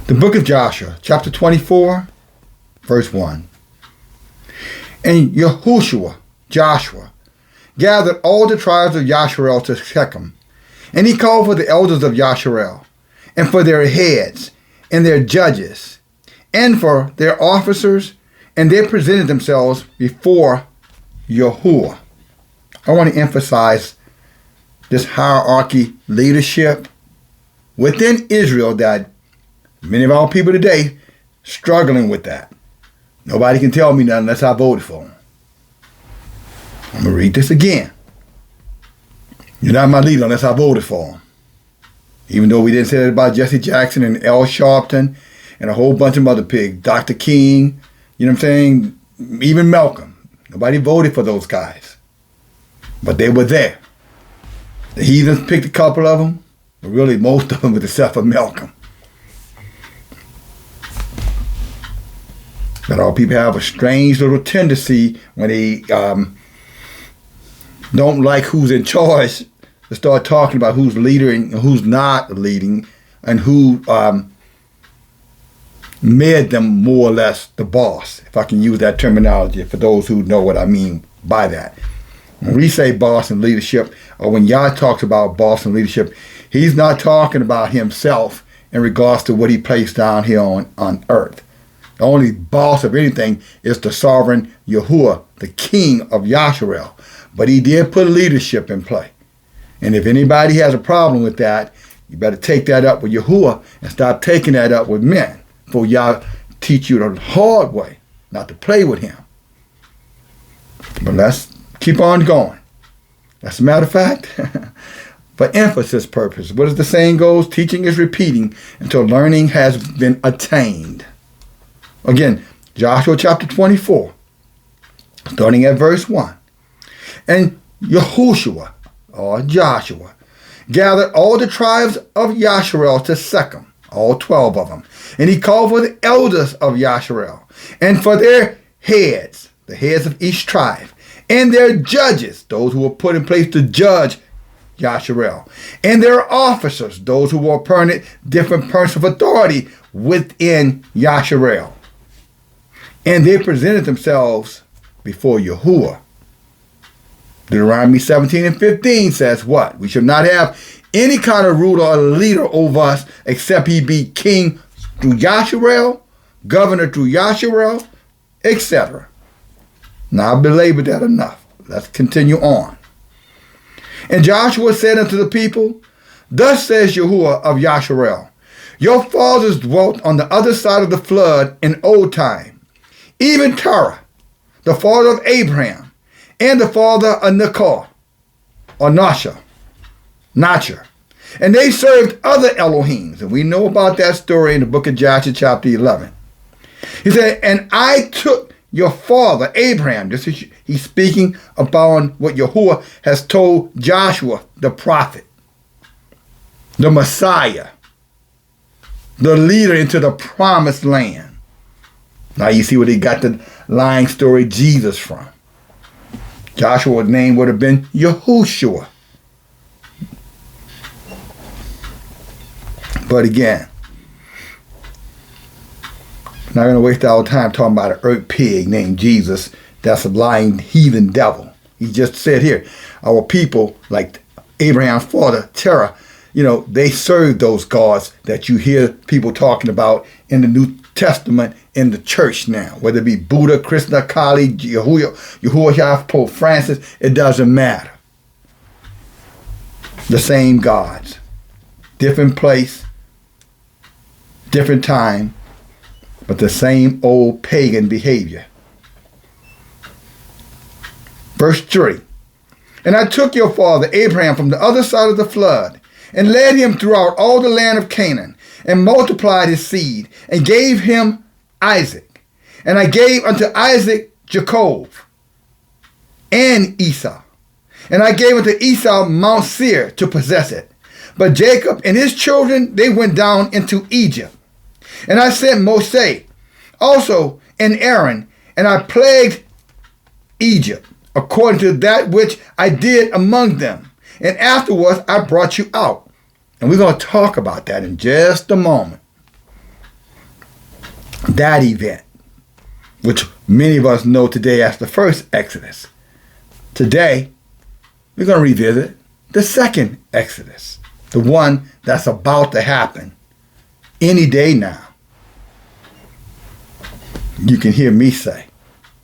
The book of Joshua, chapter 24, verse 1. And Yahuah, Joshua, gathered all the tribes of Yasharel to Shechem, and he called for the elders of Yasharel, and for their heads, and their judges, and for their officers, and they presented themselves before Yahuah. I want to emphasize this hierarchy leadership within Israel that many of our people today struggling with that. Nobody can tell me nothing unless I voted for them. I'm going to read this again. You're not my leader unless I voted for him. Even though we didn't say that about Jesse Jackson and Al Sharpton and a whole bunch of other pigs. Dr. King, you know what I'm saying? Even Malcolm. Nobody voted for those guys. But they were there. The heathens picked a couple of them, but really most of them with except for Malcolm. But our people have a strange little tendency when they don't like who's in charge to start talking about who's leading and who's not leading and who made them more or less the boss, if I can use that terminology for those who know what I mean by that. When we say boss and leadership, or when Yah talks about boss and leadership, he's not talking about himself in regards to what he placed down here on earth. The only boss of anything is the sovereign Yahuah, the king of Yasharel. But he did put leadership in play. And if anybody has a problem with that, you better take that up with Yahuah and stop taking that up with men. For Yah teach you the hard way, not to play with him. But let's keep on going. As a matter of fact, for emphasis purposes, what as the saying goes, teaching is repeating until learning has been attained. Again, Joshua chapter 24, starting at verse 1. And Yahushua, or Joshua, gathered all the tribes of Yasharel to Shechem, all 12 of them. And he called for the elders of Yasharel, and for their heads, the heads of each tribe, and their judges, those who were put in place to judge Yasharel, and their officers, those who were appointed different persons of authority within Yasharel. And they presented themselves before Yahuah. Deuteronomy 17 and 15 says what? We should not have any kind of ruler or leader over us except he be king through Yasharel, governor through Yasharel, etc. Now I've belabored that enough. Let's continue on. And Joshua said unto the people, Thus says Yahuah of Yasharel, Your fathers dwelt on the other side of the flood in old time, even Terah, the father of Abraham, and the father of Nachor, or Nachor. And they served other Elohims. And we know about that story in the book of Joshua chapter 11. He said, And I took your father Abraham. This is, he's speaking upon what Yahuah has told Joshua, the prophet, the Messiah, the leader into the promised land. Now you see where they got the lying story Jesus from. Joshua's name would have been Yahushua. But again, not going to waste our time talking about an earth pig named Jesus. That's a lying heathen devil. He just said here, our people, like Abraham's father, Terah, they serve those gods that you hear people talking about in the New Testament in the church now. Whether it be Buddha, Krishna, Kali, Yahuah, Pope Francis, it doesn't matter. The same gods. Different place, different time, but the same old pagan behavior. Verse 3. And I took your father Abraham from the other side of the flood, and led him throughout all the land of Canaan, and multiplied his seed, and gave him Isaac. And I gave unto Isaac Jacob and Esau. And I gave unto Esau Mount Seir to possess it. But Jacob and his children, they went down into Egypt. And I sent Moses also and Aaron, and I plagued Egypt, according to that which I did among them. And afterwards I brought you out. And we're going to talk about that in just a moment. that event, which many of us know today as the first Exodus. Today, we're going to revisit the second Exodus, the one that's about to happen any day now. You can hear me say,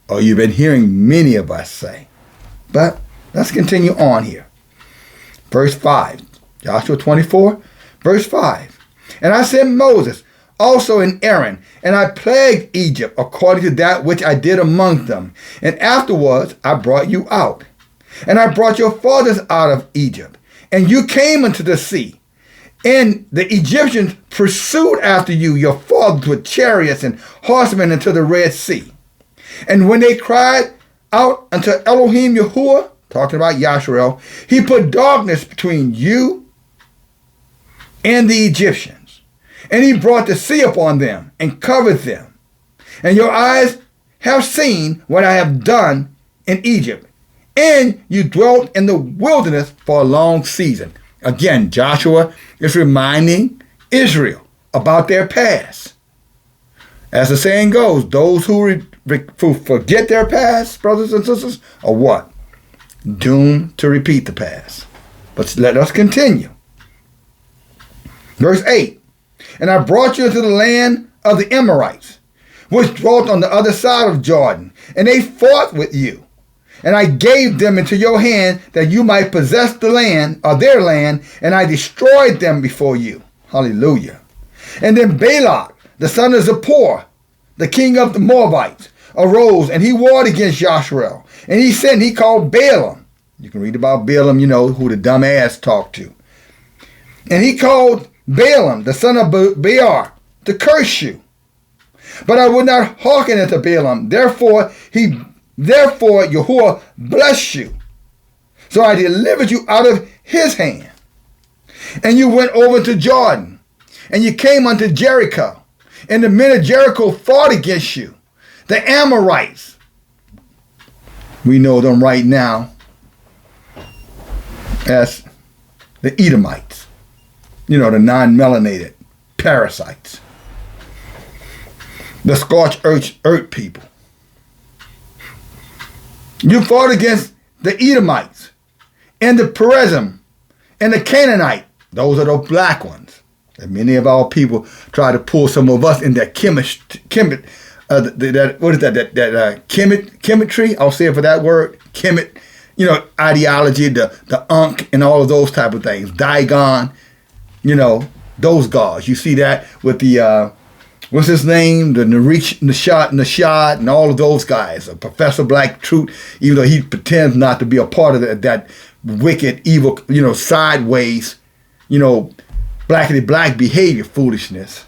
or you've been hearing many of us say. But let's continue on here. Verse 5, Joshua 24, verse 5. And I sent Moses also and Aaron, and I plagued Egypt according to that which I did among them. And afterwards I brought you out. And I brought your fathers out of Egypt. And you came into the sea. And the Egyptians pursued after you, your fathers, with chariots and horsemen into the Red Sea. And when they cried out unto Elohim Yahuah, talking about Yahshua, he put darkness between you and the Egyptians. And he brought the sea upon them and covered them. And your eyes have seen what I have done in Egypt. And you dwelt in the wilderness for a long season. Again, Joshua is reminding Israel about their past. As the saying goes, those who forget their past, brothers and sisters, are what? Doomed to repeat the past. But let us continue. Verse 8. And I brought you into the land of the Amorites, which dwelt on the other side of Jordan, and they fought with you. And I gave them into your hand that you might possess the land, or their land, and I destroyed them before you. Hallelujah. And then Balak, the son of Zippor, the king of the Moabites, arose, and he warred against Joshua. And he called Balaam. You can read about Balaam, you know, who the dumb ass talked to. And he called Balaam, the son of Beor, to curse you. But I would not hearken unto Balaam. Therefore Yahuah blessed you. So I delivered you out of his hand. And you went over to Jordan. And you came unto Jericho. And the men of Jericho fought against you. The Amorites. We know them right now as the Edomites. You know, the non-melanated parasites. The scorched earth people. You fought against the Edomites and the Perizim and the Canaanite. Those are the black ones. And many of our people try to pull some of us in that chemetry. I'll say it for that word, chemet. You know, ideology, the Ankh and all of those type of things. Dagon, you know, those gods. You see that with the what's his name? The Nashad, and all of those guys. Professor Black Truth, even though he pretends not to be a part of that wicked, evil, you know, sideways, you know, blackity black behavior foolishness.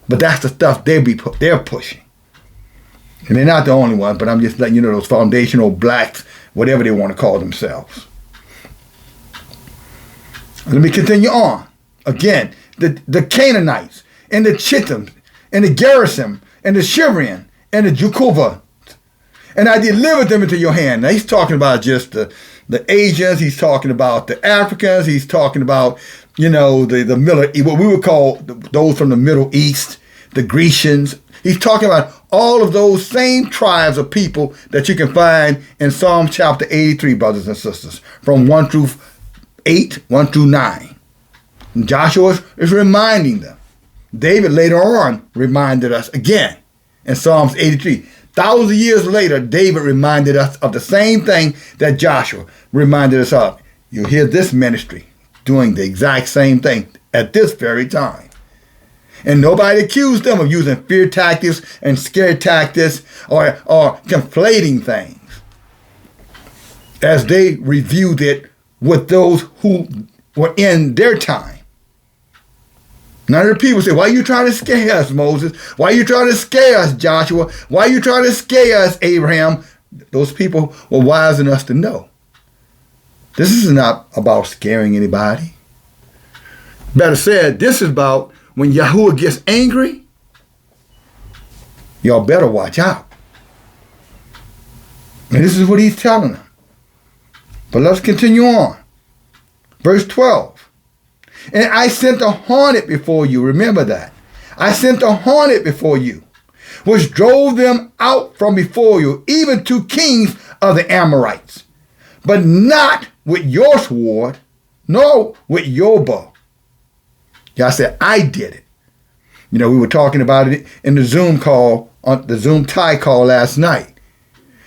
But that's the stuff they're pushing. And they're not the only ones, but I'm just letting you know those foundational blacks, whatever they want to call themselves. Let me continue on. Again, the Canaanites and the Chittim and the Gerashom and the Shivrian and the Jukova. And I delivered them into your hand. Now he's talking about just the Asians. He's talking about the Africans. He's talking about, you know, the what we would call those from the Middle East, the Grecians. He's talking about all of those same tribes of people that you can find in Psalm chapter 83, brothers and sisters, from 1 through 8, 1 through 9. And Joshua is reminding them. David later on reminded us again in Psalms 83. Thousands of years later, David reminded us of the same thing that Joshua reminded us of. You hear this ministry doing the exact same thing at this very time. And nobody accused them of using fear tactics and scare tactics or conflating things as they reviewed it with those who were in their time. None of the people say, why are you trying to scare us, Moses? Why are you trying to scare us, Joshua? Why are you trying to scare us, Abraham? Those people were wise enough to know. This is not about scaring anybody. Better said, this is about when Yahuah gets angry, y'all better watch out. And this is what he's telling them. But let's continue on. Verse 12. And I sent a hornet before you. Remember that. I sent a hornet before you, which drove them out from before you, even to kings of the Amorites, but not with your sword, nor with your bow. Y'all said, I did it. We were talking about it in the Zoom call, on the Zoom T.I.E call last night.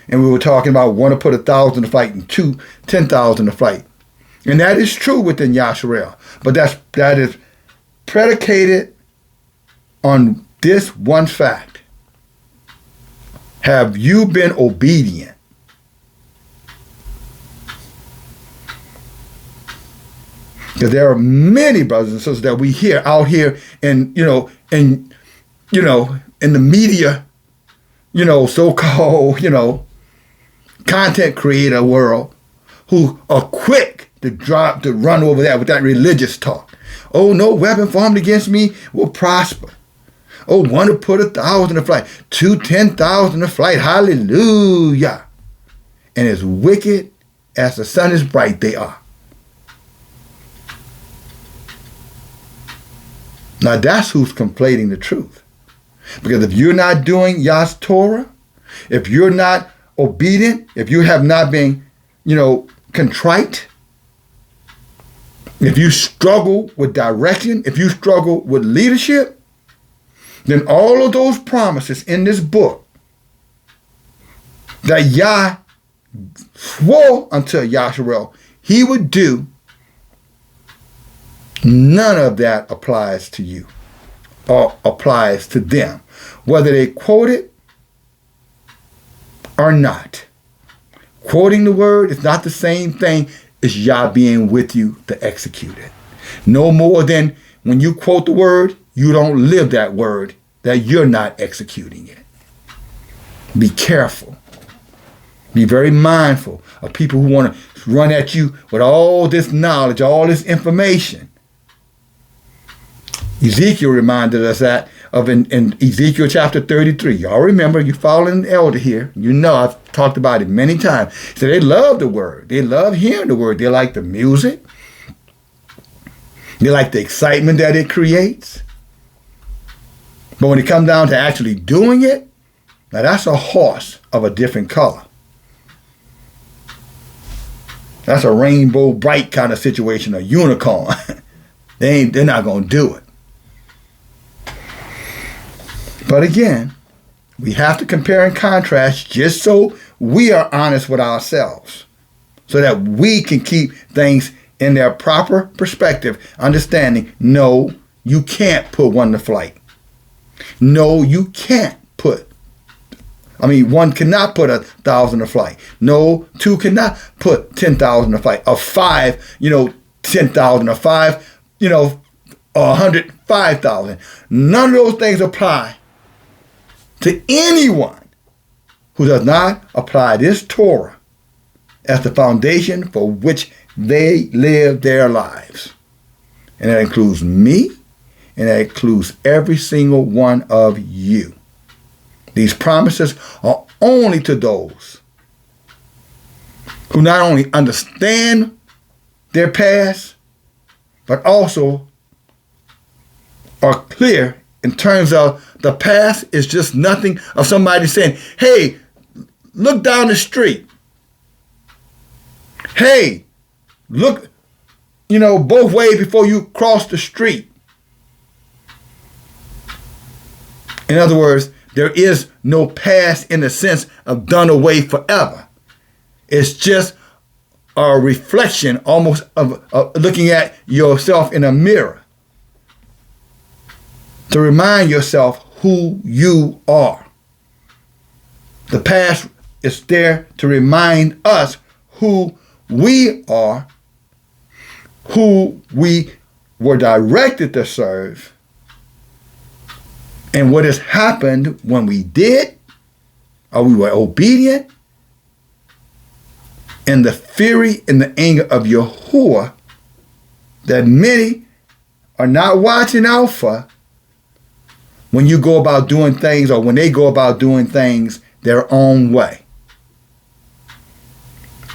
And we were talking about one to put 1,000 to fight and 10,000 to fight. And that is true within Yasharel. But that is predicated on this one fact. Have you been obedient? Because there are many brothers and sisters that we hear out here in the media, so-called, content creator world, who are quick to run over that with that religious talk. Oh, no weapon formed against me will prosper. Oh, one to put 1,000 to flight, 10,000 to flight. Hallelujah. And as wicked as the sun is bright, they are. Now that's who's conflating the truth. Because if you're not doing Yah's Torah, if you're not obedient, if you have not been, contrite, if you struggle with direction, if you struggle with leadership, then all of those promises in this book that Yah swore unto Yasharel he would do, none of that applies to you or applies to them, whether they quote it or not. Quoting the word is not the same thing as Yah being with you to execute it. No more than when you quote the word, you don't live that word, that you're not executing it. Be careful. Be very mindful of people who want to run at you with all this knowledge, all this information. Ezekiel reminded us that of in Ezekiel chapter 33. Y'all remember, you following an elder here. I've talked about it many times. So they love the word. They love hearing the word. They like the music. They like the excitement that it creates. But when it comes down to actually doing it, now that's a horse of a different color. That's a rainbow bright kind of situation, a unicorn. They're not going to do it. But again, we have to compare and contrast just so we are honest with ourselves, so that we can keep things in their proper perspective, understanding, no, you can't put one to flight. No, you can't one cannot put 1,000 to flight. No, two cannot put 10,000 to flight. Of five, 10,000. Of five, 100, 5,000. None of those things apply to anyone who does not apply this Torah as the foundation for which they live their lives. And that includes me, and that includes every single one of you. These promises are only to those who not only understand their past, but also are clear in terms of the past is just nothing of somebody saying, hey, look down the street. Hey, look, both ways before you cross the street. In other words, there is no past in the sense of done away forever. It's just a reflection almost of looking at yourself in a mirror to remind yourself who you are. The past is there to remind us who we are, who we were directed to serve, and what has happened when we did, or we were obedient, and the fury and the anger of Yahuah that many are not watching out for when you go about doing things, or when they go about doing things their own way.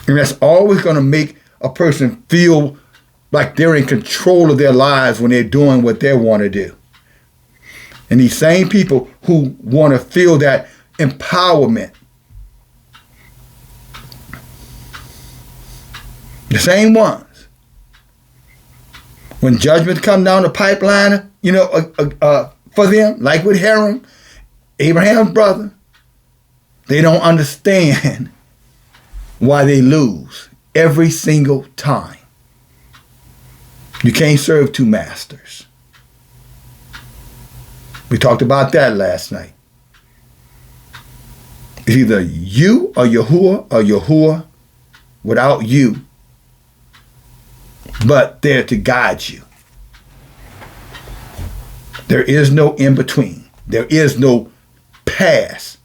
And that's always going to make a person feel like they're in control of their lives when they're doing what they want to do. And these same people who want to feel that empowerment, the same ones, when judgments come down the pipeline, for them, like with Haram, Abraham's brother, they don't understand why they lose every single time. You can't serve two masters. We talked about that last night. It's either you or Yahuah without you, but there to guide you. There is no in-between. There is no past.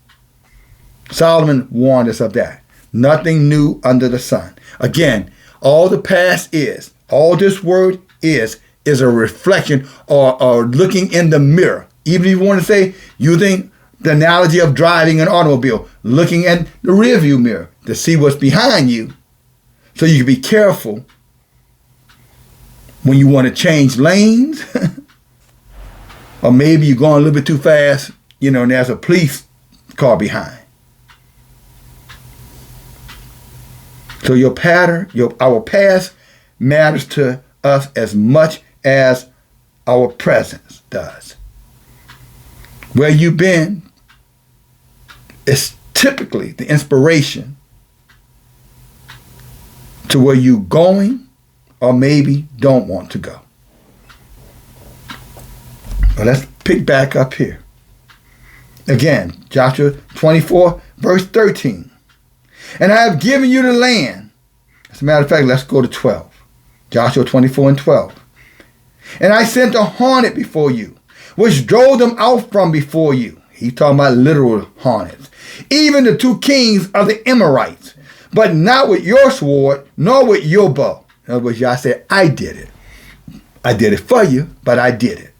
Solomon warned us of that. Nothing new under the sun. Again, all the past is, all this word is a reflection or looking in the mirror. Even if you want to say, using the analogy of driving an automobile, looking at the rearview mirror to see what's behind you so you can be careful when you want to change lanes or maybe you're going a little bit too fast, and there's a police car behind. So our past matters to us as much as our presence does. Where you've been is typically the inspiration to where you're going or maybe don't want to go. Well, let's pick back up here. Again, Joshua 24, verse 13. And I have given you the land. As a matter of fact, let's go to 12. Joshua 24 and 12. And I sent a hornet before you, which drove them out from before you. He's talking about literal hornets. Even the two kings of the Amorites, but not with your sword, nor with your bow. In other words, Yah said, I did it. I did it for you, but I did it.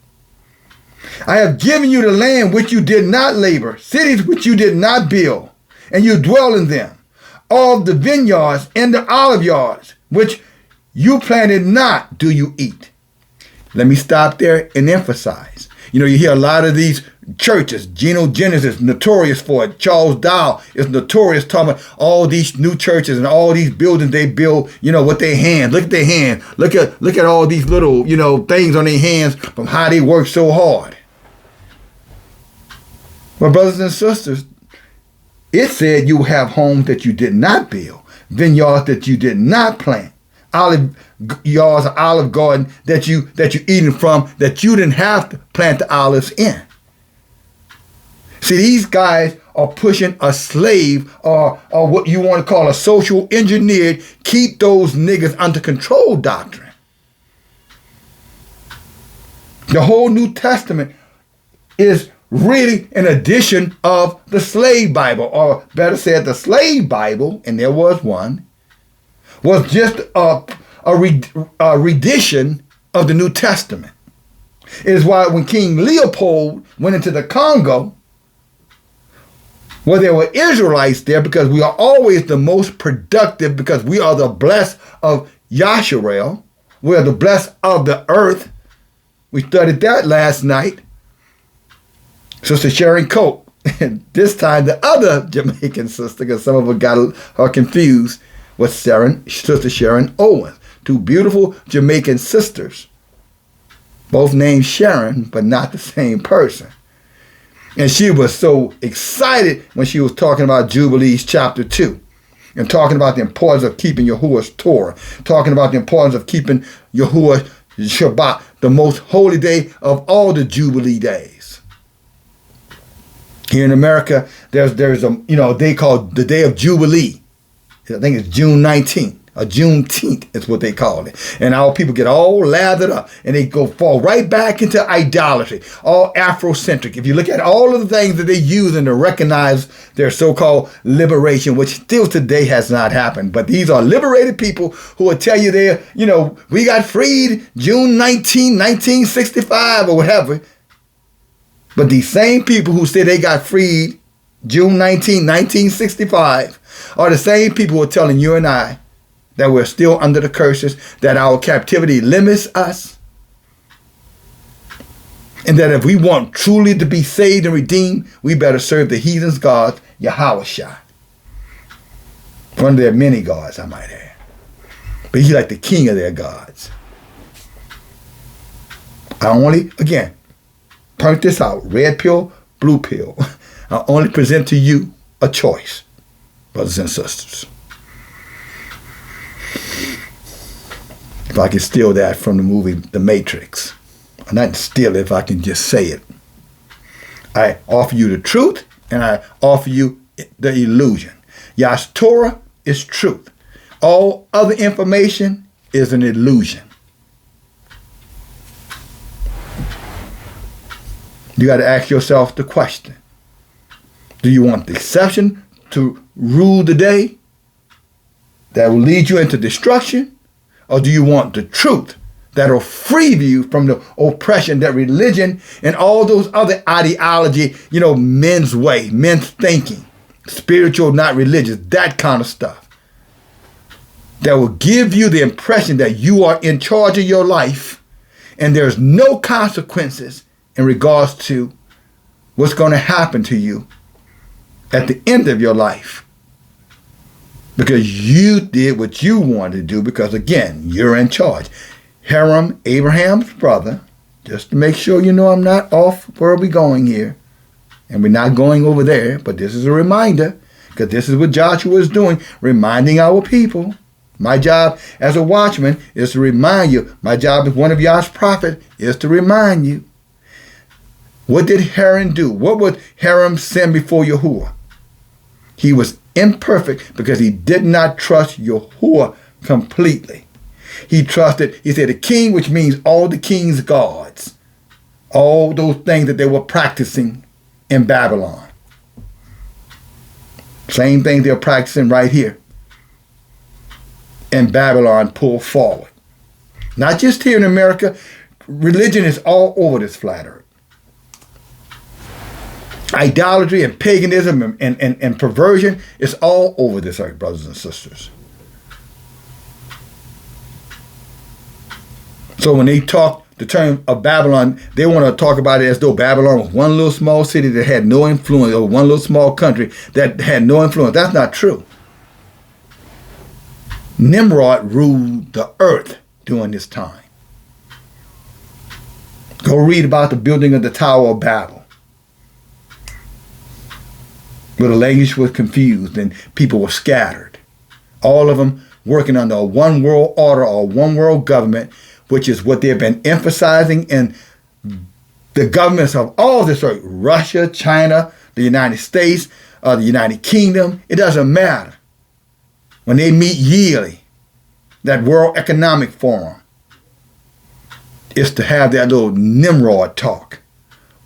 I have given you the land which you did not labor, cities which you did not build, and you dwell in them. All the vineyards and the olive yards, which you planted not, do you eat. Let me stop there and emphasize. You hear a lot of these churches. Geno Genesis, notorious for it. Charles Dow is notorious talking about all these new churches and all these buildings they build, with their hands. Look at their hands. Look at all these little, things on their hands from how they work so hard. But brothers and sisters, it said you have homes that you did not build, vineyards that you did not plant, olive yards, or olive garden that you eating from that you didn't have to plant the olives in. See, these guys are pushing a slave or what you want to call a social engineered, keep those niggas under control doctrine. The whole New Testament is really an edition of the slave Bible, or better said, the slave Bible, and there was one, was just a rendition of the New Testament. It is why when King Leopold went into the Congo, well, there were Israelites there because we are always the most productive because we are the blessed of Yasharel. We are the blessed of the earth. We studied that last night. Sister Sharon Cope, and this time the other Jamaican sister, because some of them got her confused, was Sister Sharon Owens. Two beautiful Jamaican sisters, both named Sharon, but not the same person. And she was so excited when she was talking about Jubilees chapter 2 and talking about the importance of keeping Yahuah's Torah, talking about the importance of keeping Yahuah's Shabbat, the most holy day of all the Jubilee days. Here in America, there's a, they call the day of Jubilee. I think it's June 19th. Or Juneteenth is what they call it. And our people get all lathered up and they fall right back into idolatry, all Afrocentric. If you look at all of the things that they use and to recognize their so-called liberation, which still today has not happened. But these are liberated people who will tell you we got freed June 19, 1965 or whatever. But these same people who say they got freed June 19, 1965 are the same people who are telling you and I that we're still under the curses, that our captivity limits us. And that if we want truly to be saved and redeemed, we better serve the heathens' God, Yahuah. One of their many gods, I might add. But he's like the king of their gods. I only, again, point this out, red pill, blue pill. I only present to you a choice, brothers and sisters. If I can steal that from the movie The Matrix. Or not steal it, if I can just say it. I offer you the truth, and I offer you the illusion. Yah's Torah is truth. All other information is an illusion. You got to ask yourself the question. Do you want the exception to rule the day that will lead you into destruction? Or do you want the truth that will free you from the oppression that religion and all those other ideology, men's way, men's thinking, spiritual, not religious, that kind of stuff, that will give you the impression that you are in charge of your life and there's no consequences in regards to what's going to happen to you at the end of your life. Because you did what you wanted to do, because again, you're in charge. Hiram, Abraham's brother, just to make sure you know I'm not off where we're going here, and we're not going over there, but this is a reminder, because this is what Joshua is doing, reminding our people. My job as a watchman is to remind you. My job as one of Yah's prophets is to remind you. What did Hiram do? What was Hiram sin before Yahuah? He was imperfect because he did not trust Yahuah completely. He trusted, he said, the king, which means all the king's gods. All those things that they were practicing in Babylon. Same thing they're practicing right here in Babylon, pulled forward. Not just here in America. Religion is all over this flat earth. Idolatry and paganism and perversion is all over this earth, brothers and sisters. So when they talk the term of Babylon, they want to talk about it as though Babylon was one little small city that had no influence, or one little small country that had no influence. That's not true. Nimrod ruled the earth during this time. Go read about the building of the Tower of Babel, where the language was confused and people were scattered. All of them working under a one world order or one world government, which is what they've been emphasizing in the governments of all this earth. Russia, China, the United States, the United Kingdom. It doesn't matter. When they meet yearly, that World Economic Forum is to have that little Nimrod talk.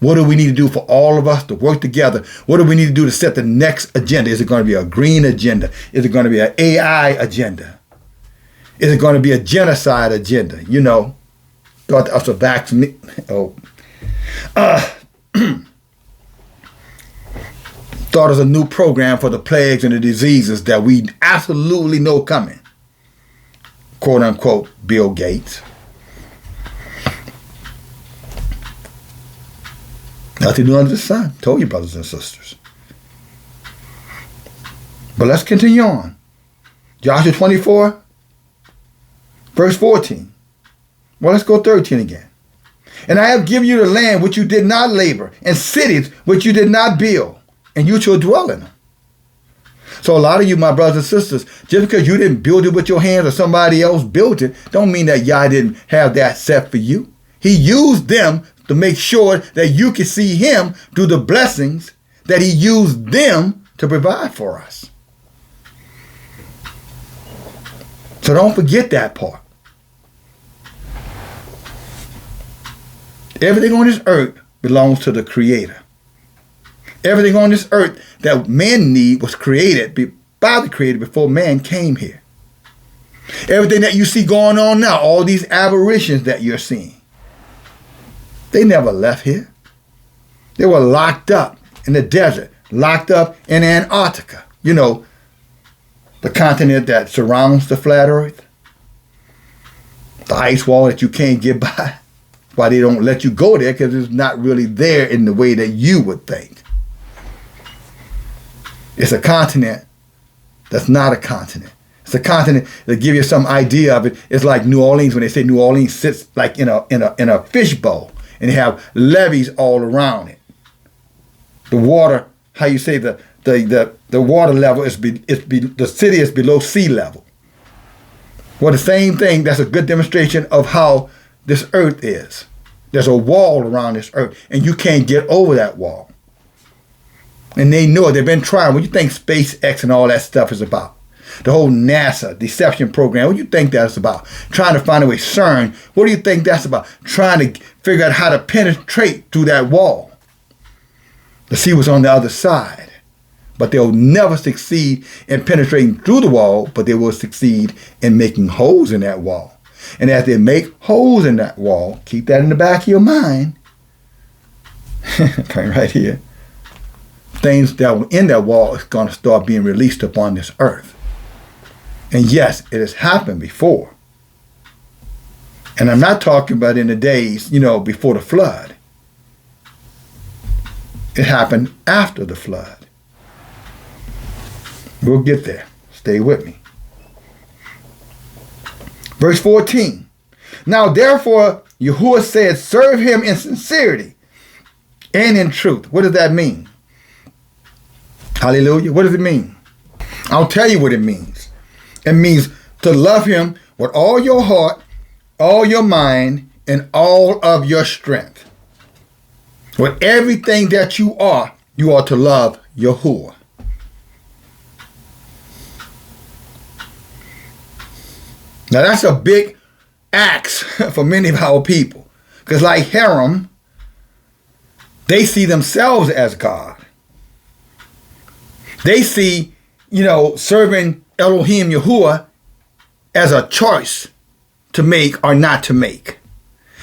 What do we need to do for all of us to work together? What do we need to do to set the next agenda? Is it going to be a green agenda? Is it going to be an AI agenda? Is it going to be a genocide agenda? Thought us a vaccine. Thought us a new program for the plagues and the diseases that we absolutely know coming. Quote unquote, Bill Gates. Nothing new under the sun. Told you, brothers and sisters. But let's continue on. Joshua 24, verse 14. Well, let's go 13 again. And I have given you the land which you did not labor, and cities which you did not build, and you shall dwell in them. So a lot of you, my brothers and sisters, just because you didn't build it with your hands or somebody else built it, don't mean that Yah didn't have that set for you. He used them to make sure that you can see him do the blessings that he used them to provide for us. So don't forget that part. Everything on this earth belongs to the Creator. Everything on this earth that man need was created by the Creator before man came here. Everything that you see going on now, all these aberrations that you're seeing, they never left here. They were locked up in the desert, locked up in Antarctica. The continent that surrounds the flat earth. The ice wall that you can't get by. why they don't let you go there, because it's not really there in the way that you would think. It's a continent that's not a continent. It's a continent that give you some idea of it. It's like New Orleans, when they say New Orleans sits like in a fishbowl, and they have levees all around it. The water, how you say the water level the city is below sea level. Well, the same thing. That's a good demonstration of how this earth is. There's a wall around this earth, and you can't get over that wall. And they know it. They've been trying. What do you think SpaceX and all that stuff is about? The whole NASA deception program, what do you think that's about? Trying to find a way. CERN, what do you think that's about? Trying to figure out how to penetrate through that wall to see what's on the other side. But they'll never succeed in penetrating through the wall, but they will succeed in making holes in that wall. And as they make holes in that wall, keep that in the back of your mind. Right here. Things that were in that wall is going to start being released upon this earth. And yes, it has happened before. And I'm not talking about in the days, before the flood. It happened after the flood. We'll get there. Stay with me. Verse 14. Now therefore, Yahuah said, serve him in sincerity and in truth. What does that mean? Hallelujah. What does it mean? I'll tell you what it means. It means to love him with all your heart, all your mind, and all of your strength. With everything that you are to love Yahuah. Now that's a big ask for many of our people. Because like Haram, they see themselves as God. They see, serving Elohim Yahuah as a choice to make or not to make.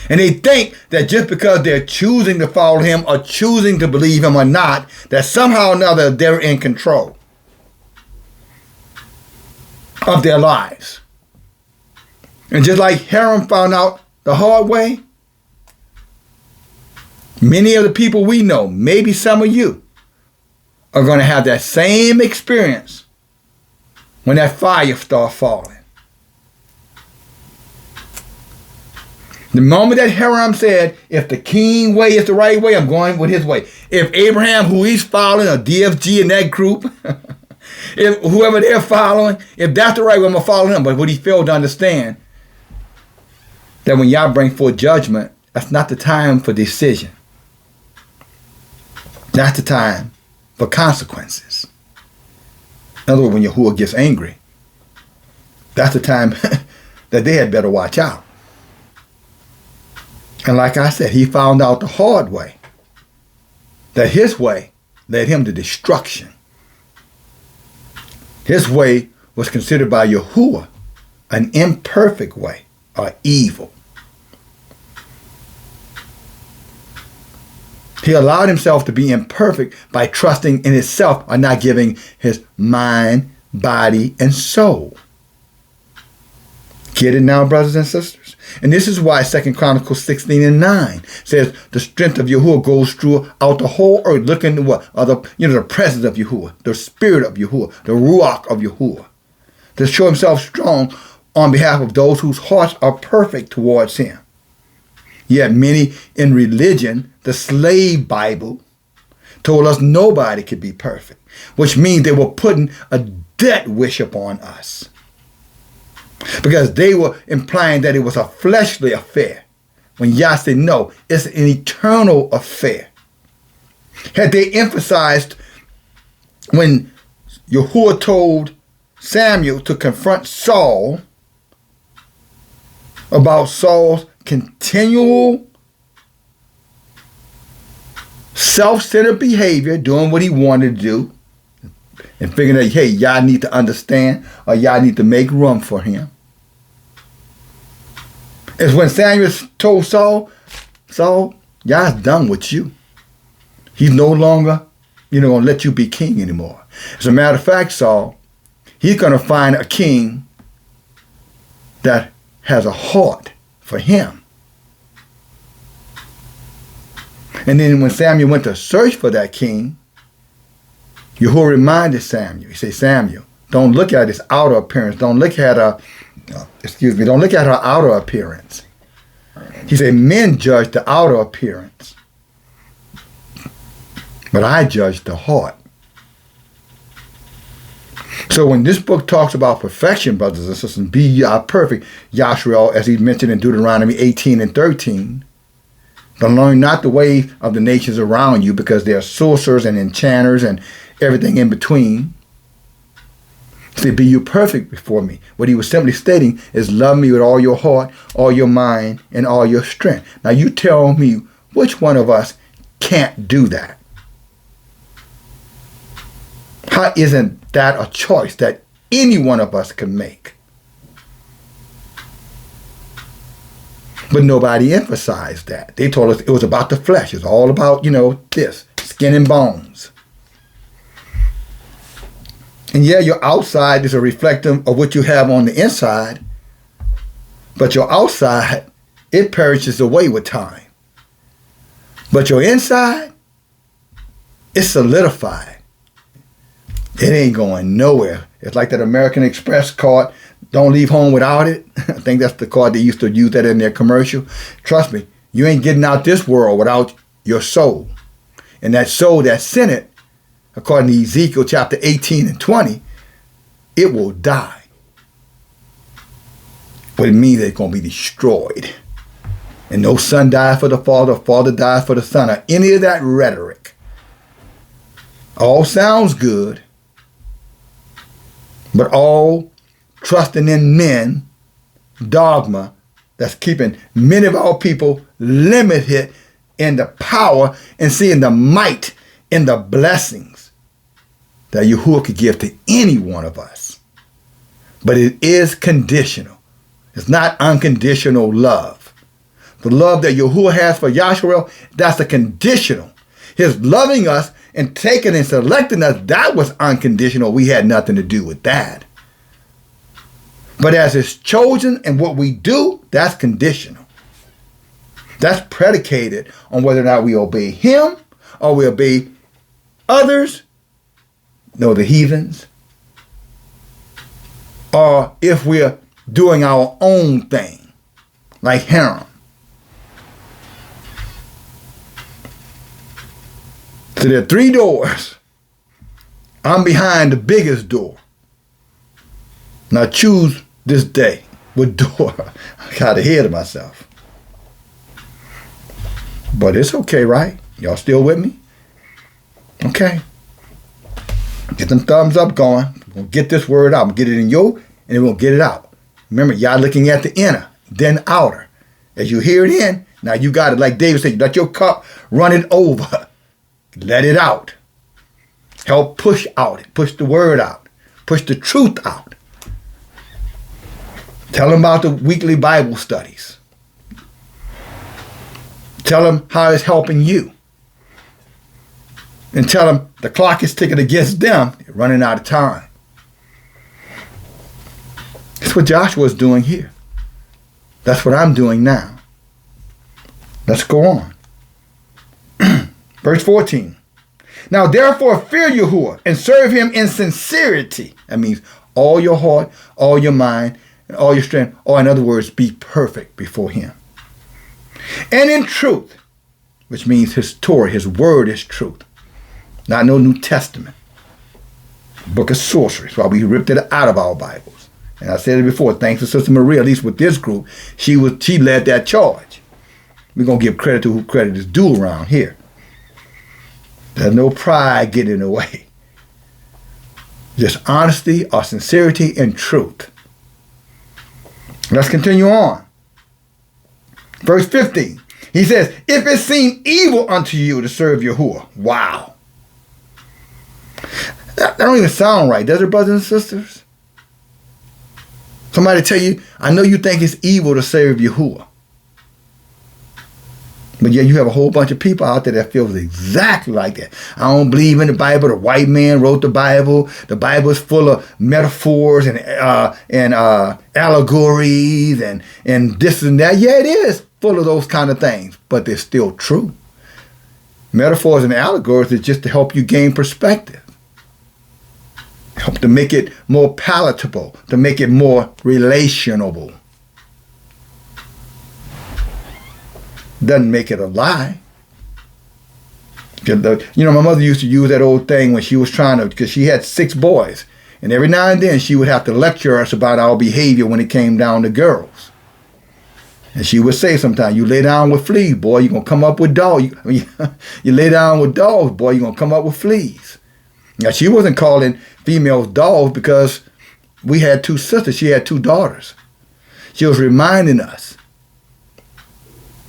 And they think that just because they're choosing to follow him or choosing to believe him or not, that somehow or another they're in control of their lives. And just like Haram found out the hard way, many of the people we know, maybe some of you, are going to have that same experience when that fire starts falling. The moment that Haram said, if the king way is the right way, I'm going with his way. If Abraham, who he's following, or DFG in that group, if whoever they're following, if that's the right way, I'm going to follow him. But what he failed to understand, that when y'all bring forth judgment, that's not the time for decision. That's the time for consequences. In other words, when Yahuah gets angry, that's the time that they had better watch out. And like I said, he found out the hard way, that his way led him to destruction. His way was considered by Yahuah an imperfect way, or evil. He allowed himself to be imperfect by trusting in himself or not giving his mind, body, and soul. Get it now, brothers and sisters? And this is why 2 Chronicles 16:9 says the strength of Yahuah goes throughout the whole earth. Looking at what? The presence of Yahuah, the spirit of Yahuah, the ruach of Yahuah, to show himself strong on behalf of those whose hearts are perfect towards him. Yet many in religion, the slave Bible, told us nobody could be perfect, which means they were putting a death wish upon us. Because they were implying that it was a fleshly affair. When Yah said, no, it's an eternal affair. Had they emphasized when Yahuah told Samuel to confront Saul about Saul's continual self-centered behavior, doing what he wanted to do, and figuring that, hey, y'all need to understand or y'all need to make room for him. It's when Samuel told Saul, Yah's done with you. He's no longer, going to let you be king anymore. As a matter of fact, Saul, he's going to find a king that has a heart for him. And then when Samuel went to search for that king, Yahuah reminded Samuel. He said, Samuel, don't look at his outer appearance. Don't look at her, don't look at her outer appearance. He said, men judge the outer appearance, but I judge the heart. So when this book talks about perfection, brothers and sisters, be ye perfect, Yahshua, as he mentioned in Deuteronomy 18 and 13, but learn not the way of the nations around you, because they are sorcerers and enchanters and everything in between. He said, be you perfect before me. What he was simply stating is, love me with all your heart, all your mind, and all your strength. Now you tell me, which one of us can't do that? How isn't that a choice that any one of us can make? But nobody emphasized that. They told us it was about the flesh. It's all about, this, skin and bones. And yeah, your outside is a reflection of what you have on the inside. But your outside, it perishes away with time. But your inside, it's solidified. It ain't going nowhere. It's like that American Express card, don't leave home without it. I think that's the card they used to use that in their commercial. Trust me, you ain't getting out this world without your soul. And that soul that's in it, according to Ezekiel chapter 18 and 20, it will die. But it means it's going to be destroyed. And no son died for the father died for the son, or any of that rhetoric. All sounds good, but all trusting in men, dogma, that's keeping many of our people limited in the power and seeing the might and the blessings that Yahuah could give to any one of us. But it is conditional. It's not unconditional love. The love that Yahuah has for Yahshua, that's a conditional. His loving us and taking and selecting us, that was unconditional. We had nothing to do with that. But as his chosen and what we do, that's conditional. That's predicated on whether or not we obey him or we obey others, the heathens, or if we're doing our own thing, like Haram. So there are 3 doors. I'm behind the biggest door. Now choose this day what door. I got ahead of myself. But it's okay, right? Y'all still with me? Okay. Get them thumbs up going. We're going to get this word out. I'm going to get it in you, and then we're going to get it out. Remember, y'all looking at the inner, then outer. As you hear it in, now you got it. Like David said, let your cup run it over. Let it out. Help push out. Push the word out. Push the truth out. Tell them about the weekly Bible studies. Tell them how it's helping you. And tell them the clock is ticking against them. They're running out of time. That's what Joshua is doing here. That's what I'm doing now. Let's go on. Verse 14. Now therefore fear Yahuah and serve him in sincerity. That means all your heart, all your mind, and all your strength. Or in other words, be perfect before him. And in truth, which means his Torah, his word is truth. Not no New Testament. Book of sorcery. That's why we ripped it out of our Bibles. And I said it before, thanks to Sister Maria, at least with this group, she led that charge. We're going to give credit to who credit is due around here. There's no pride getting in the way. Just honesty or sincerity and truth. Let's continue on. Verse 15. He says, if it seem evil unto you to serve Yahuah. Wow. That don't even sound right, does it, brothers and sisters? Somebody tell you, I know you think it's evil to serve Yahuah. But yet you have a whole bunch of people out there that feels exactly like that. I don't believe in the Bible. The white man wrote the Bible. The Bible is full of metaphors and allegories and this and that. Yeah, it is full of those kind of things. But they're still true. Metaphors and allegories is just to help you gain perspective. Help to make it more palatable, to make it more relationable. Doesn't make it a lie. You know, my mother used to use that old thing when she was trying to, because she had 6 boys. And every now and then she would have to lecture us about our behavior when it came down to girls. And she would say sometimes, you lay down with fleas, boy, you're going to come up with dogs. You lay down with dogs, boy, you're going to come up with fleas. Now, she wasn't calling females dogs because we had 2 sisters. She had 2 daughters. She was reminding us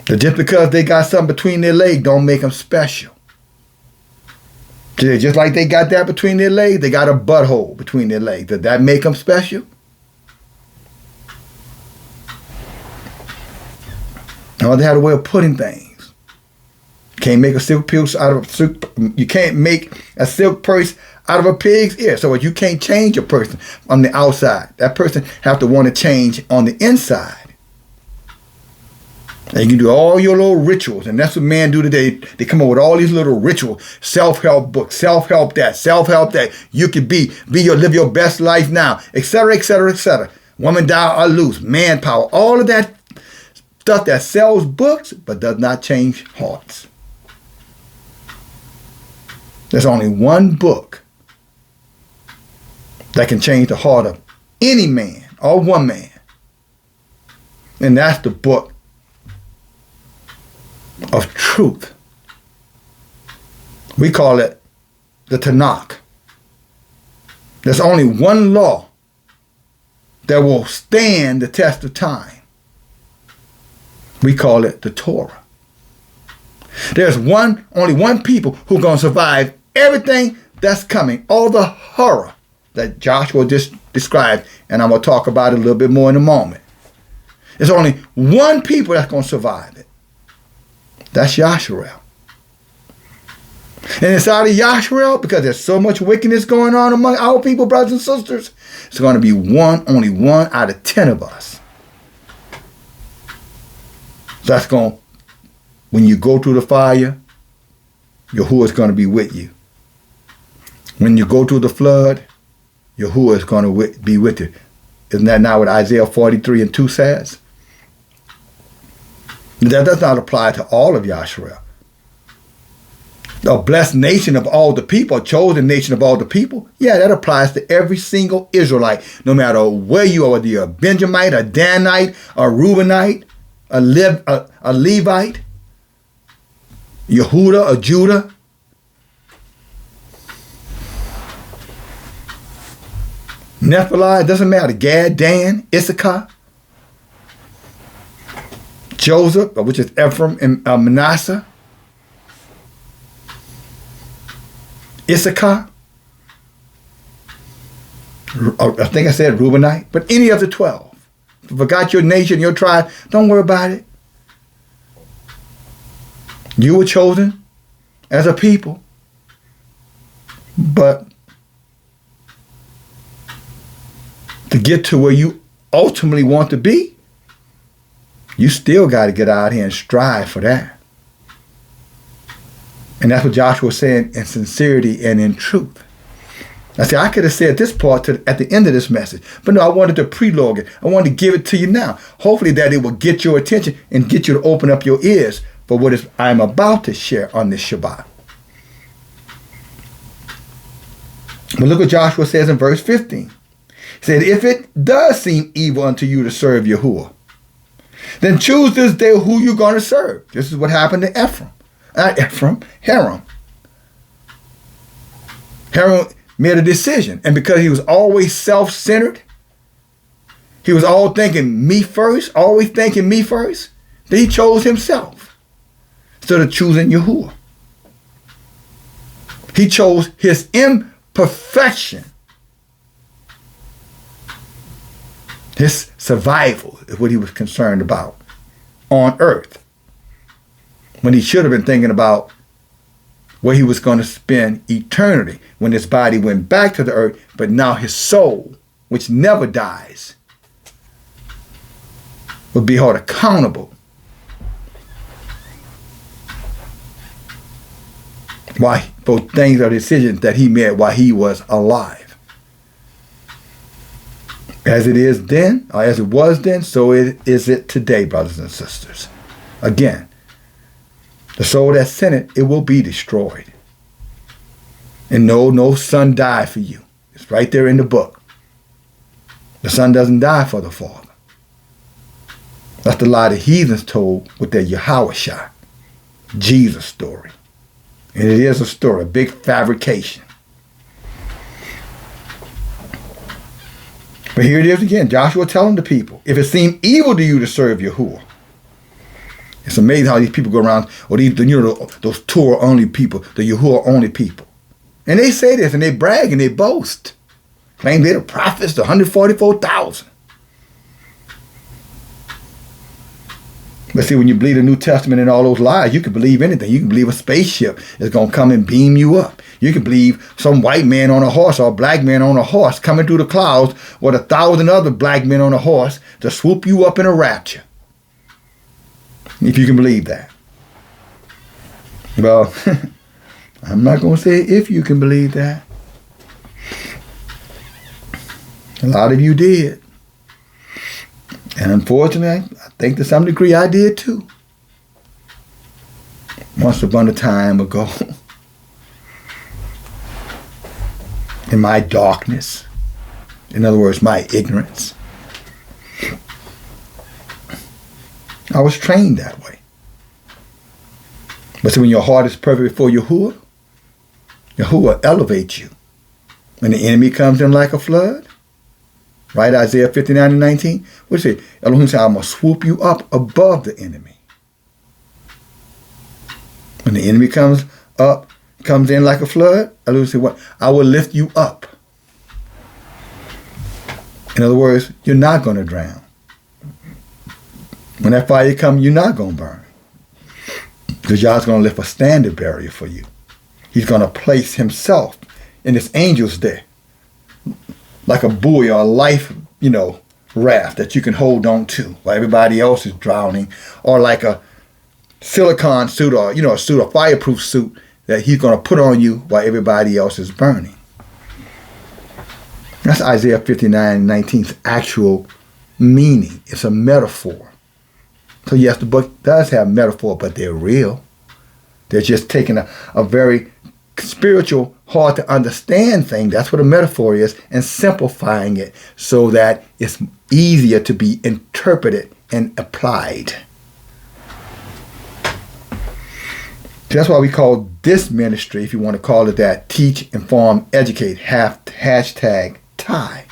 that just because they got something between their legs don't make them special. Just like they got that between their legs, they got a butthole between their legs. Does that make them special? No, they had a way of putting things. Can't make a silk purse out of a silk. You can't make a silk purse out of a pig's ear. So you can't change a person on the outside. That person have to want to change on the inside. And you can do all your little rituals, and that's what men do today. They come up with all these little rituals, self-help books, self-help that. You could live your best life now, etc., etc., etc. Woman die or loose, manpower, all of that stuff that sells books but does not change hearts. There's only one book that can change the heart of any man or one man, and that's the book of truth. We call it the Tanakh. There's only one law that will stand the test of time. We call it the Torah. There's only one people who are going to survive everything that's coming, all the horror that Joshua just described, and I'm going to talk about it a little bit more in a moment. There's only one people that's going to survive it. That's Yahshua. And inside of Yahshua, because there's so much wickedness going on among our people, brothers and sisters, it's going to be only 1 out of 10 of us. That's going, when you go through the fire, Yahuah is going to be with you. When you go through the flood, Yahuah is going to be with you. Isn't that not what Isaiah 43:2 says? That does not apply to all of Yahshua. A blessed nation of all the people, a chosen nation of all the people, yeah, that applies to every single Israelite, no matter where you are, whether you're a Benjamite, a Danite, a Reubenite, a Levite, Yehuda, a Judah. Nephilah, it doesn't matter, Gad, Dan, Issachar, Joseph, which is Ephraim and Manasseh, Issachar, I think I said Reubenite, but any of the 12. If you forgot your nation, your tribe, don't worry about it. You were chosen as a people, but to get to where you ultimately want to be, you still got to get out here and strive for that. And that's what Joshua was saying, in sincerity and in truth. I said, I could have said this part at the end of this message, but no, I wanted to prelogue it. I wanted to give it to you now. Hopefully that it will get your attention and get you to open up your ears for what I'm about to share on this Shabbat. But look what Joshua says in verse 15. He said, if it does seem evil unto you to serve Yahuah, then choose this day who you're going to serve. This is what happened to Ephraim. Haram. Haram made a decision. And because he was always self-centered, he was always thinking me first, that he chose himself instead of choosing Yahuah. He chose his imperfection. His survival is what he was concerned about on earth, when he should have been thinking about where he was going to spend eternity when his body went back to the earth, but now his soul, which never dies, would be held accountable Why? Both things are decisions that he made while he was alive. As it is then, or as it was then, so is it today, brothers and sisters. Again, the soul that sinned it will be destroyed. And no son died for you. It's right there in the book. The son doesn't die for the father. That's the lie the heathens told with their Yahuah, Jesus story. And it is a story, a big fabrication. But here it is again, Joshua telling the people, if it seemed evil to you to serve Yahuah. It's amazing how these people go around, or these, those Torah only people, the Yahuah only people. And they say this and they brag and they boast. Claim they're the prophets, the 144,000. But see, when you believe the New Testament and all those lies, you can believe anything. You can believe a spaceship is going to come and beam you up. You can believe some white man on a horse or a black man on a horse coming through the clouds with 1,000 other black men on a horse to swoop you up in a rapture. If you can believe that. Well, I'm not going to say if you can believe that. A lot of you did. And unfortunately, I think to some degree I did too. Once upon a time ago, in my darkness, in other words, my ignorance, I was trained that way. But see, when your heart is perfect before Yahuah, Yahuah elevates you. When the enemy comes in like a flood, right, Isaiah 59:19. What does it say? Elohim said, I'm going to swoop you up above the enemy. When the enemy comes in like a flood, Elohim said, what? I will lift you up. In other words, you're not going to drown. When that fire comes, you're not going to burn. Because God's going to lift a standard barrier for you. He's going to place himself and his angels there. Like a buoy or a life, raft that you can hold on to while everybody else is drowning, or like a silicone suit or, a fireproof suit that he's going to put on you while everybody else is burning. That's Isaiah 59:19's actual meaning. It's a metaphor. So yes, the book does have metaphor, but they're real. They're just taking a very spiritual, hard to understand thing, that's what a metaphor is, and simplifying it so that it's easier to be interpreted and applied. That's why we call this ministry, if you want to call it that, Teach, Inform, Educate, hashtag T.I.E.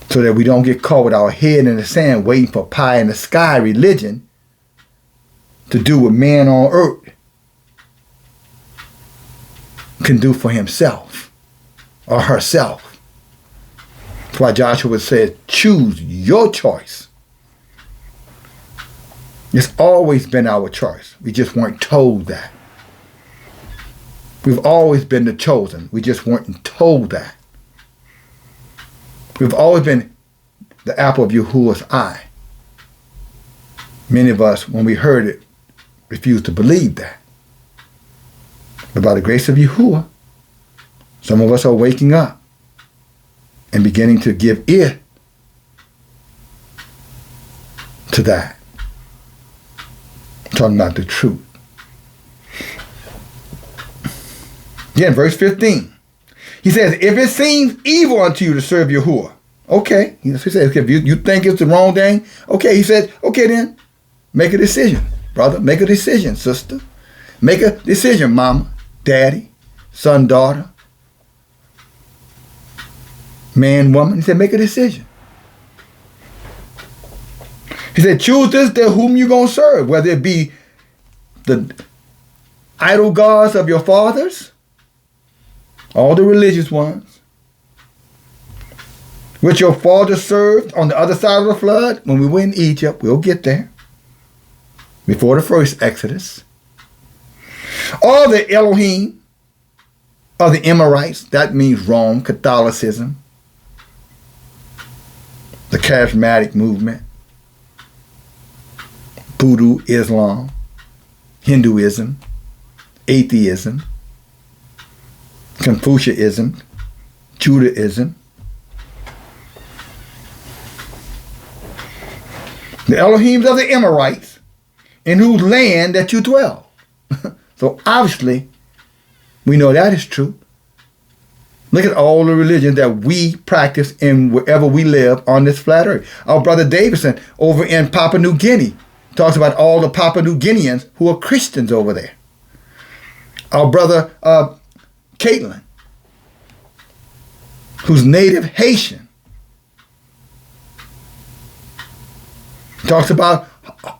So that we don't get caught with our head in the sand waiting for pie in the sky religion to do what man on earth can do for himself or herself. That's why Joshua said, choose your choice. It's always been our choice. We just weren't told that. We've always been the chosen. We just weren't told that. We've always been the apple of Yahuwah's eye. Many of us, when we heard it, refused to believe that. But by the grace of Yahuwah, some of us are waking up and beginning to give ear to that. I'm talking about the truth. Again, verse 15. He says, if it seems evil unto you to serve Yahuwah, okay. He says, if you think it's the wrong thing, okay. He says, okay then, make a decision, brother. Make a decision, sister. Make a decision, mama, daddy, son, daughter, man, woman. He said, make a decision. He said, choose this day whom you're going to serve, whether it be the idol gods of your fathers, all the religious ones, which your fathers served on the other side of the flood when we were in Egypt. We'll get there. Before the first Exodus. Or the Elohim of the Emorites, that means Rome, Catholicism, the charismatic movement, Voodoo, Islam, Hinduism, atheism, Confucianism, Judaism. The Elohims of the Amorites, in whose land that you dwell. So obviously, we know that is true. Look at all the religions that we practice in wherever we live on this flat earth. Our brother Davidson over in Papua New Guinea talks about all the Papua New Guineans who are Christians over there. Our brother Caitlin, who's native Haitian, talks about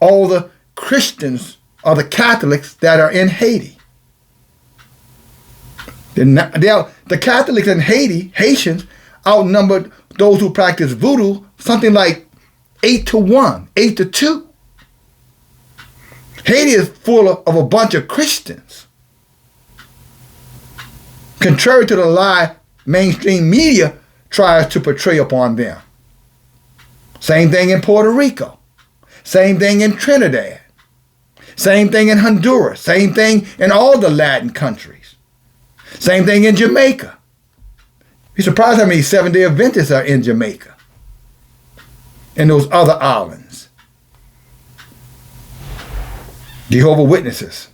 all the Christians or the Catholics that are in Haiti. The Catholics in Haiti, Haitians, outnumbered those who practice voodoo something like 8-1, 8-2. Haiti is full of a bunch of Christians. Contrary to the lie mainstream media tries to portray upon them. Same thing in Puerto Rico. Same thing in Trinidad. Same thing in Honduras. Same thing in all the Latin countries. Same thing in Jamaica. You're surprised how many Seventh-day Adventists are in Jamaica and those other islands. Jehovah's Witnesses,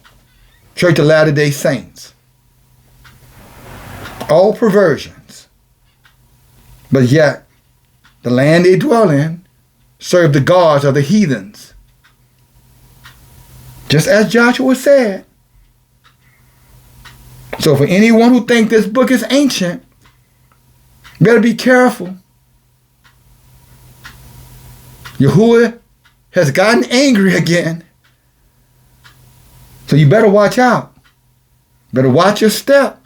Church of Latter-day Saints. All perversions. But yet, the land they dwell in serve the gods of the heathens. Just as Joshua said. So for anyone who thinks this book is ancient, better be careful. Yahuah has gotten angry again. So you better watch out. Better watch your step.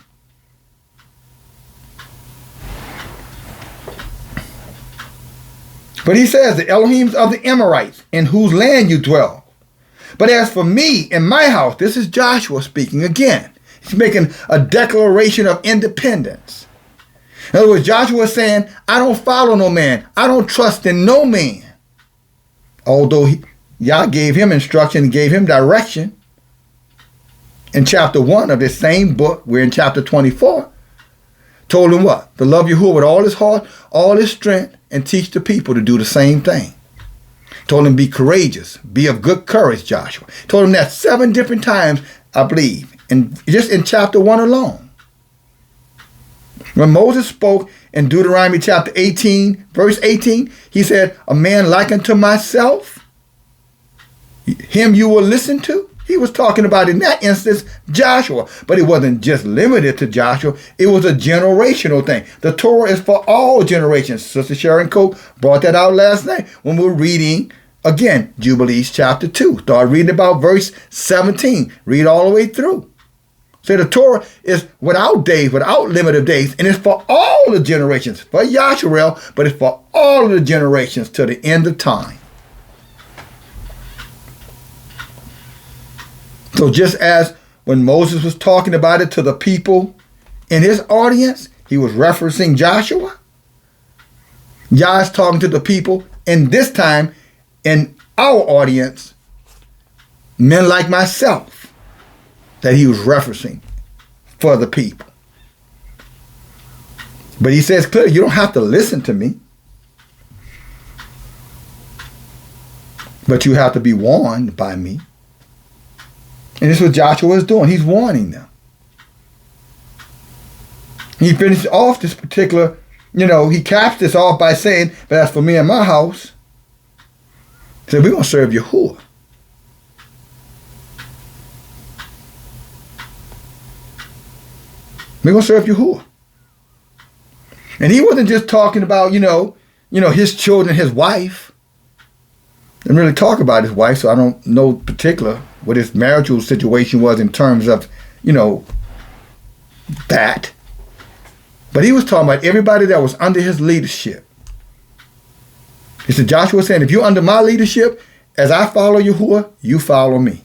But he says, the Elohims of the Amorites, in whose land you dwell. But as for me and my house, this is Joshua speaking again. He's making a declaration of independence. In other words, Joshua is saying, I don't follow no man. I don't trust in no man. Although Yah gave him instruction, gave him direction. In chapter 1 of this same book, we're in chapter 24, told him what? To love Yahuah with all his heart, all his strength, and teach the people to do the same thing. Told him be courageous, be of good courage, Joshua. Told him that 7 different times, I believe, just in chapter 1 alone. When Moses spoke in Deuteronomy chapter 18, verse 18, he said, a man like unto myself, him you will listen to. He was talking about, in that instance, Joshua. But it wasn't just limited to Joshua. It was a generational thing. The Torah is for all generations. Sister Sharon Coke brought that out last night when we were reading, again, Jubilees chapter 2. Start reading about verse 17. Read all the way through. So the Torah is without days, without limit of days, and it's for all the generations. For Yasharel, but it's for all of the generations to the end of time. So just as when Moses was talking about it to the people in his audience, he was referencing Joshua. Yah is talking to the people, and this time in our audience, men like myself, that he was referencing for the people. But he says clearly, you don't have to listen to me, but you have to be warned by me. And this is what Joshua is doing. He's warning them. He finished off this particular, he caps this off by saying, but as for me and my house, he said, we're going to serve Yahuah. We're going to serve Yahuah. And he wasn't just talking about, his children, his wife. Didn't really talk about his wife, so I don't know particular what his marital situation was in terms of, that. But he was talking about everybody that was under his leadership. He said, Joshua was saying, if you're under my leadership, as I follow Yahuah, you follow me.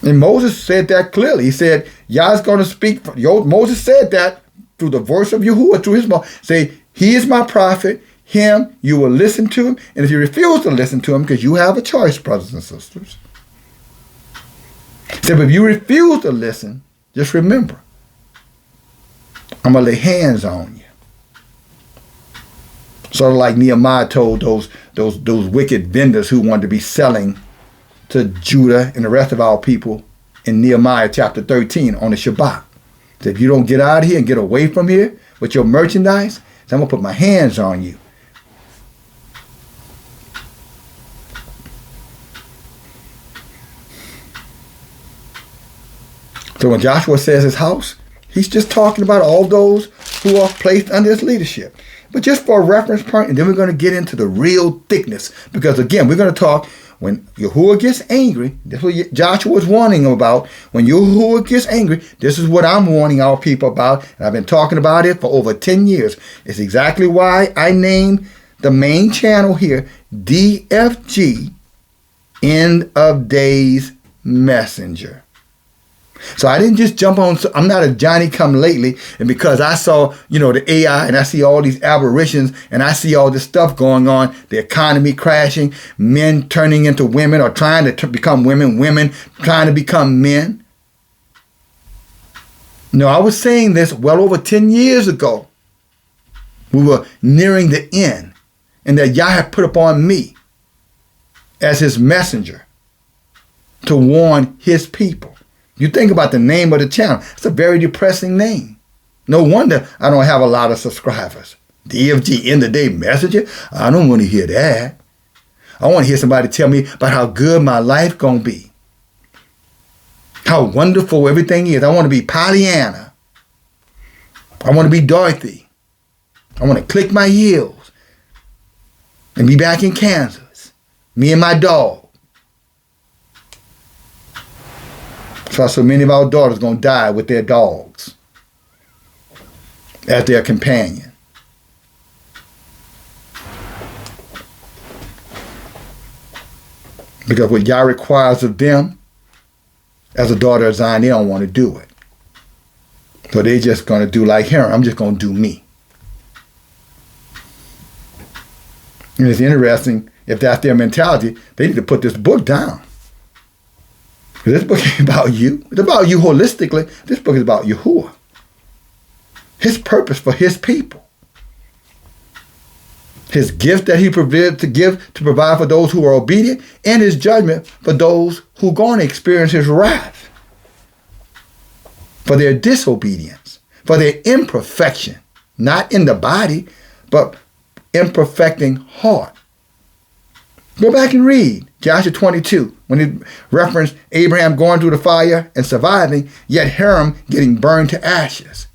And Moses said that clearly. He said, Yah's going to speak. Moses said that through the voice of Yahuah, through his mouth. Say, he is my prophet. him, you will listen to him. And if you refuse to listen to him, because you have a choice, brothers and sisters. So if you refuse to listen, just remember, I'm going to lay hands on you. Sort of like Nehemiah told those wicked vendors who wanted to be selling to Judah and the rest of our people in Nehemiah chapter 13 on the Shabbat. So if you don't get out of here and get away from here with your merchandise, so I'm going to put my hands on you. So when Joshua says his house, he's just talking about all those who are placed under his leadership. But just for a reference point, and then we're going to get into the real thickness. Because again, we're going to talk when Yahuah gets angry. That's what Joshua was warning them about. When Yahuah gets angry, this is what I'm warning our people about. And I've been talking about it for over 10 years. It's exactly why I named the main channel here DFG, End of Days Messenger. So I didn't just jump on, I'm not a Johnny come lately, and because I saw, the AI and I see all these aberrations and I see all this stuff going on, the economy crashing, men turning into women or trying to become women, women trying to become men. No, I was saying this well over 10 years ago. We were nearing the end, and that Yah had put upon me as his messenger to warn his people. You think about the name of the channel. It's a very depressing name. No wonder I don't have a lot of subscribers. DFG, End of Day Messenger? I don't want to hear that. I want to hear somebody tell me about how good my life going to be. How wonderful everything is. I want to be Pollyanna. I want to be Dorothy. I want to click my heels and be back in Kansas. Me and my dog. So many of our daughters going to die with their dogs as their companion. Because what Yah requires of them, as a daughter of Zion, they don't want to do it. So they're just going to do like her. I'm just going to do me. And it's interesting, if that's their mentality, they need to put this book down. This book ain't about you. It's about you holistically. This book is about Yahuah. His purpose for his people. His gift that he provided to provide for those who are obedient, and his judgment for those who are going to experience his wrath. For their disobedience. For their imperfection. Not in the body, but imperfecting heart. Go back and read Joshua 22, when he referenced Abraham going through the fire and surviving, yet Haram getting burned to ashes.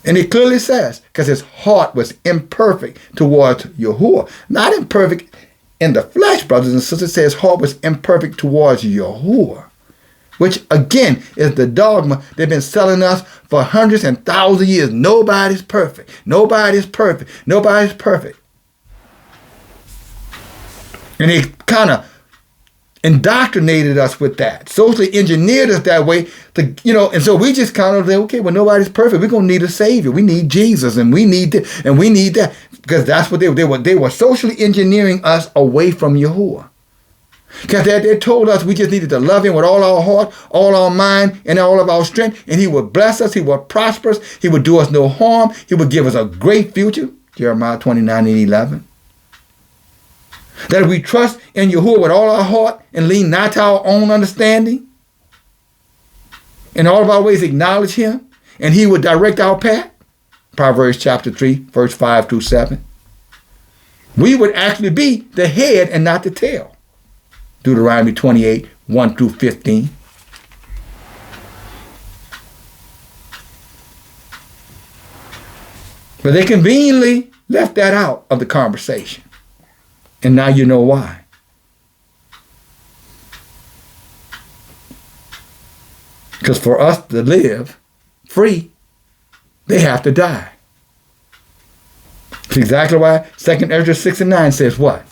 And it clearly says, because his heart was imperfect towards Yahuah. Not imperfect in the flesh, brothers and sisters. It says his heart was imperfect towards Yahuah. Which, again, is the dogma they've been selling us for hundreds and thousands of years. Nobody's perfect. Nobody's perfect. Nobody's perfect. And they kind of indoctrinated us with that, socially engineered us that way to, and so we just kind of say, okay, well, nobody's perfect. We're going to need a savior. We need Jesus, and we need this, and we need that, because that's what they were socially engineering us away from Yahuah. Because they told us we just needed to love him with all our heart, all our mind, and all of our strength, and he would bless us, he would prosper us, he would do us no harm, he would give us a great future, Jeremiah 29:11. That if we trust in Yahuah with all our heart and lean not to our own understanding, in all of our ways acknowledge him, and he would direct our path, Proverbs chapter 3, verse 5 through 7, we would actually be the head and not the tail, Deuteronomy 28, 1 through 15. But they conveniently left that out of the conversation. And now you know why. Because for us to live free, they have to die. That's exactly why 2 Ezra 6:9 says what?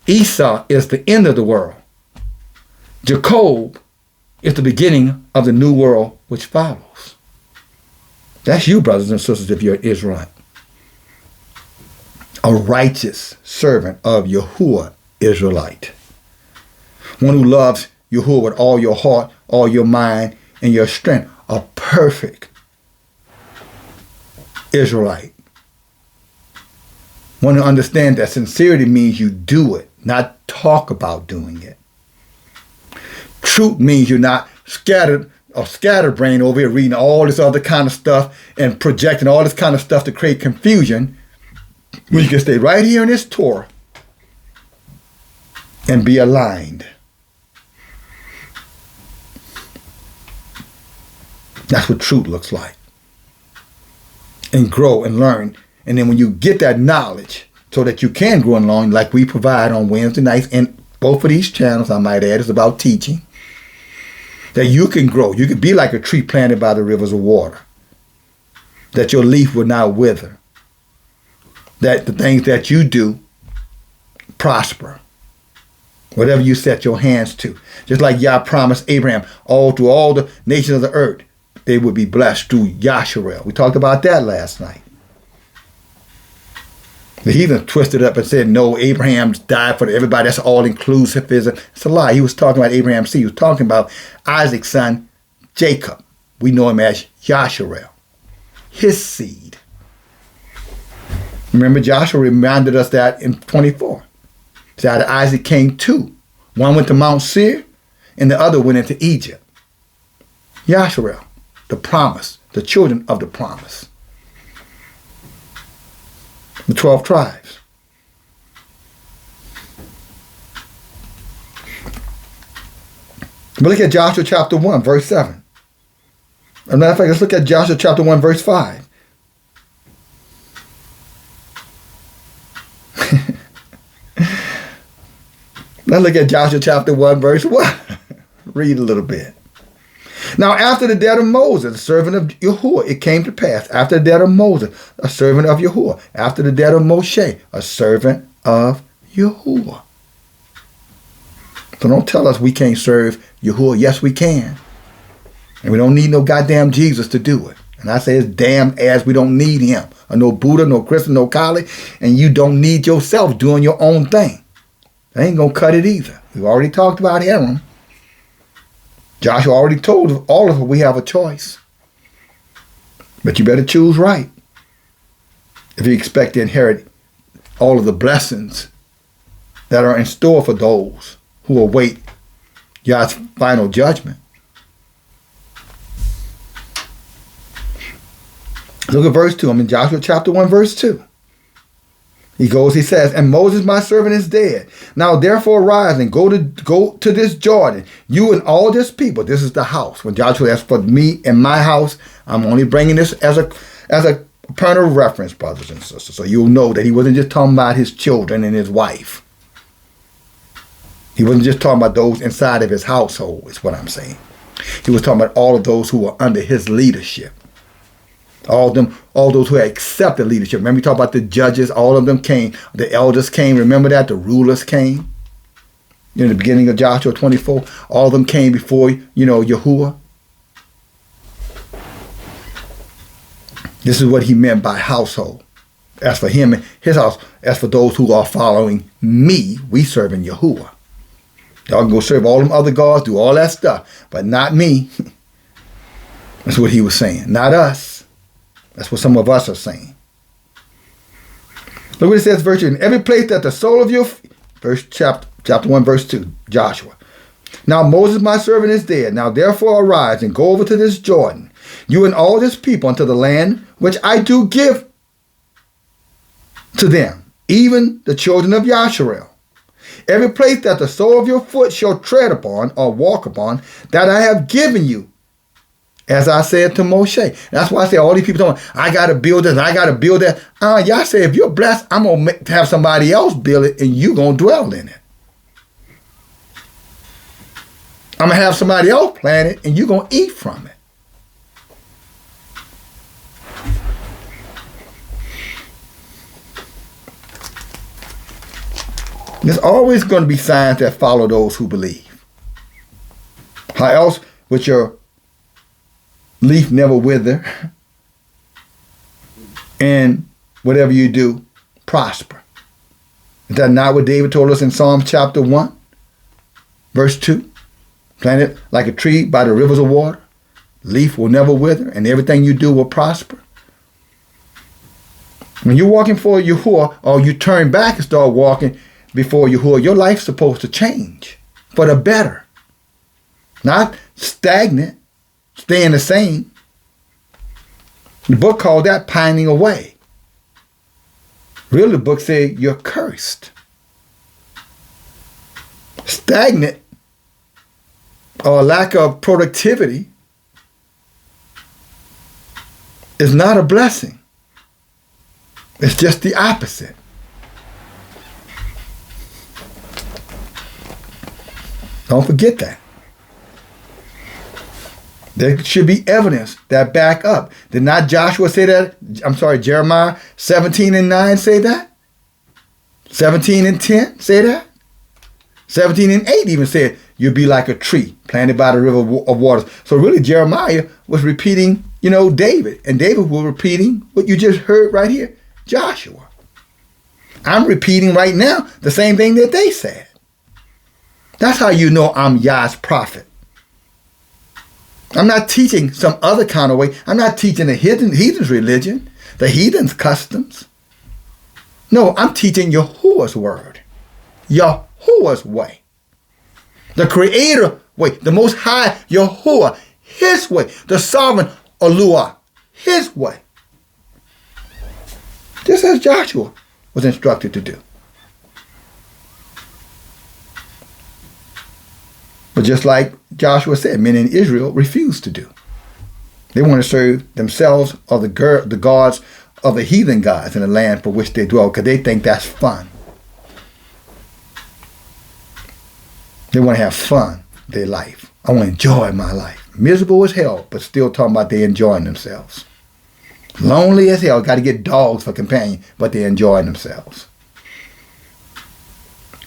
Esau is the end of the world. Jacob is the beginning of the new world which follows. That's you, brothers and sisters, if you're an Israelite. a righteous servant of Yahuah, Israelite. One who loves Yahuah with all your heart, all your mind, and your strength. A perfect Israelite. One who understands that sincerity means you do it, not talk about doing it. Truth means you're not scatterbrained over here reading all this other kind of stuff and projecting all this kind of stuff to create confusion. When you can stay right here in this Torah and be aligned. That's what truth looks like. And grow and learn. And then when you get that knowledge so that you can grow and learn, like we provide on Wednesday nights, and both of these channels, I might add, is about teaching, that you can grow. You can be like a tree planted by the rivers of water. That your leaf will not wither. That the things that you do prosper. Whatever you set your hands to. Just like Yah promised Abraham, all through all the nations of the earth, they would be blessed through Yasharel. We talked about that last night. The heathen twisted up and said, no, Abraham died for everybody. That's all-inclusive. It's a lie. He was talking about Abraham's seed. He was talking about Isaac's son, Jacob. We know him as Yasharel. His seed. Remember, Joshua reminded us that in 24. So out of Isaac came two. One went to Mount Seir, and the other went into Egypt. Yasharel, the promise, the children of the promise. The 12 tribes. But look at Joshua chapter 1, verse 7. As a matter of fact, let's look at Joshua chapter 1, verse 5. Let's look at Joshua chapter 1, verse 1. Read a little bit. Now, after the death of Moses, a servant of Yahuah, it came to pass, after the death of Moses, a servant of Yahuah, after the death of Moshe, a servant of Yahuah. So don't tell us we can't serve Yahuah. Yes, we can. And we don't need no goddamn Jesus to do it. And I say it's damn as we don't need him. Or no Buddha, no Krishna, no Kali. And you don't need yourself doing your own thing. That ain't going to cut it either. We've already talked about Aaron. Joshua already told all of us we have a choice. But you better choose right if you expect to inherit all of the blessings that are in store for those who await God's final judgment. Look at verse 2. I'm in Joshua chapter 1, verse 2. He says, and Moses my servant is dead. Now therefore arise and go to this Jordan, you and all this people. This is the house. When Joshua asked for me and my house, I'm only bringing this as a point of reference, brothers and sisters. So you'll know that he wasn't just talking about his children and his wife. He wasn't just talking about those inside of his household, is what I'm saying. He was talking about all of those who were under his leadership. All those who had accepted leadership. Remember we talked about the judges, all of them came. The elders came, remember that? The rulers came. In the beginning of Joshua 24, all of them came before, Yahuah. This is what he meant by household. As for him and his house, as for those who are following me, we serving Yahuah. Y'all can go serve all them other gods, do all that stuff, but not me. That's what he was saying. Not us. That's what some of us are saying. Look what it says, verse 2. In every place that the sole of your chapter 1, verse 2, Joshua. Now Moses my servant is dead. Now therefore arise and go over to this Jordan, you and all this people, unto the land which I do give to them, even the children of Yasharel. Every place that the sole of your foot shall tread upon or walk upon, that I have given you, as I said to Moshe. That's why I say all these people talking, I got to build this, I got to build that. Y'all say, if you're blessed, I'm going to have somebody else build it and you going to dwell in it. I'm going to have somebody else plant it and you're going to eat from it. There's always going to be signs that follow those who believe. How else would your leaf never wither, and whatever you do prosper. Is that not what David told us in Psalm chapter 1, verse 2? Planted like a tree by the rivers of water, leaf will never wither, and everything you do will prosper. When you're walking for Yahuah, or you turn back and start walking before Yahuah, your life's supposed to change for the better. Not stagnant, staying the same. The book called that pining away. Really, the book said you're cursed. Stagnant or lack of productivity is not a blessing. It's just the opposite. Don't forget that. There should be evidence that back up. Did not Joshua say that? I'm sorry, Jeremiah 17:9 say that? 17:10 say that? 17:8 even said, you'll be like a tree planted by the river of waters. So really Jeremiah was repeating, David. And David was repeating what you just heard right here, Joshua. I'm repeating right now the same thing that they said. That's how you know I'm Yah's prophet. I'm not teaching some other kind of way. I'm not teaching the heathen's religion, the heathen's customs. No, I'm teaching Yahuah's word. Yahuah's way. The creator way. The most high Yahuah, his way. The sovereign Eluah, his way. Just as Joshua was instructed to do. But just like Joshua said, men in Israel refused to do. They want to serve themselves or the gods of the heathen gods in the land for which they dwell, because they think that's fun. They want to have fun with their life. I want to enjoy my life. Miserable as hell, but still talking about they enjoying themselves. Lonely as hell, got to get dogs for companion, but they're enjoying themselves.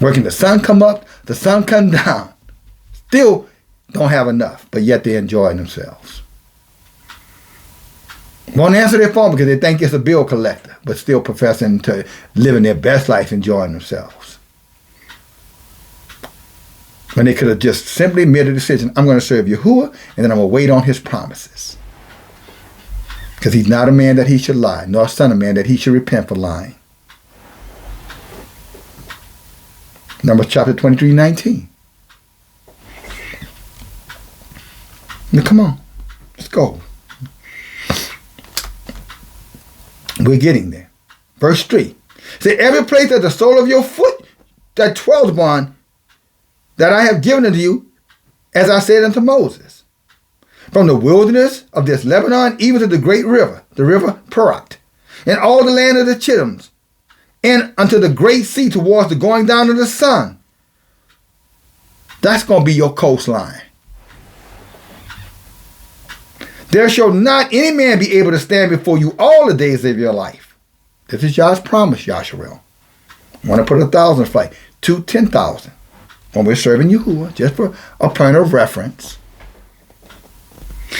Working the sun come up, the sun come down. Still don't have enough, but yet they're enjoying themselves. Won't answer their phone because they think it's a bill collector, but still professing to living their best life, enjoying themselves. When they could have just simply made a decision, I'm going to serve Yahuah, and then I'm going to wait on his promises. Because he's not a man that he should lie, nor a son of man that he should repent for lying. Numbers chapter 23:19. Now come on, let's go. We're getting there. Verse 3. Say, every place that the sole of your foot that dwells upon, that I have given unto you, as I said unto Moses. From the wilderness of this Lebanon, even to the great river, the river Perat, and all the land of the Chittims, and unto the great sea towards the going down of the sun. That's going to be your coastline. There shall not any man be able to stand before you all the days of your life. This is Yah's promise, Yasharel. Want to put 1,000 flight, 2 10,000. When we're serving Yahuah, just for a point of reference.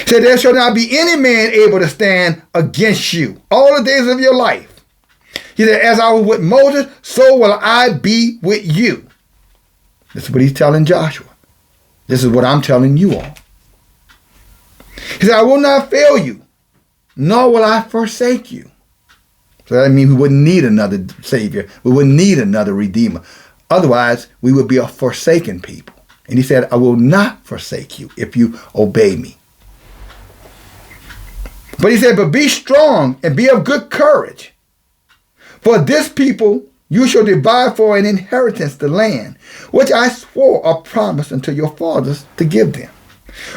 Said, there shall not be any man able to stand against you all the days of your life. He said, as I was with Moses, so will I be with you. This is what he's telling Joshua. This is what I'm telling you all. He said, I will not fail you, nor will I forsake you. So that means we wouldn't need another Savior. We wouldn't need another Redeemer. Otherwise, we would be a forsaken people. And he said, I will not forsake you if you obey me. But he said, but be strong and be of good courage. For this people you shall divide for an inheritance the land, which I swore or promised unto your fathers to give them.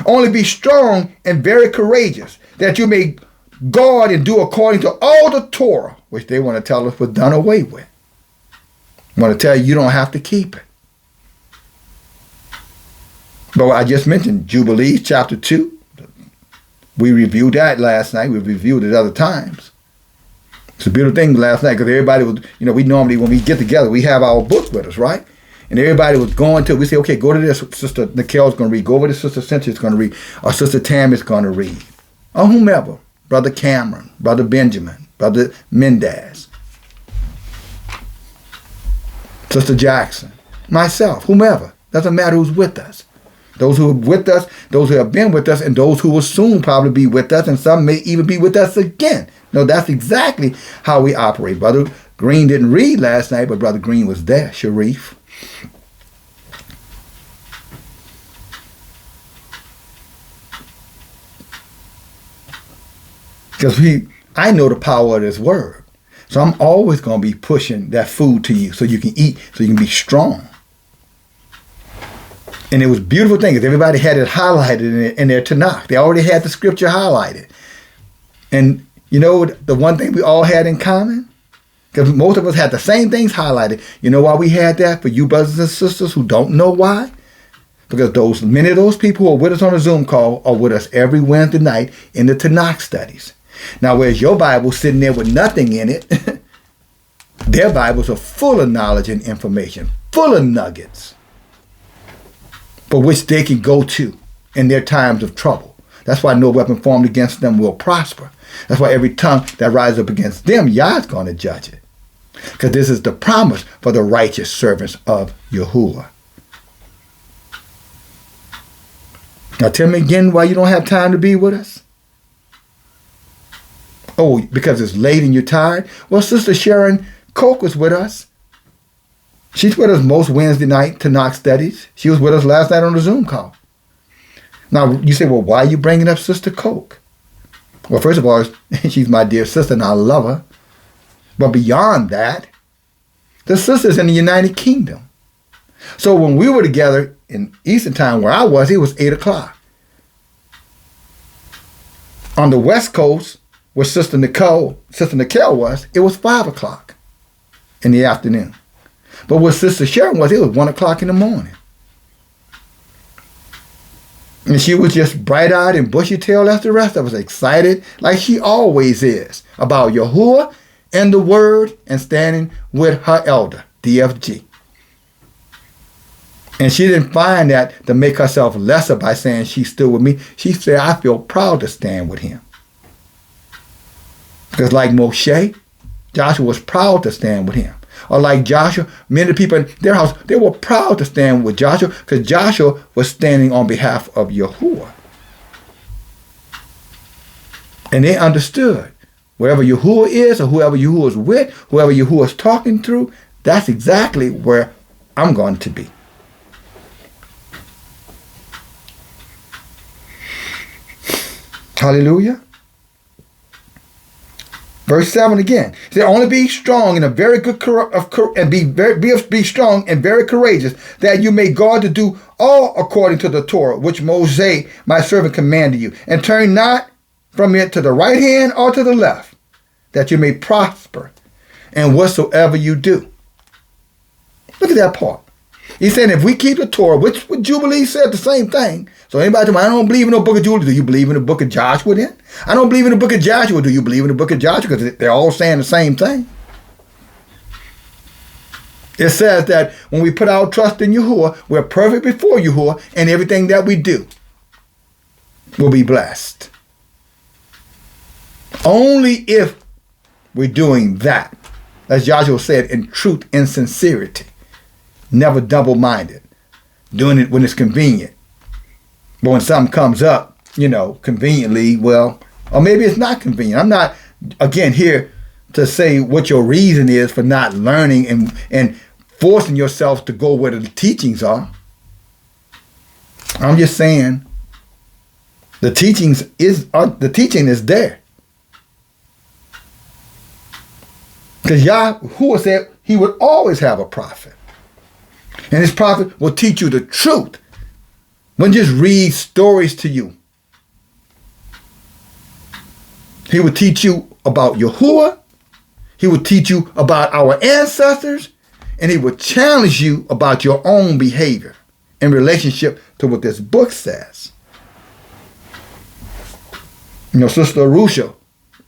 Only be strong and very courageous, that you may guard and do according to all the Torah, which they want to tell us was done away with. I want to tell you don't have to keep it. But I just mentioned Jubilees chapter 2. We reviewed that last night. We reviewed it other times. It's a beautiful thing last night because everybody was, we normally, when we get together, we have our book with us, right? And everybody was going to, we say, okay, go to this, Sister Nikel's going to read. Go over to Sister Cynthia's going to read. Or Sister Tammy's going to read. Or whomever. Brother Cameron, Brother Benjamin, Brother Mendez. Sister Jackson, myself, whomever. Doesn't matter who's with us. Those who are with us, those who have been with us, and those who will soon probably be with us, and some may even be with us again. No, that's exactly how we operate. Brother Green didn't read last night, but Brother Green was there, Sharif. Because I know the power of this word. So I'm always going to be pushing that food to you so you can eat, so you can be strong. And it was a beautiful thing because everybody had it highlighted in their Tanakh. They already had the scripture highlighted. And you know the one thing we all had in common? Because most of us had the same things highlighted. You know why we had that? For you brothers and sisters who don't know why? Because many of those people who are with us on a Zoom call are with us every Wednesday night in the Tanakh studies. Now, whereas your Bible's sitting there with nothing in it, their Bibles are full of knowledge and information, full of nuggets, for which they can go to in their times of trouble. That's why no weapon formed against them will prosper. That's why every tongue that rises up against them, Yah's going to judge it. Because this is the promise for the righteous servants of Yahuah. Now tell me again why you don't have time to be with us. Oh, because it's late and you're tired? Well, Sister Sharon Coke was with us. She's with us most Wednesday night Tanakh studies. She was with us last night on the Zoom call. Now, you say, well, why are you bringing up Sister Coke? Well, first of all, she's my dear sister and I love her. But beyond that, the sister's in the United Kingdom. So when we were together in Eastern time where I was, it was 8 o'clock. On the West Coast, where Sister Nicole was, it was 5 o'clock in the afternoon. But where Sister Sharon was, it was 1 o'clock in the morning. And she was just bright-eyed and bushy-tailed as the rest of us, excited like she always is about Yahuah and the Word and standing with her elder, DFG. And she didn't find that to make herself lesser by saying she stood with me. She said, I feel proud to stand with him. Because like Moshe, Joshua was proud to stand with him. Or like Joshua, many people in their house, they were proud to stand with Joshua because Joshua was standing on behalf of Yahuah. And they understood wherever Yahuah is or whoever Yahuah is with, whoever Yahuah is talking through, that's exactly where I'm going to be. Hallelujah. Verse 7 again. He said, only be strong and be strong and very courageous, that you may guard to do all according to the Torah, which Moses, my servant, commanded you. And turn not from it to the right hand or to the left, that you may prosper in whatsoever you do. Look at that part. He's saying if we keep the Torah, which Jubilee said the same thing. So anybody tell me, I don't believe in the book of Jubilee. Do you believe in the book of Joshua then? I don't believe in the book of Joshua. Do you believe in the book of Joshua? Because they're all saying the same thing. It says that when we put our trust in Yahuah, we're perfect before Yahuah, and everything that we do will be blessed. Only if we're doing that, as Joshua said, in truth and sincerity. Never double-minded. Doing it when it's convenient. But when something comes up, conveniently, well, or maybe it's not convenient. I'm not, again, here to say what your reason is for not learning and forcing yourself to go where the teachings are. I'm just saying the teaching is there. Because Yahuah said he would always have a prophet. And his prophet will teach you the truth. Wouldn't just read stories to you. He will teach you about Yahuah. He will teach you about our ancestors. And he will challenge you about your own behavior in relationship to what this book says. Sister Arusha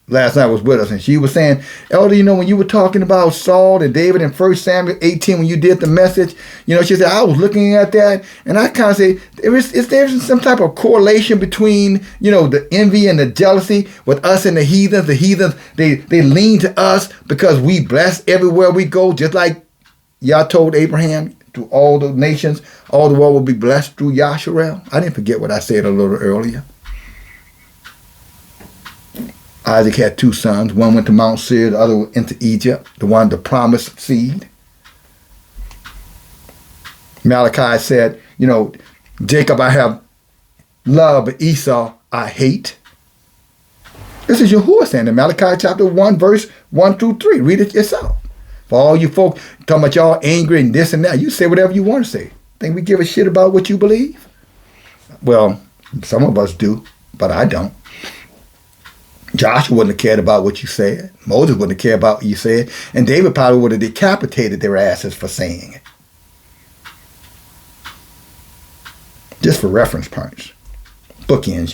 last night was with us, and she was saying, Elder, when you were talking about Saul and David in 1 Samuel 18, when you did the message, she said, I was looking at that, and I kind of say, is there some type of correlation between, the envy and the jealousy with us and the heathens? The heathens, they lean to us because we bless everywhere we go, just like Yah told Abraham, to all the nations, all the world will be blessed through Yasharel? I didn't forget what I said a little earlier. Isaac had 2 sons. One went to Mount Seir, the other went into Egypt, the one the promised seed. Malachi said, Jacob I have loved, but Esau I hate. This is Yahuah saying in Malachi chapter 1, verse 1 through 3. Read it yourself. For all you folk talking about y'all angry and this and that, you say whatever you want to say. Think we give a shit about what you believe? Well, some of us do, but I don't. Joshua wouldn't have cared about what you said. Moses wouldn't have cared about what you said. And David probably would have decapitated their asses for saying it. Just for reference points. Bookends,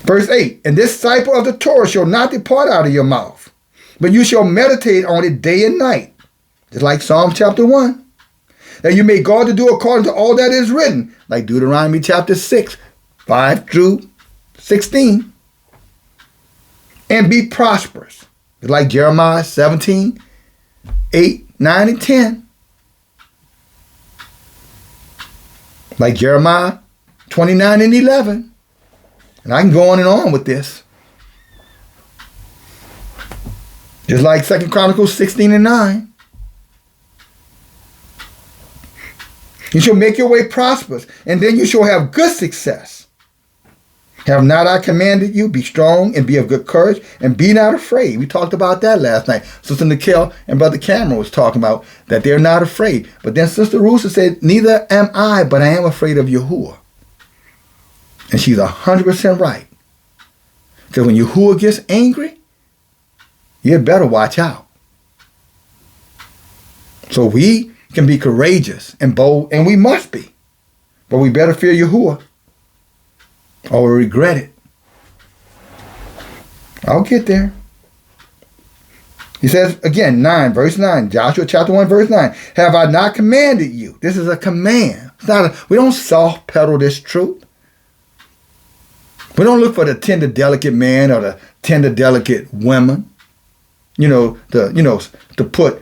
Verse 8, and this disciple of the Torah shall not depart out of your mouth, but you shall meditate on it day and night, just like Psalm chapter 1, that you may guard to do according to all that is written, like Deuteronomy chapter 6, 5 through 16, and be prosperous, just like Jeremiah 17, 8, 9, and 10, like Jeremiah 29 and 11. And I can go on with this. Just like 2 Chronicles 16 and 9. You shall make your way prosperous, and then you shall have good success. Have not I commanded you? Be strong and be of good courage, and be not afraid. We talked about that last night. Sister Nikhil and Brother Cameron was talking about that they're not afraid. But then Sister Rusa said, neither am I, but I am afraid of Yahuah. And she's 100% right. Because when Yahuah gets angry, you better watch out. So we can be courageous and bold, and we must be. But we better fear Yahuah, or we'll regret it. I'll get there. He says again, verse 9, Joshua chapter 1, verse 9. Have I not commanded you? This is a command. It's not we don't soft pedal this truth. We don't look for the tender, delicate man or the tender, delicate woman, to put,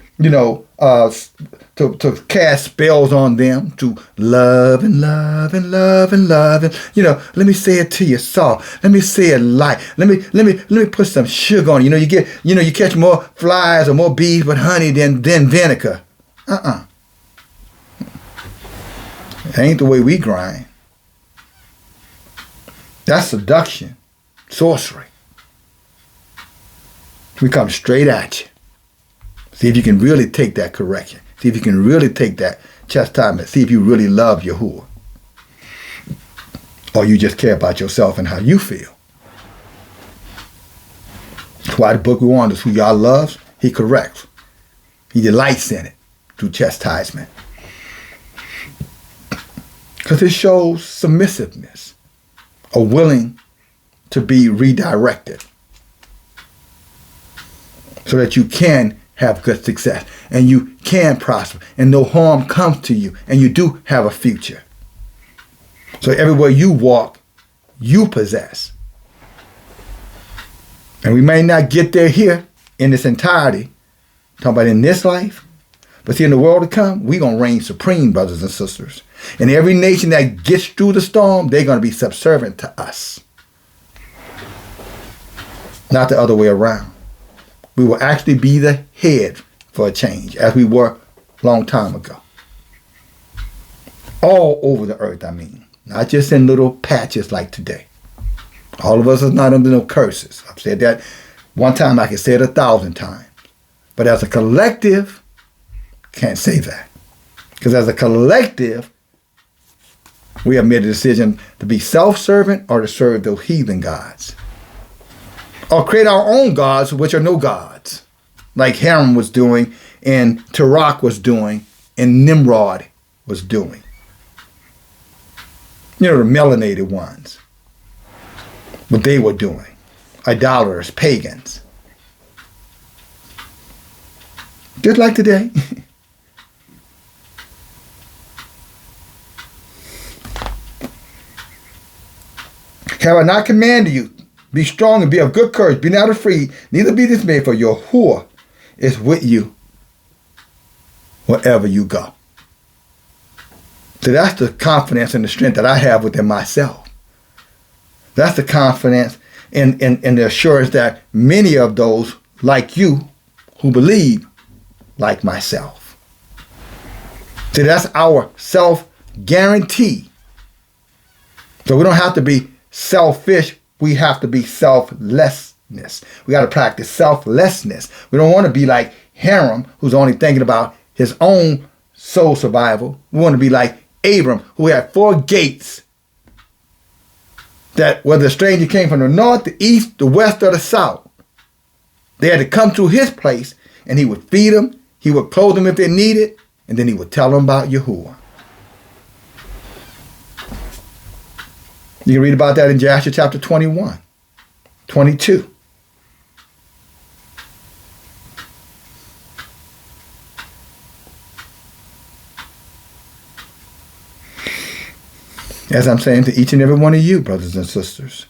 to cast spells on them, to love and love and love and love. And, let me say it to you soft. Let me say it light. Let me put some sugar on you. You catch more flies or more bees with honey than vinegar. That ain't the way we grind. That's seduction, sorcery. We come straight at you. See if you can really take that correction. See if you can really take that chastisement. See if you really love Yahuah. Or you just care about yourself and how you feel. That's why the book we want is who Yah loves, He corrects. He delights in it through chastisement. Because it shows submissiveness. Are willing to be redirected so that you can have good success and you can prosper and no harm comes to you and you do have a future. So everywhere you walk, you possess. And we may not get there here in its entirety, talking about in this life, but see in the world to come, we're going to reign supreme, brothers and sisters. And every nation that gets through the storm, they're going to be subservient to us. Not the other way around. We will actually be the head for a change, as we were a long time ago. All over the earth, Not just in little patches like today. All of us is not under no curses. I've said that one time, I can say it 1,000 times. But as a collective, can't say that. Because as a collective, we have made a decision to be self-servant or to serve those heathen gods. Or create our own gods, which are no gods. Like Haram was doing, and Tarak was doing, and Nimrod was doing. The melanated ones. What they were doing. Idolaters, pagans. Just like today. Have I not commanded you? Be strong and be of good courage. Be not afraid, neither be dismayed, for Yahuah is with you wherever you go. So that's the confidence and the strength that I have within myself. That's the confidence and the assurance that many of those like you who believe like myself. See, that's our self-guarantee. So we don't have to be selfish. We have to be selflessness. We got to practice selflessness. We don't want to be like Hiram, who's only thinking about his own soul survival. We want to be like Abram, who had 4 gates. That whether a stranger came from the north, the east, the west, or the south, they had to come through his place, and he would feed them, he would clothe them if they needed, and then he would tell them about Yahuah. You can read about that in Joshua chapter 21, 22. As I'm saying to each and every one of you, brothers and sisters,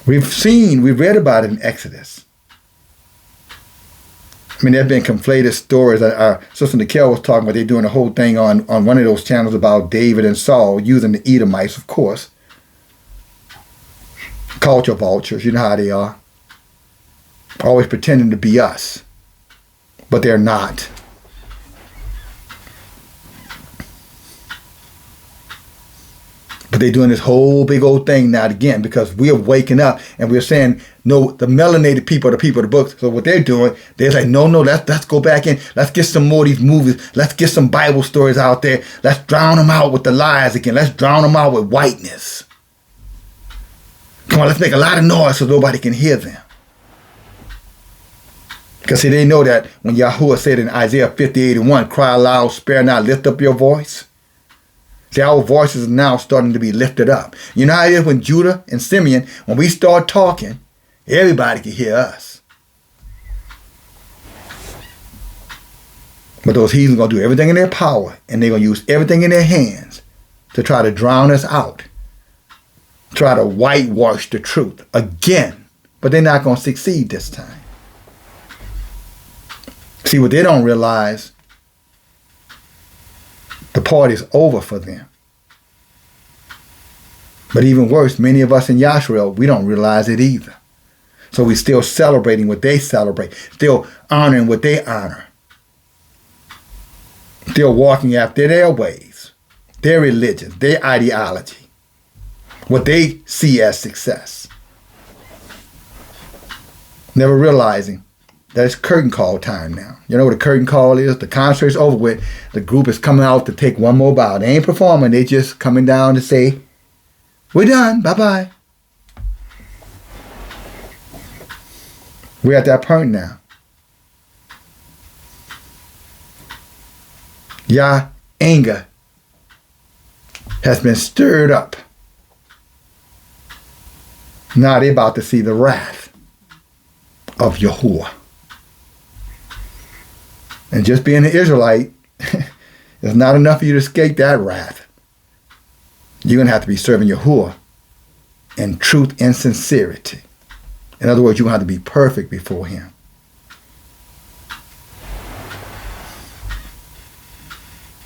we've read about it in Exodus. I mean, there have been conflated stories. Our Sister Nikhil was talking about, they're doing a whole thing on one of those channels about David and Saul using the Edomites, of course. Culture vultures, you know how they are. Always pretending to be us, but they're not. But they're doing this whole big old thing now again because we are waking up and we're saying, no, the melanated people are the people of the book. So what they're doing, they're like, no, let's go back in. Let's get some more of these movies. Let's get some Bible stories out there. Let's drown them out with the lies again. Let's drown them out with whiteness. Come on, let's make a lot of noise so nobody can hear them. Because see, they know that when Yahuah said in Isaiah 50:81, cry aloud, spare not, lift up your voice. See, our voices are now starting to be lifted up. You know how it is when Judah and Simeon, when we start talking, everybody can hear us. But those heathens are going to do everything in their power, and they're going to use everything in their hands to try to drown us out, try to whitewash the truth again. But they're not going to succeed this time. See, what they don't realize, the party's over for them. But even worse, many of us in Yashrael, we don't realize it either. So we're still celebrating what they celebrate, still honoring what they honor, still walking after their ways, their religion, their ideology, what they see as success. Never realizing that it's curtain call time now. You know what a curtain call is? The concert's over with. The group is coming out to take one more bow. They ain't performing. They just coming down to say, we're done. Bye-bye. We're at that point now. Yah anger has been stirred up. Now they're about to see the wrath of Yahuah. And just being an Israelite is not enough for you to escape that wrath. You're going to have to be serving Yahuah in truth and sincerity. In other words, you're going to have to be perfect before Him.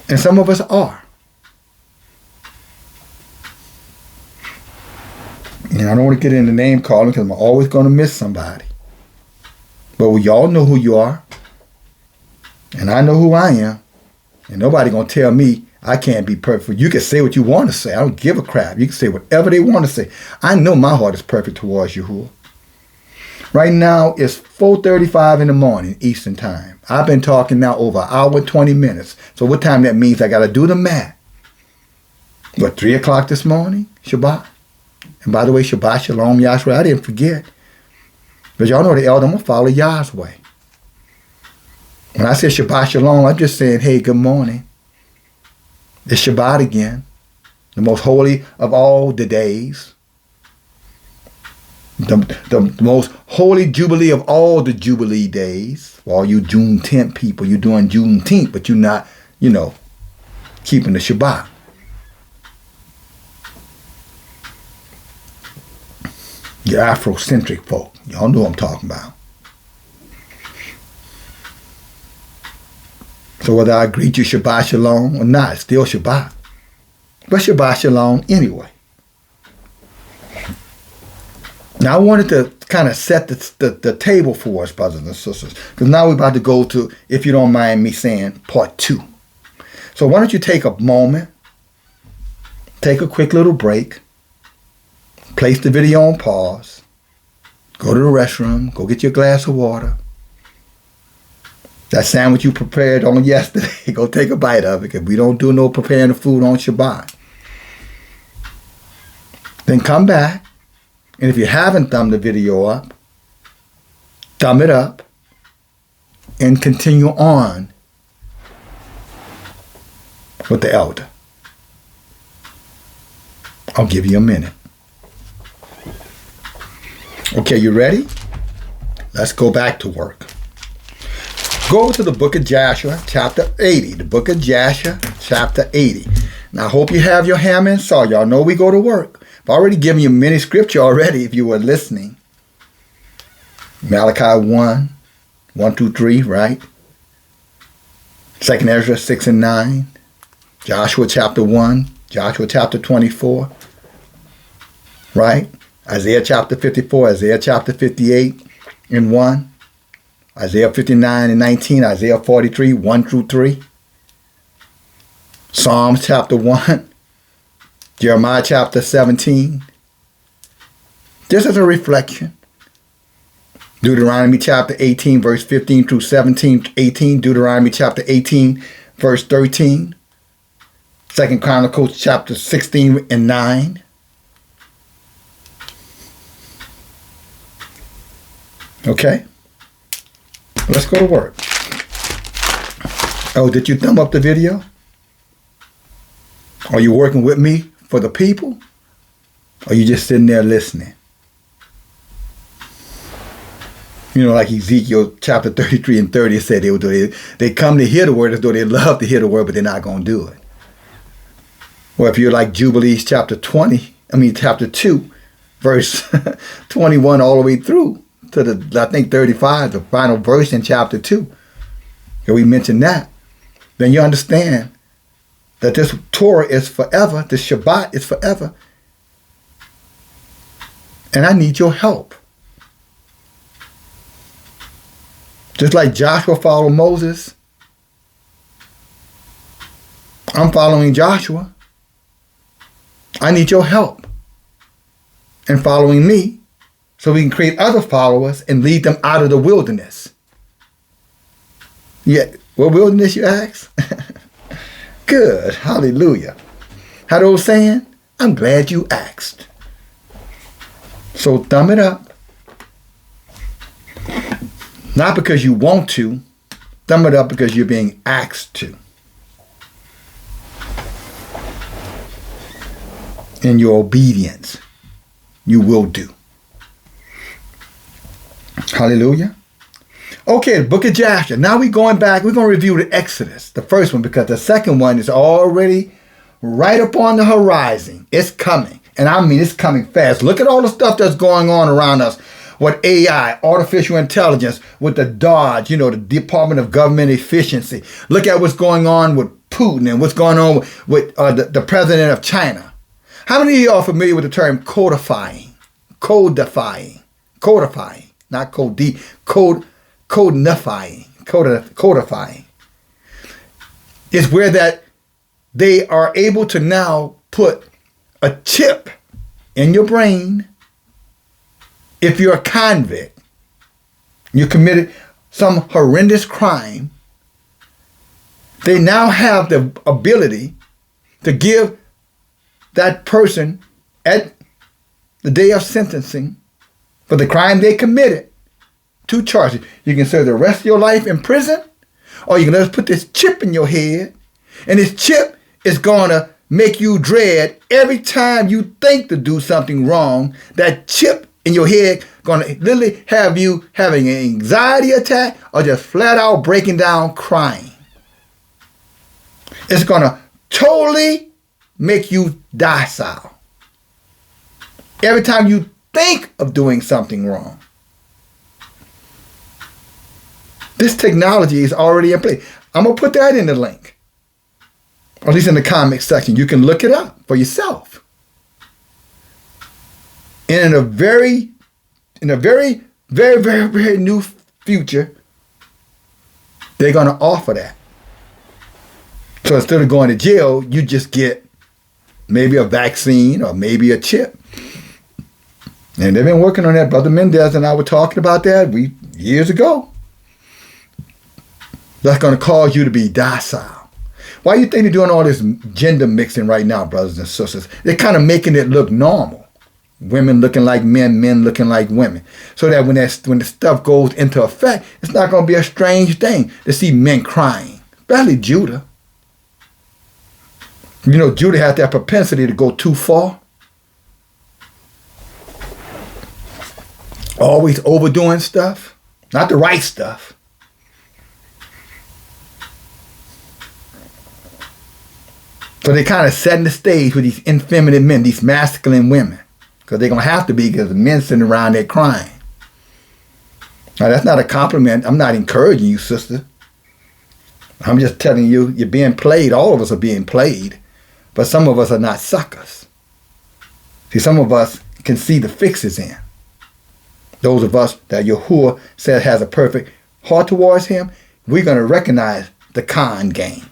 And some of us are. And I don't want to get into name calling because I'm always going to miss somebody. But we all know who you are. And I know who I am. And nobody going to tell me I can't be perfect. You can say what you want to say. I don't give a crap. You can say whatever they want to say. I know my heart is perfect towards Yahuah. Right now, it's 4:35 in the morning, Eastern Time. I've been talking now over an hour and 20 minutes. So what time that means? I got to do the math. What, 3 o'clock this morning? Shabbat. And by the way, Shabbat Shalom Yahweh. I didn't forget. But y'all know the elder, I'm going to follow Yah's way. When I say Shabbat Shalom, I'm just saying, hey, good morning. It's Shabbat again, the most holy of all the days. The most holy Jubilee of all the Jubilee days. For all you Juneteenth people, you're doing Juneteenth, but you're not, keeping the Shabbat. You Afrocentric folk. Y'all know what I'm talking about. So whether I greet you Shabbat Shalom or not, it's still Shabbat. But Shabbat Shalom anyway. Now I wanted to kind of set the table for us, brothers and sisters. Because now we're about to go to, if you don't mind me saying, part 2. So why don't you take a moment, take a quick little break, place the video on pause, go to the restroom, go get your glass of water. That sandwich you prepared on yesterday, go take a bite of it, because we don't do no preparing the food on Shabbat. Then come back, and if you haven't thumbed the video up, thumb it up, and continue on with the elder. I'll give you a minute. Okay, you ready? Let's go back to work. Go to the book of Joshua, chapter 80. The book of Joshua, chapter 80. Now, I hope you have your hammer and saw. Y'all know we go to work. I've already given you many scripture already if you were listening. Malachi 1, 1 through 3, right? 2 Ezra 6 and 9. Joshua chapter 1. Joshua chapter 24. Right? Isaiah chapter 54. Isaiah chapter 58 and 1. Isaiah 59 and 19, Isaiah 43, 1 through 3. Psalms chapter 1, Jeremiah chapter 17. This is a reflection. Deuteronomy chapter 18, verse 15 through 17, 18. Deuteronomy chapter 18, verse 13. 2 Chronicles chapter 16 and 9. Okay? Let's go to work. Oh, did you thumb up the video? Are you working with me for the people? Or are you just sitting there listening? You know, like Ezekiel chapter 33 and 30 said they would do it. They come to hear the word as though they love to hear the word, but they're not going to do it. Or if you're like Jubilees chapter 2, verse 21 all the way through to the, I think 35, the final verse in chapter 2. And we mentioned that. Then you understand that this Torah is forever, this Shabbat is forever. And I need your help. Just like Joshua followed Moses, I'm following Joshua. I need your help in following me so we can create other followers and lead them out of the wilderness. Yeah, what wilderness, you ask? Good, hallelujah. How the old saying? I'm glad you asked. So thumb it up. Not because you want to, thumb it up because you're being asked to. In your obedience, you will do. Hallelujah. Okay, the book of Joshua. Now we're going back. We're going to review the Exodus, the first one, because the second one is already right up on the horizon. It's coming. And I mean, it's coming fast. Look at all the stuff that's going on around us with AI, artificial intelligence, with the DOGE, the Department of Government Efficiency. Look at what's going on with Putin and what's going on with the president of China. How many of you are familiar with the term codifying? Codifying, not codifying. It's where that they are able to now put a chip in your brain. If you're a convict, you committed some horrendous crime, they now have the ability to give that person at the day of sentencing for the crime they committed 2 charges. You can serve the rest of your life in prison, or you can just put this chip in your head, and this chip is going to make you dread every time you think to do something wrong. That chip in your head going to literally have you having an anxiety attack or just flat out breaking down crying. It's going to totally make you docile. Every time you think of doing something wrong. This technology is already in place. I'm going to put that in the link, or at least in the comment section. You can look it up for yourself. And in a very, very, very new future, they're going to offer that. So instead of going to jail, you just get maybe a vaccine or maybe a chip. And they've been working on that. Brother Mendez and I were talking about that years ago. That's going to cause you to be docile. Why do you think they're doing all this gender mixing right now, brothers and sisters? They're kind of making it look normal. Women looking like men, men looking like women. So that when the stuff goes into effect, it's not going to be a strange thing to see men crying. Especially Judah. You know, Judah had that propensity to go too far. Always overdoing stuff. Not the right stuff. So they kind of setting the stage with these effeminate men, these masculine women. Because they're going to have to be, because the men sitting around there crying. Now, that's not a compliment. I'm not encouraging you, sister. I'm just telling you, you're being played. All of us are being played. But some of us are not suckers. See, some of us can see the fixes in. Those of us that Yahuah said has a perfect heart towards him, we're going to recognize the con game.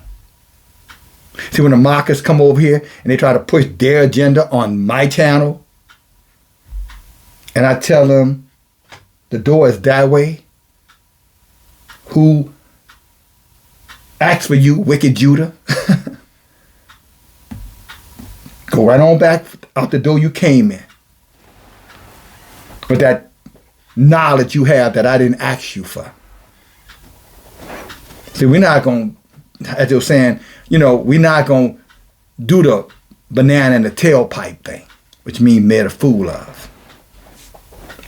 See, when the mockers come over here and they try to push their agenda on my channel, and I tell them the door is that way, who asked for you, wicked Judah? Go right on back out the door you came in. But that knowledge you have that I didn't ask you for. See, we're not going to, as they were saying, you know, we're not going to do the banana in the tailpipe thing, which means made a fool of.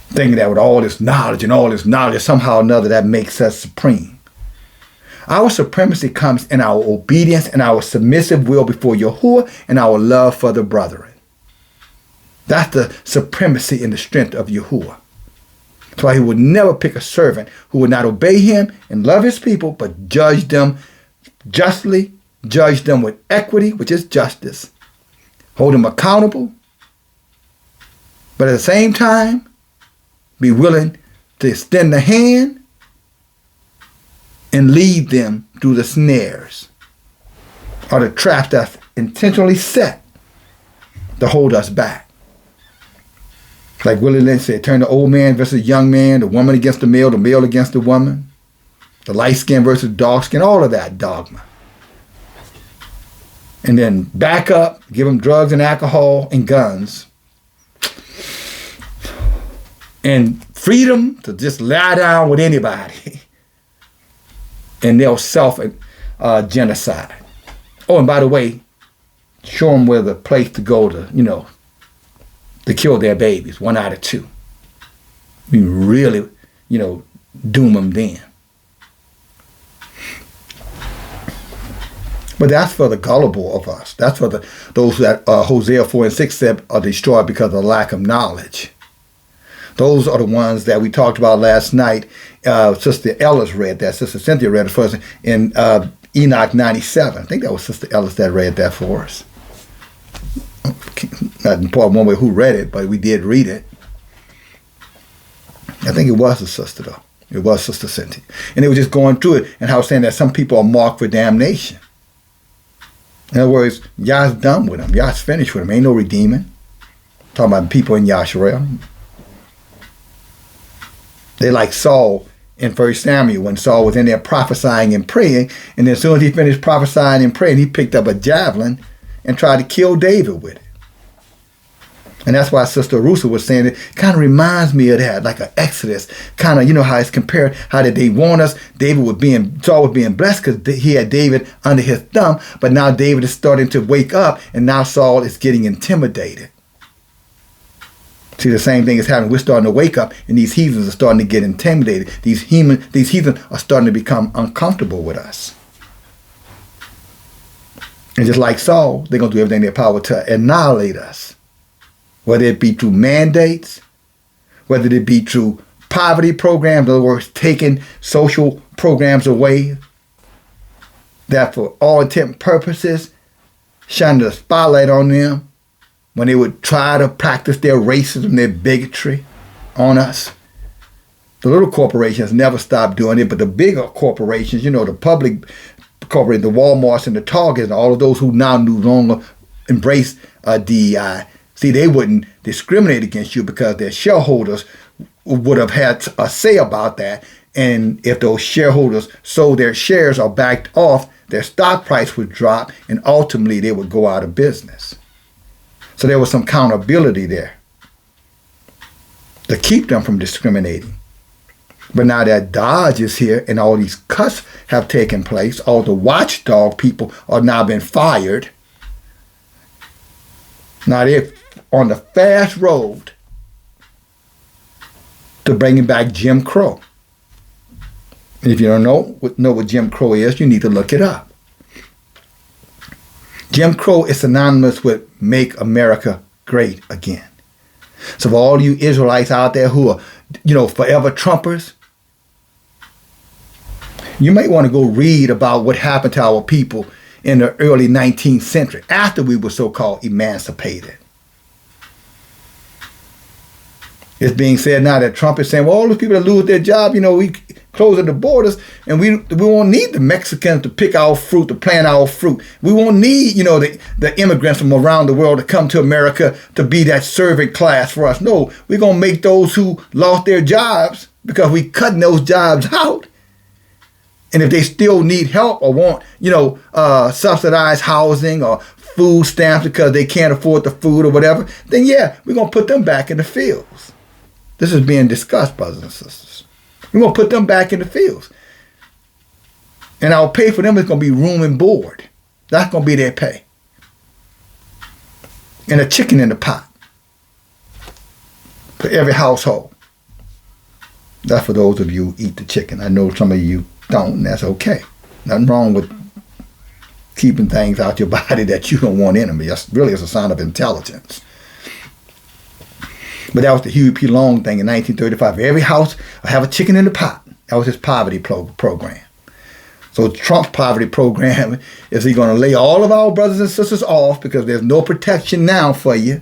Thinking that with all this knowledge and all this knowledge, somehow or another, that makes us supreme. Our supremacy comes in our obedience and our submissive will before Yahuah and our love for the brethren. That's the supremacy and the strength of Yahuah. That's why he would never pick a servant who would not obey him and love his people, but judge them justly, judge them with equity, which is justice. Hold them accountable, but at the same time, be willing to extend the hand and lead them through the snares or the traps that's intentionally set to hold us back. Like Willie Lynch said, turn the old man versus the young man, the woman against the male against the woman, the light skin versus dark skin, all of that dogma. And then back up, give them drugs and alcohol and guns. And freedom to just lie down with anybody. And they'll self-genocide. Oh, and by the way, show them where the place to go to, you know, to kill their babies, 1 out of 2. We really, you know, doom them then. But that's for the gullible of us. That's for those that Hosea 4 and 6 said are destroyed because of lack of knowledge. Those are the ones that we talked about last night. Sister Ellis read that. Sister Cynthia read it for us in Enoch 97. I think that was Sister Ellis that read that for us. Not important one way who read it, but we did read it. I think it was a sister, though. It was Sister Cynthia. And they were just going through it and how saying that some people are marked for damnation. In other words, Yah's done with them. Yah's finished with them. Ain't no redeeming. Talking about people in Yahshua. They like Saul in 1 Samuel when Saul was in there prophesying and praying. And then as soon as he finished prophesying and praying, he picked up a javelin and tried to kill David with it. And that's why Sister Rusa was saying it kind of reminds me of that, like an Exodus. Kind of, you know how it's compared, how did they warn us? Saul was being blessed because he had David under his thumb. But now David is starting to wake up and now Saul is getting intimidated. See, the same thing is happening. We're starting to wake up and these heathens are starting to get intimidated. These heathens are starting to become uncomfortable with us. And just like Saul, they're going to do everything in their power to annihilate us. Whether it be through mandates, whether it be through poverty programs, in other words, taking social programs away, that for all intent and purposes, shining the spotlight on them when they would try to practice their racism, their bigotry on us. The little corporations never stopped doing it, but the bigger corporations, the public corporations, the Walmarts and the Targets, and all of those who now no longer embrace DEI, see, they wouldn't discriminate against you because their shareholders would have had a say about that. And if those shareholders sold their shares or backed off, their stock price would drop, and ultimately they would go out of business. So there was some accountability there to keep them from discriminating. But now that Dodge is here and all these cuts have taken place, all the watchdog people are now been fired. Now they're on the fast road to bringing back Jim Crow. And if you don't know what Jim Crow is, you need to look it up. Jim Crow is synonymous with Make America Great Again. So for all you Israelites out there who are, forever Trumpers, you might want to go read about what happened to our people in the early 19th century after we were so-called emancipated. It's being said now that Trump is saying, well, all those people that lose their job, we closing the borders, and we won't need the Mexicans to pick our fruit, to plant our fruit. We won't need, the immigrants from around the world to come to America to be that servant class for us. No, we're going to make those who lost their jobs, because we cutting those jobs out. And if they still need help or want, subsidized housing or food stamps because they can't afford the food or whatever, then yeah, we're going to put them back in the fields. This is being discussed, brothers and sisters. We're going to put them back in the fields. And our pay for them is going to be room and board. That's going to be their pay. And a chicken in the pot for every household. That's for those of you who eat the chicken. I know some of you don't, and that's okay. Nothing wrong with keeping things out your body that you don't want in them. That's really is a sign of intelligence. But that was the Huey P. Long thing in 1935. Every house will have a chicken in the pot. That was his poverty program. So Trump's poverty program is he going to lay all of our brothers and sisters off because there's no protection now for you.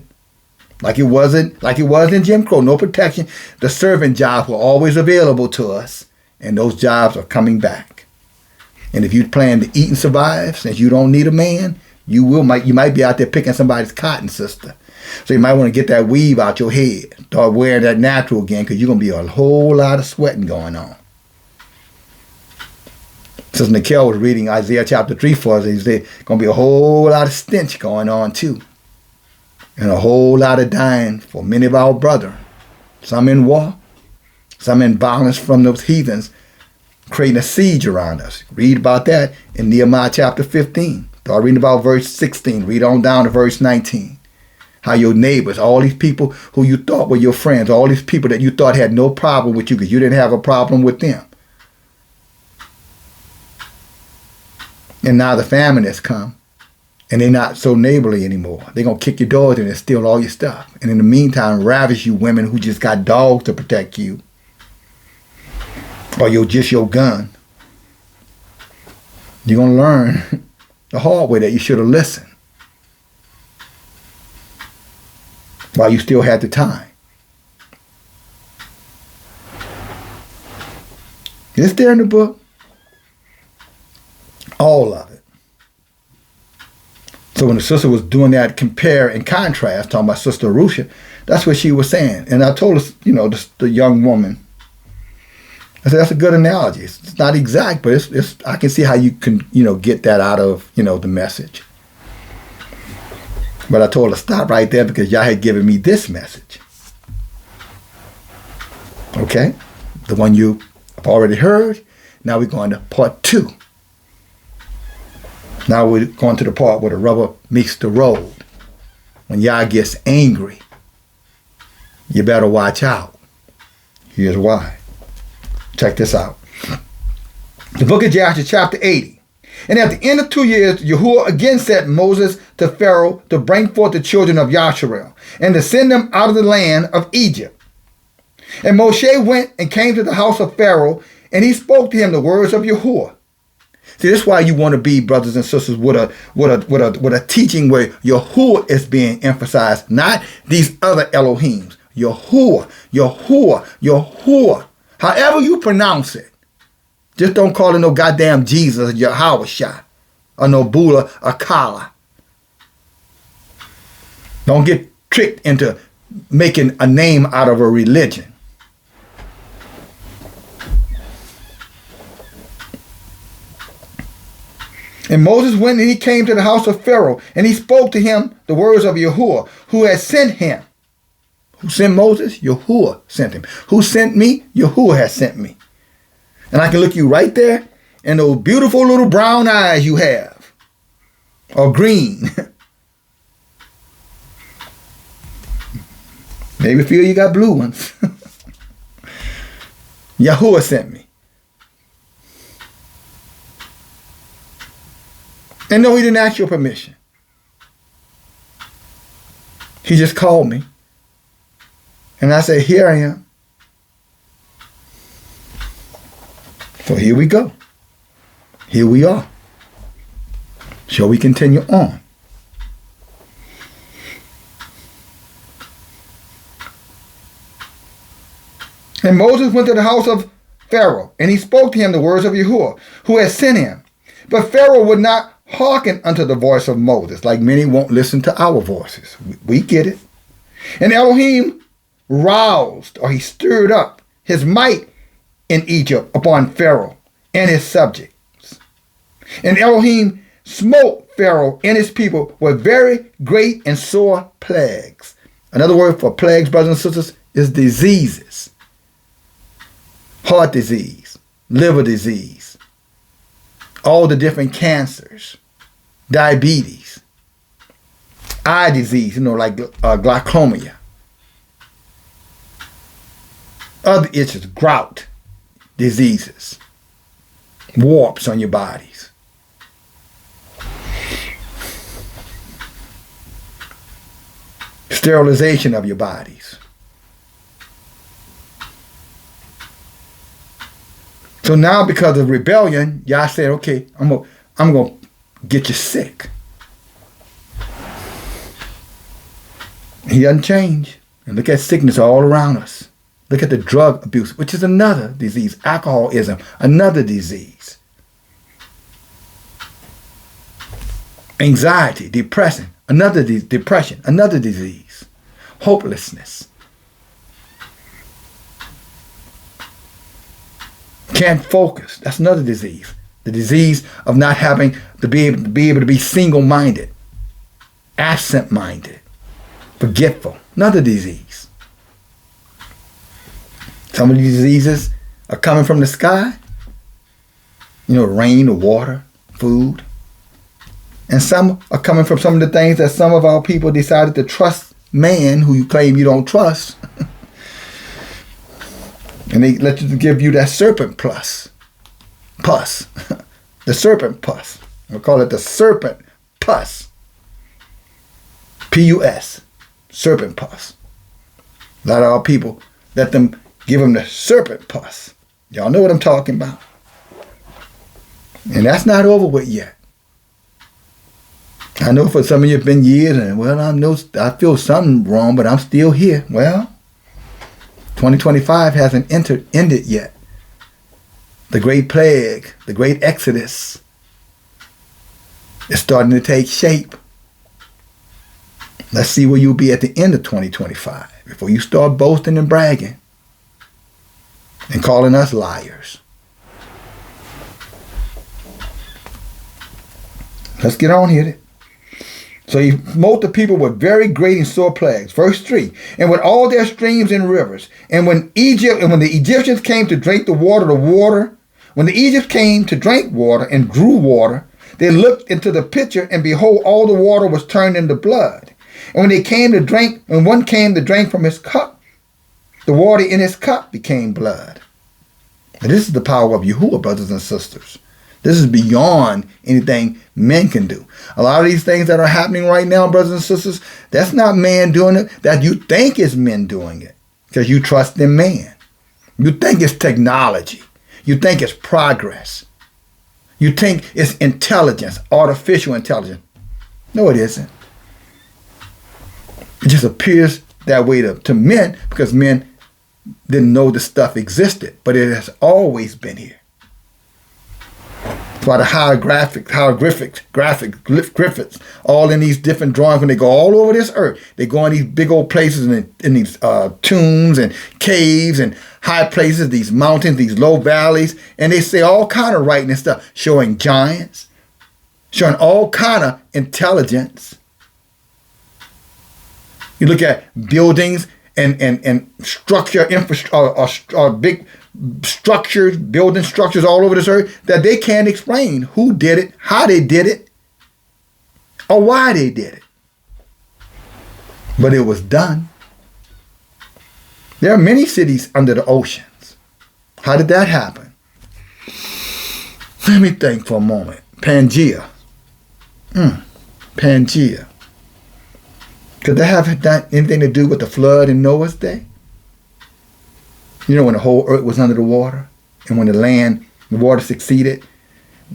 Like it wasn't in Jim Crow, no protection. The servant jobs were always available to us, and those jobs are coming back. And if you plan to eat and survive, since you don't need a man, you might be out there picking somebody's cotton, sister. So you might want to get that weave out your head, start wearing that natural again, because you're going to be a whole lot of sweating going on. Sister Nikhil was reading Isaiah chapter 3 for us, and there's going to be a whole lot of stench going on too. And a whole lot of dying for many of our brethren. Some in war, some in violence from those heathens, creating a siege around us. Read about that in Nehemiah chapter 15. Start reading about verse 16. Read on down to verse 19. How your neighbors, all these people who you thought were your friends, all these people that you thought had no problem with you because you didn't have a problem with them. And now the famine has come. And they're not so neighborly anymore. They're going to kick your doors in and steal all your stuff. And in the meantime, ravish you women who just got dogs to protect you. Or just your gun. You're going to learn the hard way that you should have listened. While you still had the time. It's there in the book. All of it. So when the sister was doing that compare and contrast, talking about Sister Arusha, that's what she was saying. And I told her, the young woman, I said, that's a good analogy. It's not exact, but it's I can see how you can, get that out of, the message. But I told her, stop right there because y'all had given me this message. Okay? The one you have already heard. Now we're going to part 2. Now we're going to the part where the rubber meets the road. When Yah gets angry, you better watch out. Here's why. Check this out. The book of Joshua, chapter 80. And at the end of 2 years, Yahuah again sent Moses to Pharaoh to bring forth the children of Yasharel and to send them out of the land of Egypt. And Moshe went and came to the house of Pharaoh, and he spoke to him the words of Yahuah. See, this is why you want to be, brothers and sisters, with a teaching where Yahuah is being emphasized, not these other Elohims. Yahuah, Yahuah, Yahuah. However you pronounce it. Just don't call it no goddamn Jesus or Yahuah or no Buddha or Kala. Don't get tricked into making a name out of a religion. And Moses went and he came to the house of Pharaoh, and he spoke to him the words of Yahuah, who had sent him. Who sent Moses? Yahuah sent him. Who sent me? Yahuah has sent me. And I can look you right there, and those beautiful little brown eyes you have, or green. Maybe feel you got blue ones. Yahuah sent me. And no, he didn't ask your permission. He just called me. And I said, here I am. So here we go. Here we are. Shall we continue on? And Moses went to the house of Pharaoh, and he spoke to him the words of Yahuah, who had sent him. But Pharaoh would not hearken unto the voice of Moses, like many won't listen to our voices. We get it. And Elohim roused, or he stirred up, his might in Egypt upon Pharaoh and his subjects. And Elohim smote Pharaoh and his people with very great and sore plagues. Another word for plagues, brothers and sisters, is diseases. Heart disease, liver disease, all the different cancers, diabetes, eye disease, like glaucoma, other issues, gout diseases, warps on your bodies. Sterilization of your bodies. So now, because of rebellion, Yah said, okay, I'm going to get you sick. He doesn't change. And look at sickness all around us. Look at the drug abuse, which is another disease. Alcoholism, another disease. Anxiety, depression, another disease. Hopelessness. Can't focus. That's another disease. The disease of not having to be able to be single-minded, absent-minded, forgetful. Another disease. Some of these diseases are coming from the sky. Rain, water, food. And some are coming from some of the things that some of our people decided to trust man, who you claim you don't trust. And they let you give you that serpent pus. The serpent pus. We'll call it the serpent pus. P-U-S. Serpent pus. A lot of our people give them the serpent pus. Y'all know what I'm talking about. And that's not over with yet. I know for some of you it's been years, and I feel something wrong, but I'm still here. Well, 2025 hasn't ended yet. The great plague, the great exodus is starting to take shape. Let's see where you'll be at the end of 2025 before you start boasting and bragging and calling us liars. Let's get on here. So he smote the people with very great and sore plagues. Verse 3, and with all their streams and rivers. And when the Egyptians came to drink when the Egyptians came to drink water and drew water, they looked into the pitcher, and behold, all the water was turned into blood. And when one came to drink from his cup, the water in his cup became blood. And this is the power of Yahuah, brothers and sisters. This is beyond anything men can do. A lot of these things that are happening right now, brothers and sisters, that's not man doing it. That you think is men doing it. because you trust in man. You think it's technology. You think it's progress. You think it's intelligence, artificial intelligence. No, it isn't. It just appears that way to men because men didn't know this stuff existed, but it has always been here. By the hieroglyphics, all in these different drawings, when they go all over this earth, they go in these big old places in these tombs and caves and high places, these mountains, these low valleys, and they say all kind of writing and stuff, showing giants, showing all kind of intelligence. You look at buildings and structure, infrastructure, big structures, building structures all over this earth that they can't explain who did it, how they did it, or why they did it. But it was done. There are many cities under the oceans. How did that happen? Let me think for a moment. Pangea. Pangea. Could that have anything to do with the flood in Noah's day? You know, when the whole earth was under the water and when the water succeeded,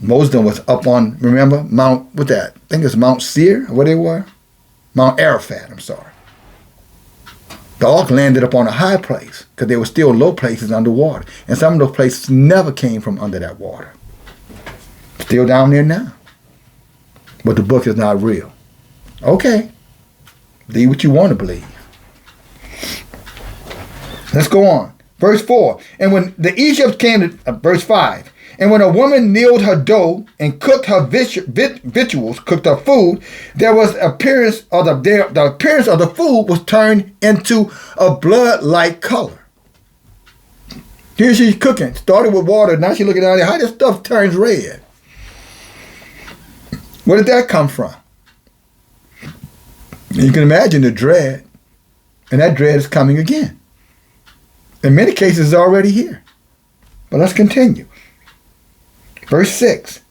most of them was up on, remember, Mount, what that? I think it's Mount Seir, or what they were? Mount Arafat, I'm sorry. The ark landed up on a high place because there were still low places underwater. And some of those places never came from under that water. Still down there now. But the book is not real. Okay. Believe what you want to believe. Let's go on. Verse 4. And when the Egyptians came to, verse 5. And when a woman kneaded her dough and cooked her victuals, cooked her food, there was appearance of the appearance of the food was turned into a blood-like color. Here she's cooking. Started with water. Now she's looking down there. How this stuff turns red? Where did that come from? You can imagine the dread. And that dread is coming again. In many cases, it's already here. But let's continue. Verse 6.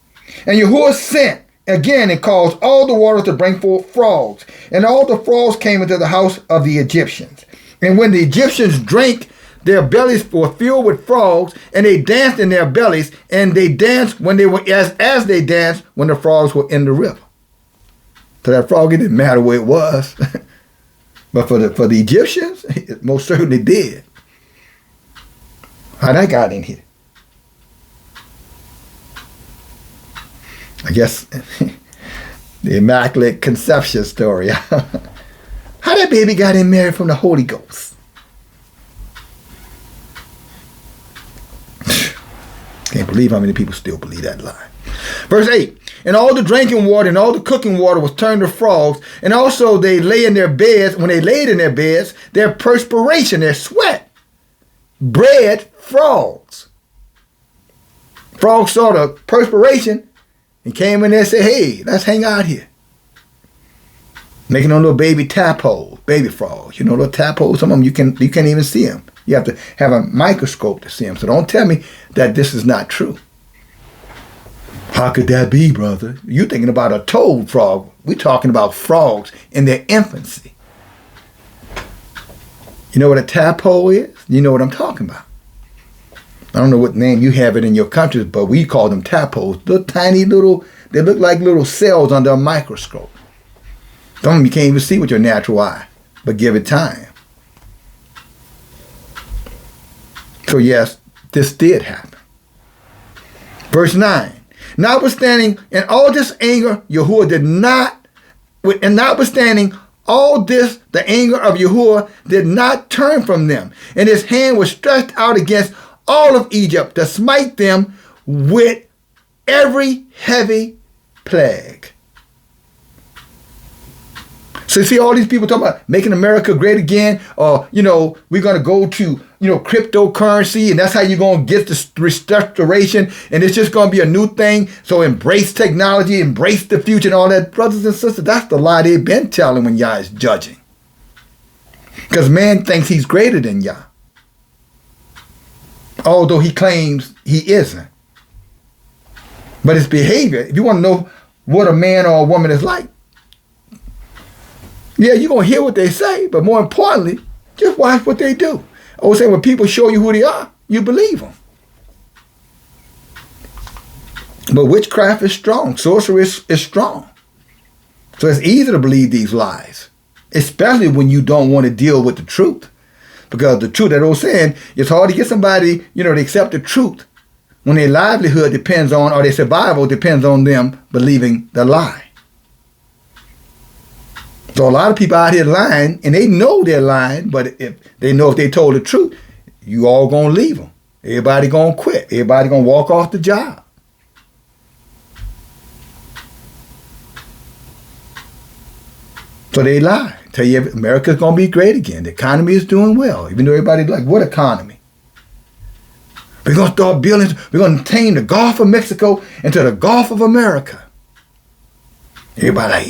And Yahuah sent again and caused all the waters to bring forth frogs. And all the frogs came into the house of the Egyptians. And when the Egyptians drank, their bellies were filled with frogs, and they danced in their bellies, and they danced when they were as they danced when the frogs were in the river. So that frog, it didn't matter where it was. But for the Egyptians, it most certainly did. How that got in here? I guess the Immaculate Conception story. How that baby got in married from the Holy Ghost? Can't believe how many people still believe that lie. Verse 8. And all the drinking water and all the cooking water was turned to frogs. And also they lay in their beds. When they laid in their beds, their perspiration, their sweat, bred frogs. Frogs saw the perspiration and came in there and said, hey, let's hang out here. Making them little baby tadpoles, baby frogs. You know, little tadpoles, some of them you can't even see them. You have to have a microscope to see them. So don't tell me that this is not true. How could that be, brother? You're thinking about a toad frog. We're talking about frogs in their infancy. You know what a tadpole is? You know what I'm talking about. I don't know what name you have it in your country, but we call them tadpoles. Little tiny little, they look like little cells under a microscope. Some of them you can't even see with your natural eye, but give it time. So yes, this did happen. Verse 9. Notwithstanding, in all this anger, Yahuah did not, and notwithstanding all this, the anger of Yahuah did not turn from them. And his hand was stretched out against all of Egypt to smite them with every heavy plague. So you see all these people talking about making America great again, or, we're going to go to, cryptocurrency, and that's how you're going to get the restoration, and it's just going to be a new thing. So embrace technology, embrace the future and all that. Brothers and sisters, that's the lie they've been telling when Yah is judging. Because man thinks he's greater than Yah. Although he claims he isn't. But his behavior, if you want to know what a man or a woman is like, yeah, you're going to hear what they say, but more importantly, just watch what they do. I was saying when people show you who they are, you believe them. But witchcraft is strong. Sorcery is strong. So it's easy to believe these lies, especially when you don't want to deal with the truth. Because the truth, that old saying, it's hard to get somebody, to accept the truth when their livelihood depends on, or their survival depends on them believing the lie. So a lot of people out here lying, and they know they're lying, but if they told the truth, you all going to leave them. Everybody going to quit. Everybody going to walk off the job. So they lie. Tell you America's going to be great again. The economy is doing well. Even though everybody's like, what economy? We're going to start building. We're going to tame the Gulf of Mexico into the Gulf of America. Everybody like,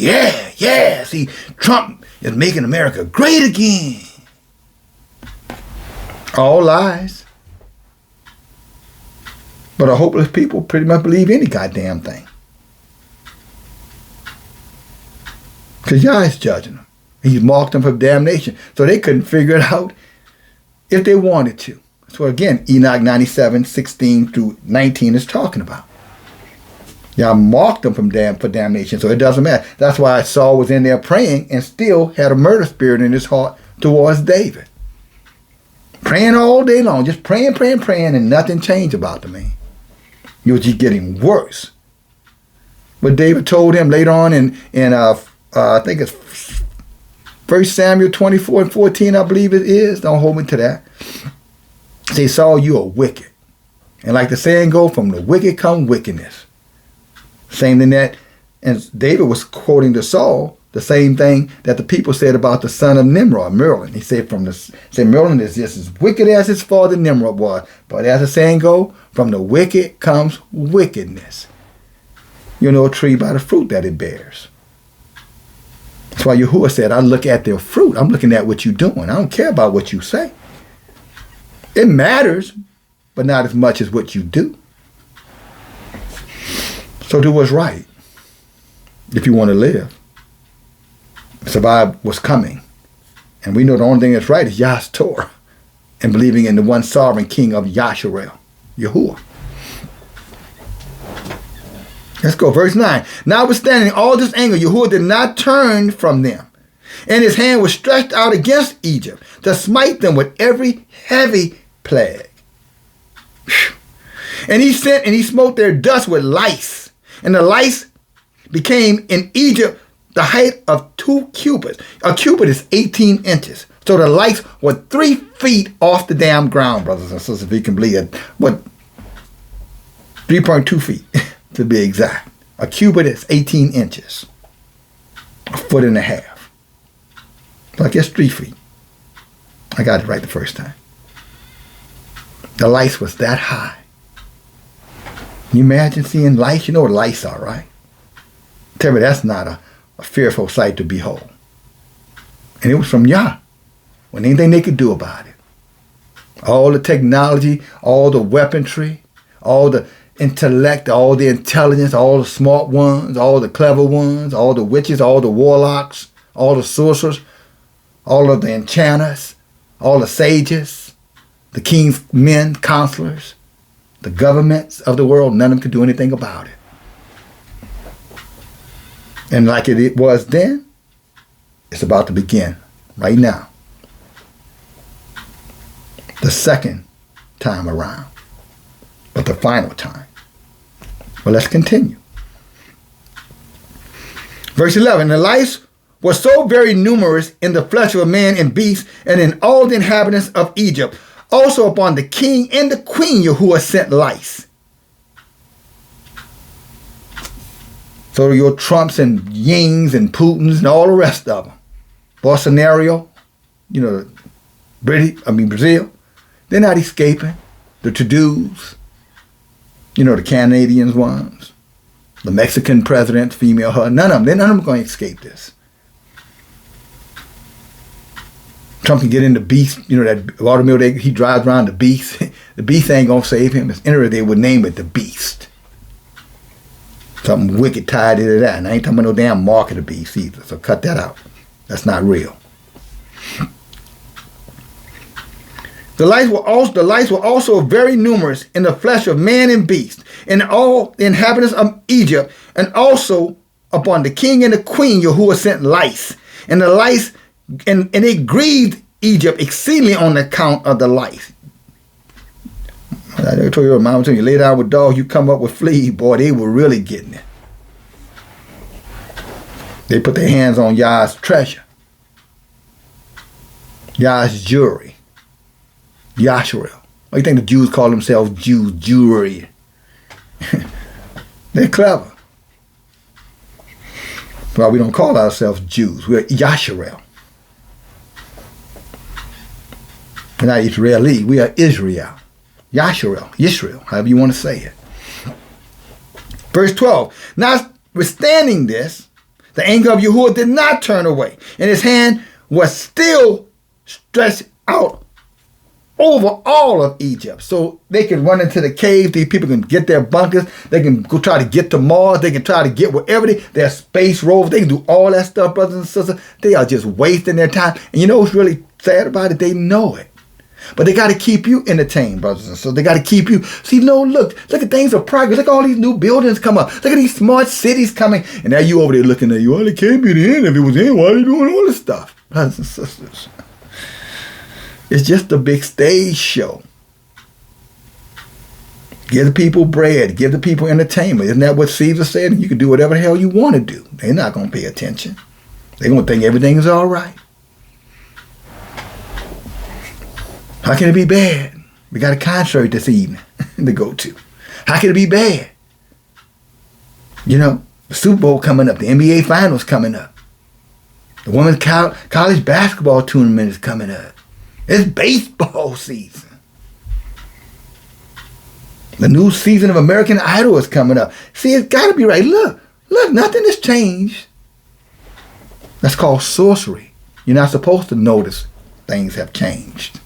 yeah. See, Trump is making America great again. All lies. But a hopeless people pretty much believe any goddamn thing. Because Yah is judging them. He's marked them for damnation. So they couldn't figure it out if they wanted to. So again, Enoch 97:16-19 is talking about. Yah marked them for damnation, so it doesn't matter. That's why Saul was in there praying and still had a murder spirit in his heart towards David. Praying all day long, just praying, and nothing changed about the man. He was just getting worse. But David told him later on in I think it's 1 Samuel 24:14, I believe it is. Don't hold me to that. Say, Saul, you are wicked. And like the saying goes, from the wicked come wickedness. Same thing that, and David was quoting to Saul the same thing that the people said about the son of Nimrod, Merlin. He said Merlin is just as wicked as his father Nimrod was. But as the saying goes, from the wicked comes wickedness. You know a tree by the fruit that it bears. That's why Yahuah said, I look at their fruit. I'm looking at what you're doing. I don't care about what you say. It matters, but not as much as what you do. So do what's right if you want to live. Survive what's coming. And we know the only thing that's right is Yah's Torah and believing in the one sovereign king of Yasharel, Yahuah. Let's go. Verse 9. Notwithstanding all this anger, Yahuah did not turn from them. And his hand was stretched out against Egypt to smite them with every heavy plague. And he sent and he smote their dust with lice. And the lice became in Egypt the height of 2 cubits. A cubit is 18 inches. So the lice were 3 feet off the damn ground, brothers and sisters, if you can believe it. What? 3.2 feet. To be exact. A cubit is 18 inches. A foot and a half. So I guess 3 feet. I got it right the first time. The lice was that high. Can you imagine seeing lice? You know what lice are, right? Tell me that's not a fearful sight to behold. And it was from Yah. When anything they could do about it. All the technology, all the weaponry, all the intellect, all the intelligence, all the smart ones, all the clever ones, all the witches, all the warlocks, all the sorcerers, all of the enchanters, all the sages, the king's men, counselors, the governments of the world, none of them could do anything about it. And like it was then, it's about to begin right now. The second time around, but the final time. Well, let's continue. Verse 11, the lice were so very numerous in the flesh of a man and beast and in all the inhabitants of Egypt. Also upon the king and the queen Yahuah sent lice. So your Trumps and Yings and Putins and all the rest of them. Bolsonaro, Brazil, they're not escaping. The to-dos, the Canadians ones, the Mexican president, female, her, none of them are going to escape this. Trump can get in the beast, that automobile he drives around the beast. The beast ain't going to save him. It's interesting they would name it the beast. Something wicked tied into that. And I ain't talking about no damn mark of the beast either. So cut that out. That's not real. The lice were also very numerous in the flesh of man and beast, and all the inhabitants of Egypt, and also upon the king and the queen Yahuah sent lice. And the lice, and it grieved Egypt exceedingly on account of the lice. I never told you, mama told you, lay down with dogs, you come up with fleas. Boy, they were really getting it. They put their hands on Yah's treasure, Yah's jewelry, Yashua. Why do you think the Jews call themselves Jews? Jewelry. They're clever. Well, we don't call ourselves Jews. We're Yashua. We're not Israeli. We are Israel. Yashua. Israel, however you want to say it. Verse 12. Notwithstanding this, the anger of Yahuah did not turn away, and his hand was still stretched out over all of Egypt. So they can run into the caves. These people can get their bunkers. They can go try to get to Mars. They can try to get wherever their space rovers. They can do all that stuff, brothers and sisters. They are just wasting their time. And you know what's really sad about it? They know it. But they got to keep you entertained, brothers and sisters. They got to keep you. See, no, look at things of progress. Look at all these new buildings come up. Look at these smart cities coming. And now you over there looking at you. Well, it can't be the end. If it was in, why are they doing all this stuff? Brothers and sisters. It's just a big stage show. Give the people bread. Give the people entertainment. Isn't that what Caesar said? You can do whatever the hell you want to do. They're not going to pay attention. They're going to think everything is all right. How can it be bad? We got a concert this evening to go to. How can it be bad? You know, the Super Bowl coming up. The NBA Finals coming up. The women's college basketball tournament is coming up. It's baseball season. The new season of American Idol is coming up. See, it's got to be right. Look, nothing has changed. That's called sorcery. You're not supposed to notice things have changed.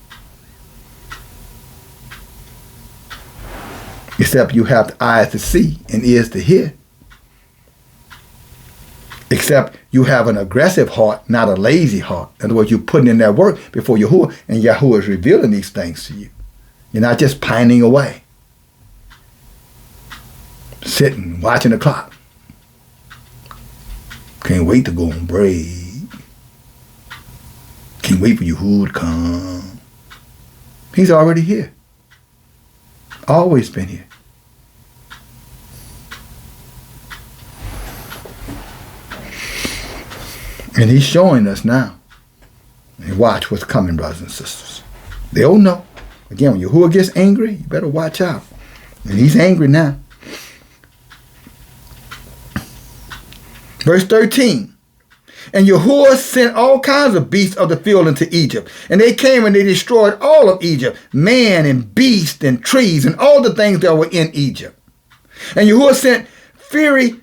Except you have eyes to see and ears to hear. Except you have an aggressive heart, not a lazy heart. In other words, you're putting in that work before Yahuah, and Yahuah is revealing these things to you. You're not just pining away. Sitting, watching the clock. Can't wait to go on break. Can't wait for Yahuah to come. He's already here. Always been here. And he's showing us now. And watch what's coming, brothers and sisters. They'll know. Again, when Yahuah gets angry, you better watch out. And he's angry now. Verse 13. And Yahuah sent all kinds of beasts of the field into Egypt. And they came and they destroyed all of Egypt, man and beast and trees and all the things that were in Egypt. And Yahuah sent fiery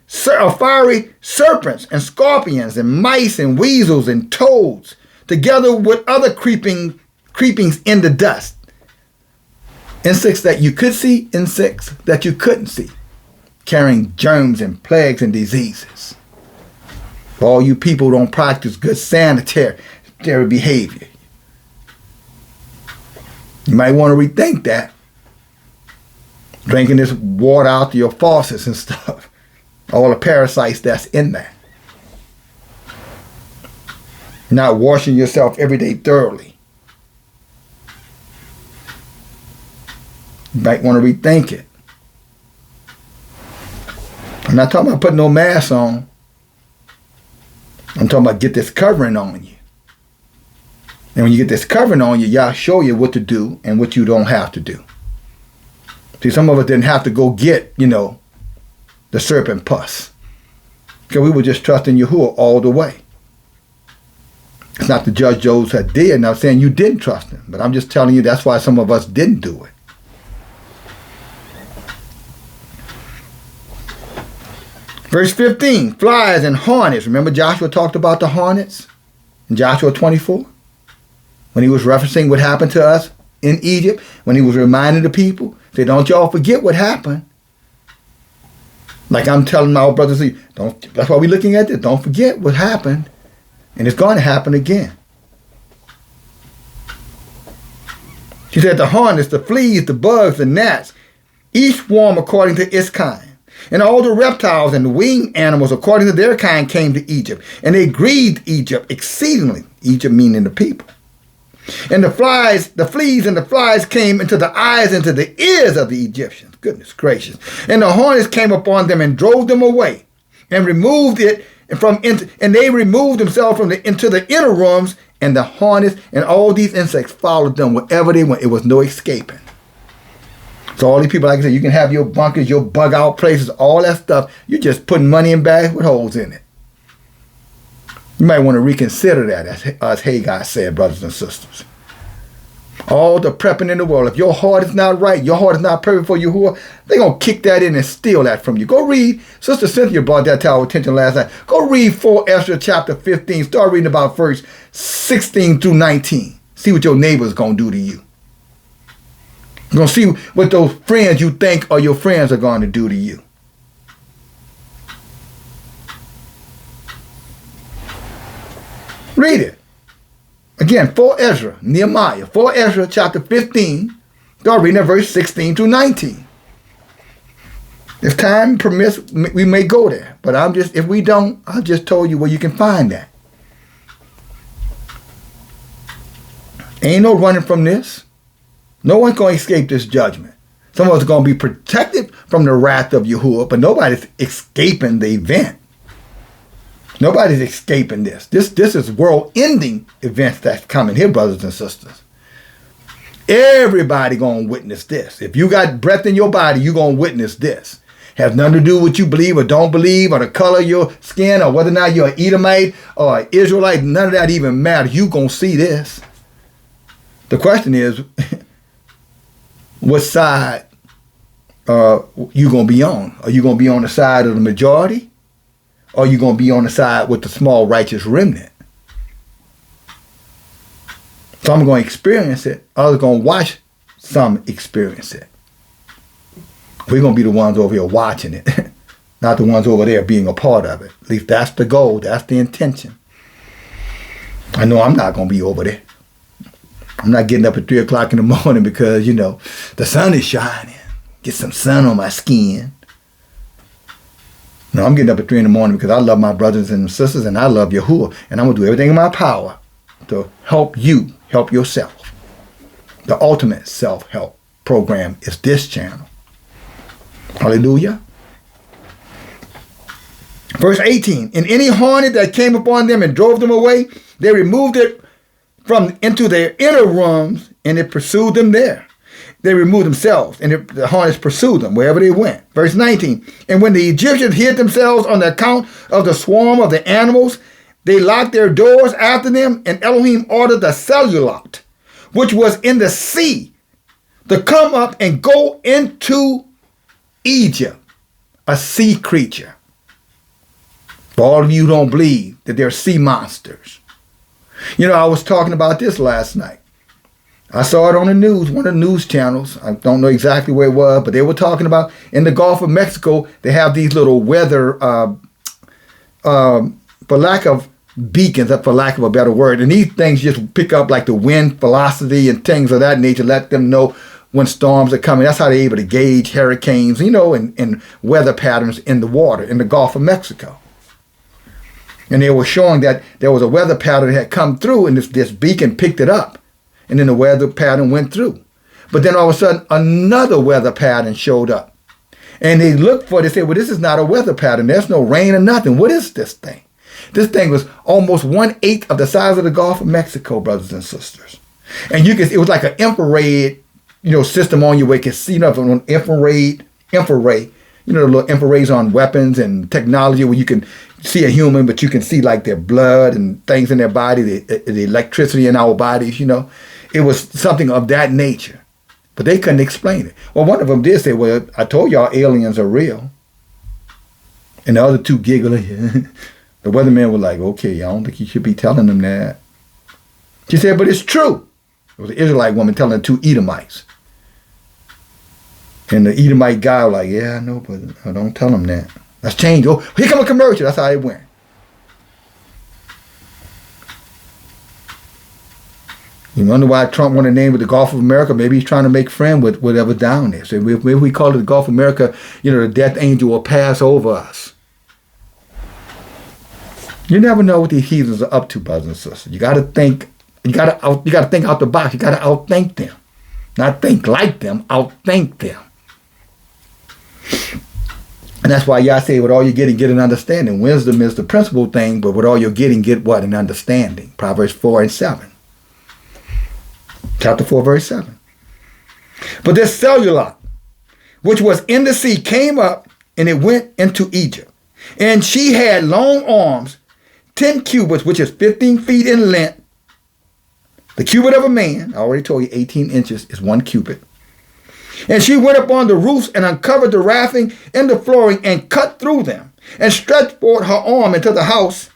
serpents and scorpions and mice and weasels and toads, together with other creepings in the dust. Insects that you could see, insects that you couldn't see, carrying germs and plagues and diseases. For all you people who don't practice good sanitary behavior, you might want to rethink that. Drinking this water out of your faucets and stuff. All the parasites that's in there. Not washing yourself every day thoroughly. You might want to rethink it. I'm not talking about putting no mask on. I'm talking about get this covering on you. And when you get this covering on you, Yah show you what to do and what you don't have to do. See, some of us didn't have to go get, the serpent pus. Because we were just trusting Yahuah all the way. It's not to judge those that did. And I'm saying you didn't trust him. But I'm just telling you that's why some of us didn't do it. Verse 15, flies and hornets. Remember Joshua talked about the hornets in Joshua 24? When he was referencing what happened to us in Egypt, when he was reminding the people, say, don't y'all forget what happened. Like I'm telling my old brothers, that's why we're looking at this. Don't forget what happened. And it's going to happen again. She said the hornets, the fleas, the bugs, the gnats, each swarm according to its kind. And all the reptiles and the winged animals according to their kind came to Egypt. And they grieved Egypt exceedingly. Egypt meaning the people. And the fleas and the flies came into the eyes, into the ears of the Egyptians. Goodness gracious. And the hornets came upon them and drove them away and removed it and they removed themselves into the inner rooms, and the hornets and all these insects followed them wherever they went. It was no escaping. So all these people, like I said, you can have your bunkers, your bug out places, all that stuff. You're just putting money in bags with holes in it. You might want to reconsider that, as Haggai said, brothers and sisters. All the prepping in the world. If your heart is not right, your heart is not perfect for Yahuah, they're going to kick that in and steal that from you. Go read. Sister Cynthia brought that to our attention last night. Go read 4 Ezra chapter 15. Start reading about verse 16 through 19. See what your neighbor's going to do to you. You're going to see what those friends you think are your friends are going to do to you. Read it. Again, 4 Ezra, Nehemiah, 4 Ezra chapter 15. Start reading at verse 16 through 19. If time permits, we may go there. But if we don't, I just told you where you can find that. Ain't no running from this. No one's going to escape this judgment. Some of us are going to be protected from the wrath of Yahuah, but nobody's escaping the event. Nobody's escaping this. This is world-ending events that's coming here, brothers and sisters. Everybody going to witness this. If you got breath in your body, you're going to witness this. Has nothing to do with what you believe or don't believe, or the color of your skin, or whether or not you're an Edomite or an Israelite. None of that even matters. You're going to see this. The question is, what side you going to be on? Are you going to be on the side of the majority? Or are you going to be on the side with the small righteous remnant? Some are going to experience it. Others are going to watch some experience it. We're going to be the ones over here watching it. Not the ones over there being a part of it. At least that's the goal. That's the intention. I know I'm not going to be over there. I'm not getting up at 3 o'clock in the morning because, the sun is shining. Get some sun on my skin. No, I'm getting up at 3 in the morning because I love my brothers and sisters and I love Yahuah. And I'm going to do everything in my power to help you help yourself. The ultimate self-help program is this channel. Hallelujah. Verse 18. And any hornet that came upon them and drove them away, they removed it into their inner rooms, and it pursued them there. They removed themselves, and the hornets pursued them wherever they went. Verse 19, and when the Egyptians hid themselves on the account of the swarm of the animals, they locked their doors after them, and Elohim ordered the cellulite, which was in the sea, to come up and go into Egypt, a sea creature. For all of you who don't believe that they're sea monsters. I was talking about this last night. I saw it on the news, one of the news channels. I don't know exactly where it was, but they were talking about in the Gulf of Mexico, they have these little weather, for lack of beacons, for lack of a better word. And these things just pick up like the wind velocity and things of that nature, let them know when storms are coming. That's how they're able to gauge hurricanes, and weather patterns in the water in the Gulf of Mexico. And they were showing that there was a weather pattern that had come through, and this beacon picked it up. And then the weather pattern went through. But then all of a sudden, another weather pattern showed up. And they looked for it. They said, well, this is not a weather pattern. There's no rain or nothing. What is this thing? This thing was almost 1/8 of the size of the Gulf of Mexico, brothers and sisters. And it was like an infrared, system on your way. You can see from infrared, the little infrareds on weapons and technology where you can see a human, but you can see like their blood and things in their body, the electricity in our bodies, It was something of that nature. But they couldn't explain it. Well, one of them did say, well, I told y'all aliens are real. And the other two giggling. The weatherman was like, okay, I don't think you should be telling them that. She said, but it's true. It was an Israelite woman telling the 2 Edomites. And the Edomite guy was like, yeah, I know, but I don't tell them that. Let's change. Oh, here come a commercial. That's how it went. You wonder why Trump wanted to name it the Gulf of America? Maybe he's trying to make friend with whatever's down there. So if we call it the Gulf of America, the death angel will pass over us. You never know what these heathens are up to, brothers and sisters. You got to think. You got to think out the box. You got to outthink them, not think like them. Outthink them. And that's why y'all say, with all you're getting, get an understanding. Wisdom is the principal thing, but with all you're getting, get what? An understanding. Proverbs 4 and 7. Chapter 4, verse 7. But this cellulite, which was in the sea, came up, and it went into Egypt. And she had long arms, 10 cubits, which is 15 feet in length. The cubit of a man, I already told you 18 inches is 1 cubit. And she went upon the roofs and uncovered the rafting and the flooring and cut through them and stretched forth her arm into the house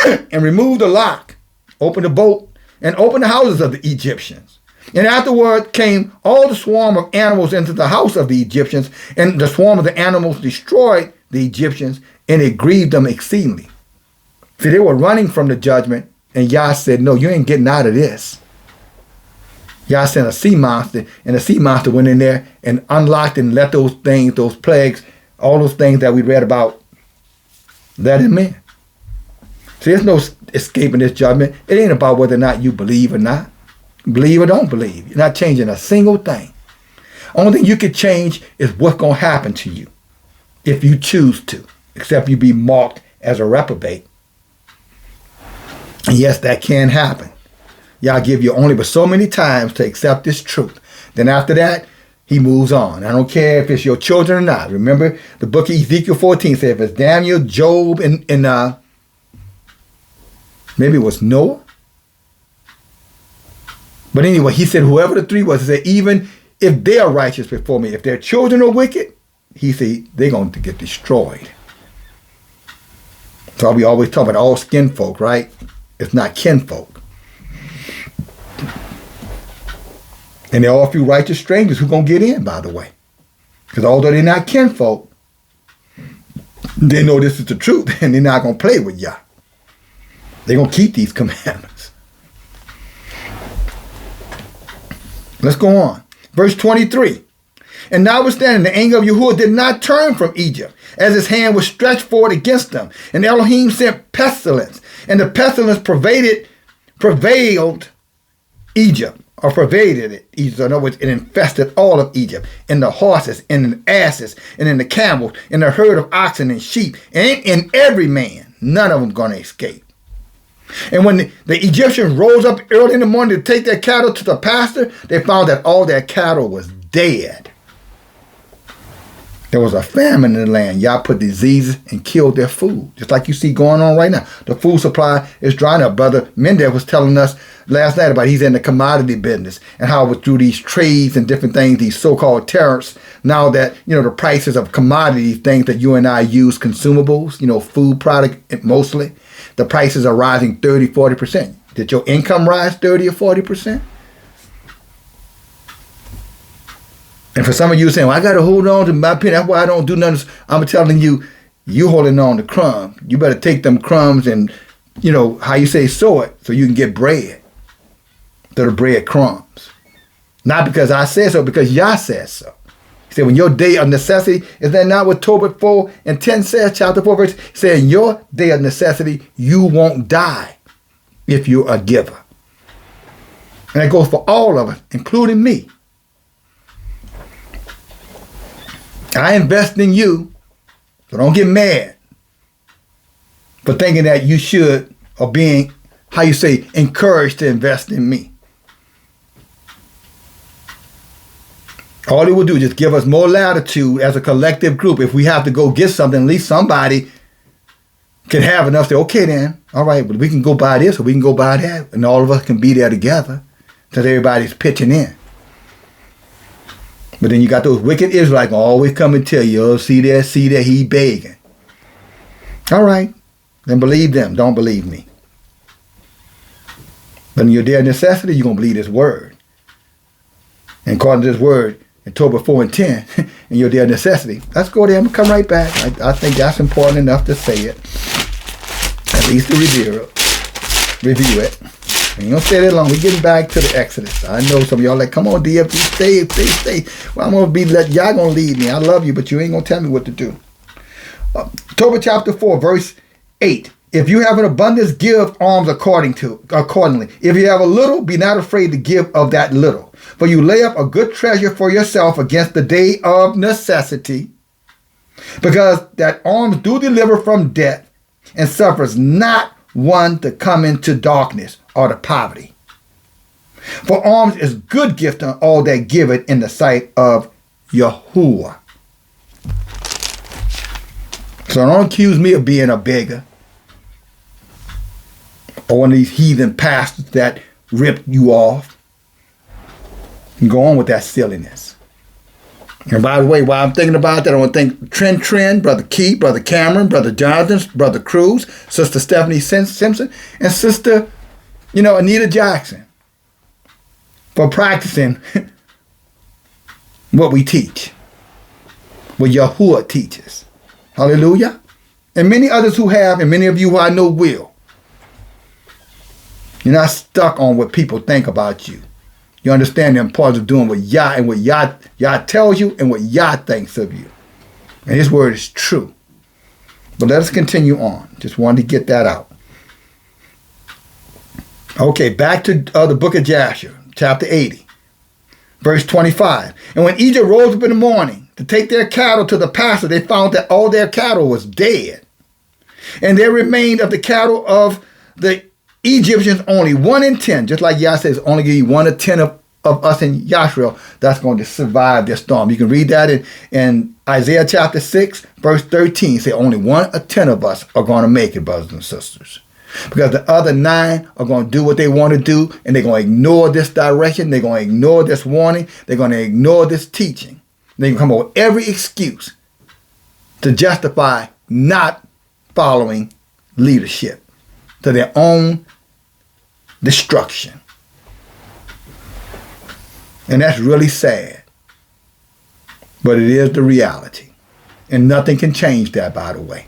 and removed the lock, opened the boat, and opened the houses of the Egyptians. And afterward came all the swarm of animals into the house of the Egyptians, and the swarm of the animals destroyed the Egyptians, and it grieved them exceedingly. See, they were running from the judgment, and Yah said, no, you ain't getting out of this. Yah sent a sea monster, and the sea monster went in there and unlocked and let those things, those plagues, all those things that we read about, let him in. See, there's no escaping this judgment. It ain't about whether or not you believe or not. Believe or don't believe. You're not changing a single thing. Only thing you can change is what's going to happen to you if you choose to, except you be marked as a reprobate. And yes, that can happen. Y'all give you only but so many times to accept this truth. Then after that, he moves on. I don't care if it's your children or not. Remember, the book of Ezekiel 14 said if it's Daniel, Job, and maybe it was Noah. But anyway, he said whoever the three was, he said even if they are righteous before me, if their children are wicked, he said they're going to get destroyed. So we always talk about all skin folk, right? It's not kinfolk. And there are a few righteous strangers who going to get in, by the way. Because although they're not kinfolk, they know this is the truth, and they're not going to play with Yah. They're going to keep these commandments. Let's go on. Verse 23. And notwithstanding, the anger of Yahuah did not turn from Egypt, as his hand was stretched forward against them. And Elohim sent pestilence, and the pestilence prevailed Egypt, or pervaded it. Egypt. In other words, it infested all of Egypt, in the horses, and in the asses, and in the camels, in the herd of oxen and sheep, and in every man. None of them going to escape. And when the Egyptians rose up early in the morning to take their cattle to the pasture, they found that all their cattle was dead. There was a famine in the land. Y'all put diseases and killed their food, just like you see going on right now. The food supply is drying up. Brother Mendez was telling us last night about he's in the commodity business and how through these trades and different things, these so-called tariffs, now that, the prices of commodity things that you and I use, consumables, food product mostly, the prices are rising 30, 40%. Did your income rise 30 or 40%? And for some of you saying, well, I got to hold on to my penny. That's why I don't do nothing. I'm telling you, you holding on to crumbs. You better take them crumbs and, how you say, sow it so you can get bread. So the bread crumbs. Not because I said so, because Yah says so. He said, when your day of necessity, is that not what Tobit 4 and 10 says, chapter 4, verse, he said, in your day of necessity, you won't die if you're a giver. And it goes for all of us, including me. I invest in you, so don't get mad for thinking that you should, or being, encouraged to invest in me. All it will do is just give us more latitude as a collective group. If we have to go get something, at least somebody can have enough to say, okay then, all right, but we can go buy this or we can go buy that, and all of us can be there together because everybody's pitching in. But then you got those wicked Israelites always come and tell you, oh, see there, he begging. All right, then believe them. Don't believe me. But in your day of necessity, you're going to believe this word. And according to this word, in Tobit 4 and 10, in your day of necessity, let's go there and come right back. I think that's important enough to say it. At least to review it. We ain't gonna stay that long. We're getting back to the Exodus. I know some of y'all like, come on, DFG, stay. Well, I'm gonna y'all gonna lead me. I love you, but you ain't gonna tell me what to do. Tobit chapter 4, verse 8. If you have an abundance, give alms accordingly. If you have a little, be not afraid to give of that little. For you lay up a good treasure for yourself against the day of necessity. Because that alms do deliver from death, and suffers not one to come into darkness or to poverty. For alms is good gift on all that give it in the sight of Yahuah. So don't accuse me of being a beggar, or one of these heathen pastors that ripped you off. And go on with that silliness. And by the way, while I'm thinking about that, I want to thank Trent, Brother Key, Brother Cameron, Brother Jonathan, Brother Cruz, Sister Stephanie Simpson, and Sister, Anita Jackson for practicing what we teach, what Yahuah teaches. Hallelujah. And many others who have, and many of you who I know will. You're not stuck on what people think about you. You understand the importance of doing what Yah and what Yah tells you and what Yah thinks of you. And his word is true. But let us continue on. Just wanted to get that out. Okay, back to the book of Jasher, chapter 80, verse 25. And when Egypt rose up in the morning to take their cattle to the pasture, they found that all their cattle was dead. And there remained of the cattle of the Egyptians only 1 in 10, just like Yah says, only give you 1 in 10 of us in Yashrael that's going to survive this storm. You can read that in Isaiah chapter 6, verse 13. Say only 1 in 10 of us are going to make it, brothers and sisters. Because the other 9 are going to do what they want to do, and they're going to ignore this direction. They're going to ignore this warning. They're going to ignore this teaching. They can come up with every excuse to justify not following leadership to their own destruction. And that's really sad. But it is the reality. And nothing can change that, by the way.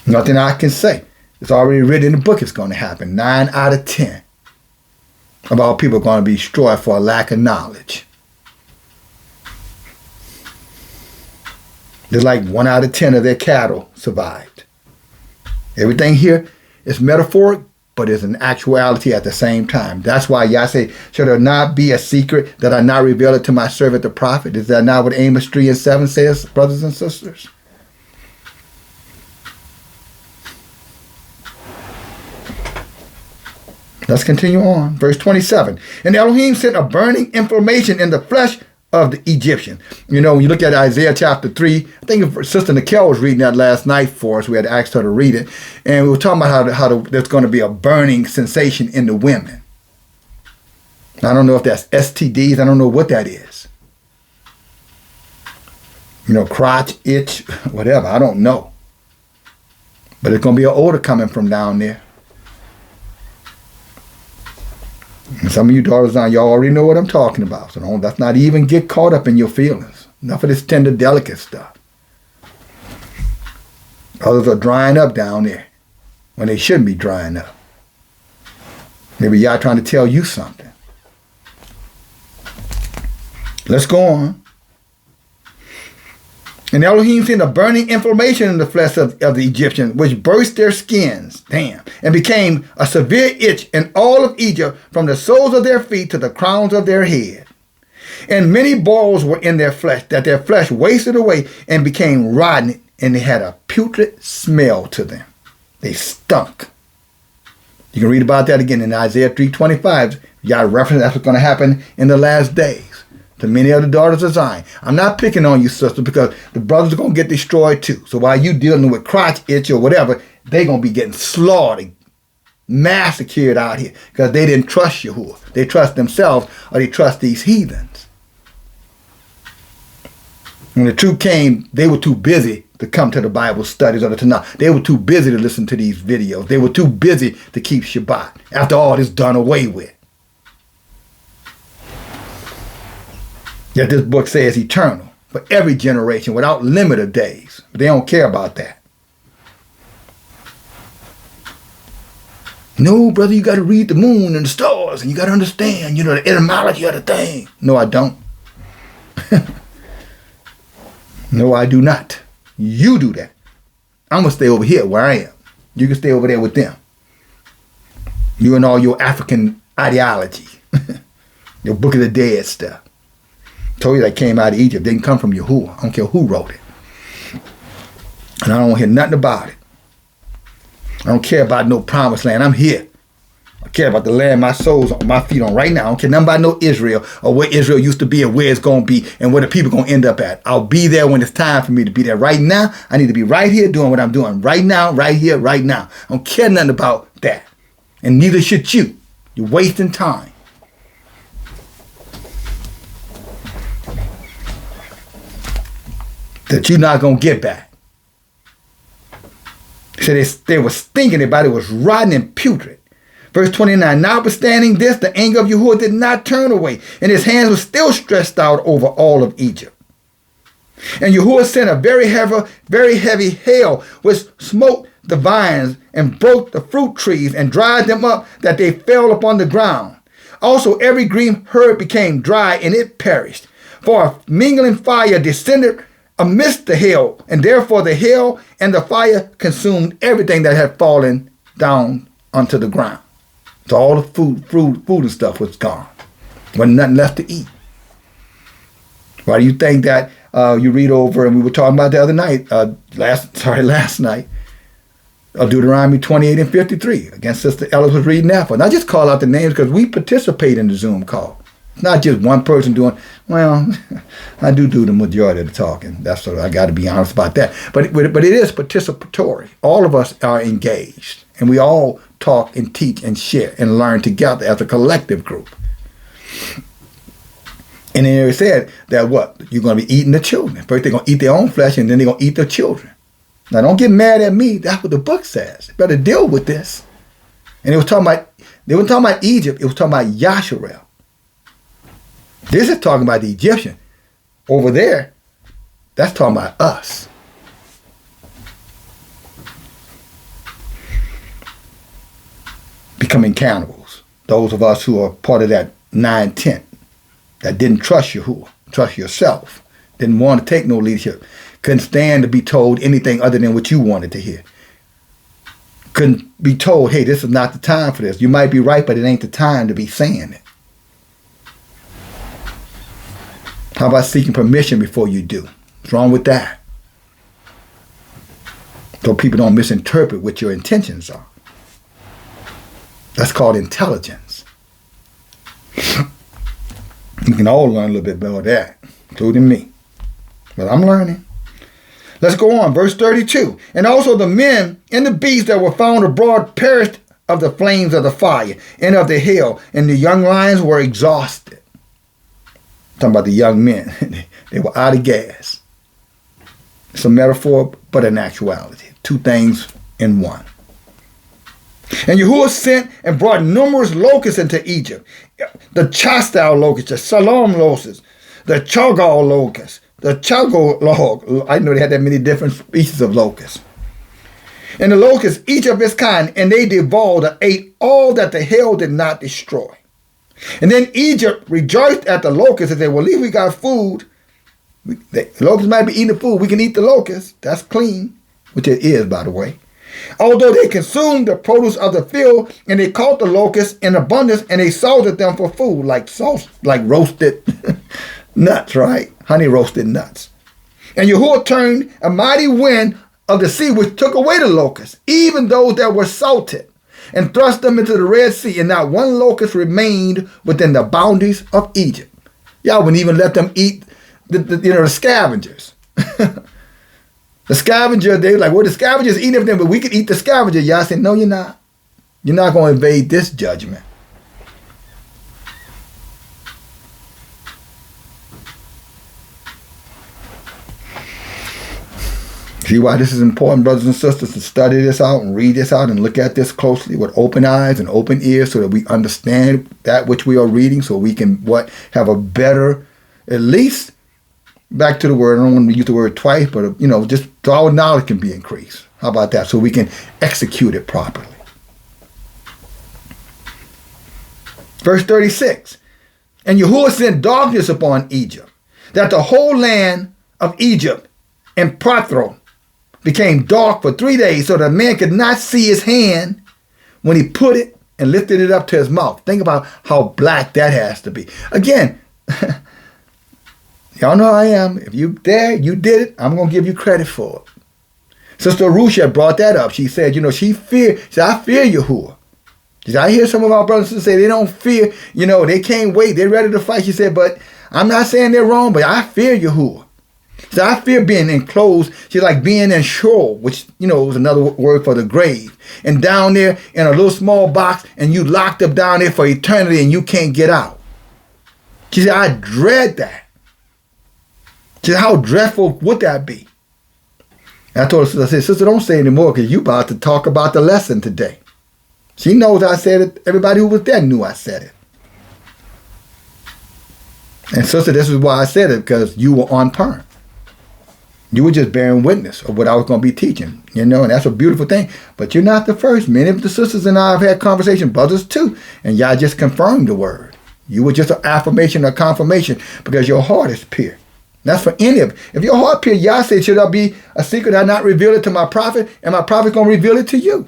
Nothing I can say. It's already written in the book it's going to happen. 9 out of 10 of all people are going to be destroyed for a lack of knowledge. Just like 1 out of 10 of their cattle survived. Everything here is metaphoric, but is an actuality at the same time. That's why Yah say, should there not be a secret that I not reveal it to my servant the prophet? Is that not what Amos 3 and 7 says, brothers and sisters? Let's continue on. Verse 27. And Elohim sent a burning inflammation in the flesh of the Egyptian. When you look at Isaiah chapter 3, I think Sister Nicole was reading that last night for us. We had asked her to read it. And we were talking about how there's going to be a burning sensation in the women. I don't know if that's STDs. I don't know what that is. Crotch, itch, whatever. I don't know. But it's going to be an odor coming from down there. And some of you daughters now, y'all already know what I'm talking about. So let's not even get caught up in your feelings. Enough of this tender, delicate stuff. Others are drying up down there when they shouldn't be drying up. Maybe y'all trying to tell you something. Let's go on. And Elohim sent a burning inflammation in the flesh of the Egyptians, which burst their skins, and became a severe itch in all of Egypt, from the soles of their feet to the crowns of their head. And many boils were in their flesh, that their flesh wasted away and became rotten, and they had a putrid smell to them. They stunk. You can read about that again in Isaiah 3:25. Y'all reference that's what's going to happen in the last days to many of the daughters of Zion. I'm not picking on you, sister, because the brothers are going to get destroyed too. So while you dealing with crotch itch or whatever, they're going to be getting slaughtered, massacred out here because they didn't trust Yahuah. They trust themselves, or they trust these heathens. When the truth came, they were too busy to come to the Bible studies or the Tanakh. They were too busy to listen to these videos. They were too busy to keep Shabbat after all this done away with. Yet this book says eternal for every generation without limit of days. But they don't care about that. No, brother, you got to read the moon and the stars, and you got to understand, the etymology of the thing. No, I don't. No, I do not. You do that. I'm going to stay over here where I am. You can stay over there with them. You and all your African ideology. Your Book of the Dead stuff. Told you that came out of Egypt. Didn't come from Yahuah. I don't care who wrote it. And I don't hear nothing about it. I don't care about no promised land. I'm here. I care about the land my soul's on my feet on right now. I don't care nothing about no Israel or where Israel used to be and where it's going to be and where the people going to end up at. I'll be there when it's time for me to be there. Right now, I need to be right here doing what I'm doing. Right now, right here, right now. I don't care nothing about that. And neither should you. You're wasting time. That you're not going to get back. So they were stinking, their body was rotten and putrid. Verse 29, notwithstanding this, the anger of Yahuah did not turn away, and his hands were still stretched out over all of Egypt. And Yahuah sent a very heavy hail, which smote the vines and broke the fruit trees and dried them up, that they fell upon the ground. Also every green herb became dry, and it perished. For a mingling fire descended amidst the hail, and therefore the hail and the fire consumed everything that had fallen down onto the ground. So all the food and stuff was gone. Wasn't nothing left to eat. Why do you think that you read over, and we were talking about the other night, last night, Deuteronomy 28 and 53. Again, Sister Ellis was reading that for. And I just call out the names because we participate in the Zoom call. It's not just one person doing, well, I do the majority of the talking. That's what I got to be honest about that. But it is participatory. All of us are engaged. And we all talk and teach and share and learn together as a collective group. And then it said that what? You're going to be eating the children. First they're going to eat their own flesh, and then they're going to eat their children. Now don't get mad at me. That's what the book says. You better deal with this. And they were talking about Egypt. It was talking about Yasharel. This is talking about the Egyptian. Over there, that's talking about us. Becoming cannibals. Those of us who are part of that 9-10 that didn't trust Yahuah, trust yourself, didn't want to take no leadership, couldn't stand to be told anything other than what you wanted to hear. Couldn't be told, hey, this is not the time for this. You might be right, but it ain't the time to be saying it. How about seeking permission before you do? What's wrong with that? So people don't misinterpret what your intentions are. That's called intelligence. You can all learn a little bit about that, including me. But I'm learning. Let's go on. Verse 32. And also the men and the beasts that were found abroad perished of the flames of the fire and of the hail, and the young lions were exhausted. Talking about the young men. They were out of gas. It's a metaphor, but an actuality. Two things in one. And Yahuah sent and brought numerous locusts into Egypt. The chastal locust, the salam locusts, the chagal locust, the chago log. I didn't know they had that many different species of locusts. And the locusts, each of its kind, and they devoured and ate all that the hail did not destroy. And then Egypt rejoiced at the locusts and said, well, at least we got food. The locusts might be eating the food. We can eat the locusts. That's clean, which it is, by the way. Although they consumed the produce of the field, and they caught the locusts in abundance, and they salted them for food, like sauce, like roasted nuts, right? Honey roasted nuts. And Yahuah turned a mighty wind of the sea, which took away the locusts, even those that were salted, and thrust them into the Red Sea, and not one locust remained within the boundaries of Egypt. Y'all wouldn't even let them eat the scavengers. The scavenger, they were like, well, the scavengers eat everything, but we could eat the scavenger. Y'all said, no, you're not. You're not going to evade this judgment. See why this is important, brothers and sisters, to study this out and read this out and look at this closely with open eyes and open ears so that we understand that which we are reading, so we can have a better, at least, back to the word, I don't want to use the word twice, but, just so our knowledge can be increased. How about that? So we can execute it properly. Verse 36. And Yahuah sent darkness upon Egypt, that the whole land of Egypt and Pathro became dark for 3 days, so that man could not see his hand when he put it and lifted it up to his mouth. Think about how black that has to be. Again, y'all know how I am. If you there, you did it, I'm going to give you credit for it. Sister Arusha brought that up. She said, she said, I fear Yahuah. She said, I hear some of our brothers and sisters say they don't fear, they can't wait. They're ready to fight. She said, but I'm not saying they're wrong, but I fear Yahuah. So I fear being enclosed. She's like being in Sheol, which, is another word for the grave. And down there in a little small box, and you locked up down there for eternity and you can't get out. She said, I dread that. She said, how dreadful would that be? And I told her, I said, sister, don't say anymore because you about to talk about the lesson today. She knows I said it. Everybody who was there knew I said it. And sister, this is why I said it, because you were on point. You were just bearing witness of what I was going to be teaching, and that's a beautiful thing. But you're not the first. Many of the sisters and I have had conversations, brothers too, and y'all just confirmed the word. You were just an affirmation or confirmation because your heart is pure. That's for any of it. If your heart pure, y'all say, should there be a secret I not reveal it to my prophet, and my prophet going to reveal it to you?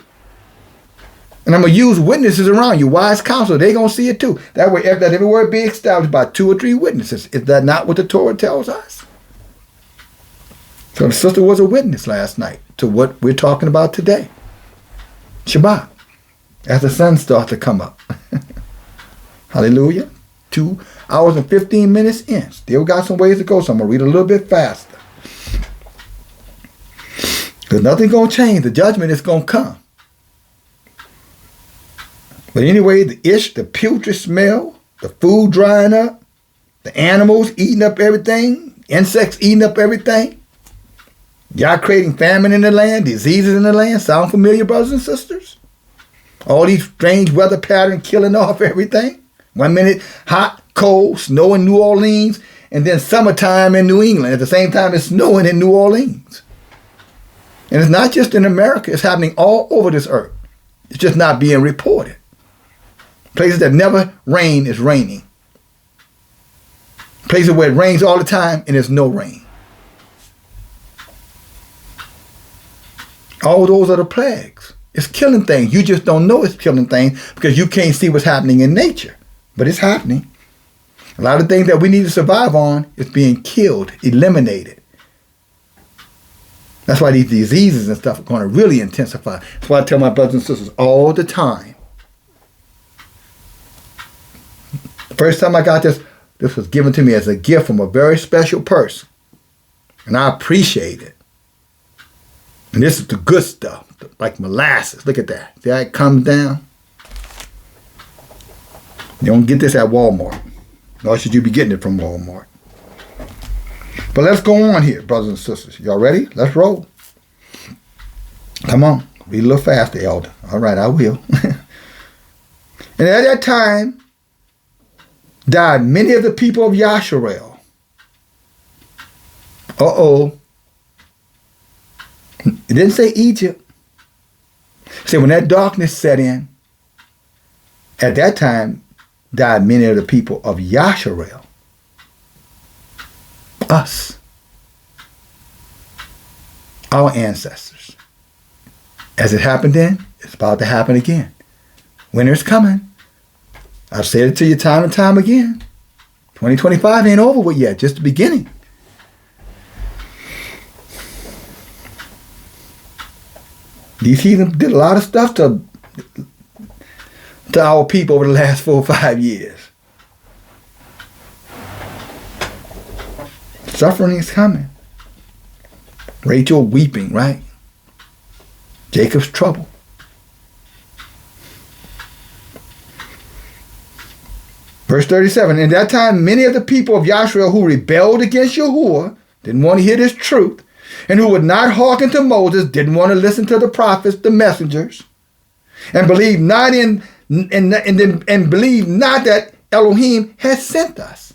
And I'm going to use witnesses around you, wise counsel. They're going to see it too. That way, if that every word be established by 2 or 3 witnesses. Is that not what the Torah tells us? So the sister was a witness last night to what we're talking about today. Shabbat. As the sun starts to come up. Hallelujah. 2 hours and 15 minutes in. Still got some ways to go, so I'm going to read a little bit faster. Because nothing's going to change. The judgment is going to come. But anyway, the putrid smell, the food drying up, the animals eating up everything, insects eating up everything. Y'all creating famine in the land, diseases in the land. Sound familiar, brothers and sisters? All these strange weather patterns killing off everything. 1 minute, hot, cold, snow in New Orleans, and then summertime in New England. At the same time, it's snowing in New Orleans. And it's not just in America. It's happening all over this earth. It's just not being reported. Places that never rain is raining. Places where it rains all the time and there's no rain. All those are the plagues. It's killing things. You just don't know it's killing things because you can't see what's happening in nature. But it's happening. A lot of things that we need to survive on is being killed, eliminated. That's why these diseases and stuff are going to really intensify. That's why I tell my brothers and sisters all the time. The first time I got this was given to me as a gift from a very special person. And I appreciate it. And this is the good stuff, like molasses. Look at that. See how it comes down? You don't get this at Walmart. Nor should you be getting it from Walmart. But let's go on here, brothers and sisters. Y'all ready? Let's roll. Come on. Read a little faster, elder. All right, I will. And at that time died many of the people of Yasharel. Uh-oh. It didn't say Egypt. It said when that darkness set in, at that time died many of the people of Yasharel. Us. Our ancestors. As it happened then, it's about to happen again. Winter's coming. I've said it to you time and time again. 2025 ain't over with yet, just the beginning. These heathens did a lot of stuff to our people over the last 4 or 5 years. Suffering is coming. Rachel weeping, right? Jacob's trouble. Verse 37, in that time, many of the people of Yasharel who rebelled against Yahuah, didn't want to hear this truth, and who would not hearken to Moses, didn't want to listen to the prophets, the messengers, and believed not and believed not that Elohim had sent us.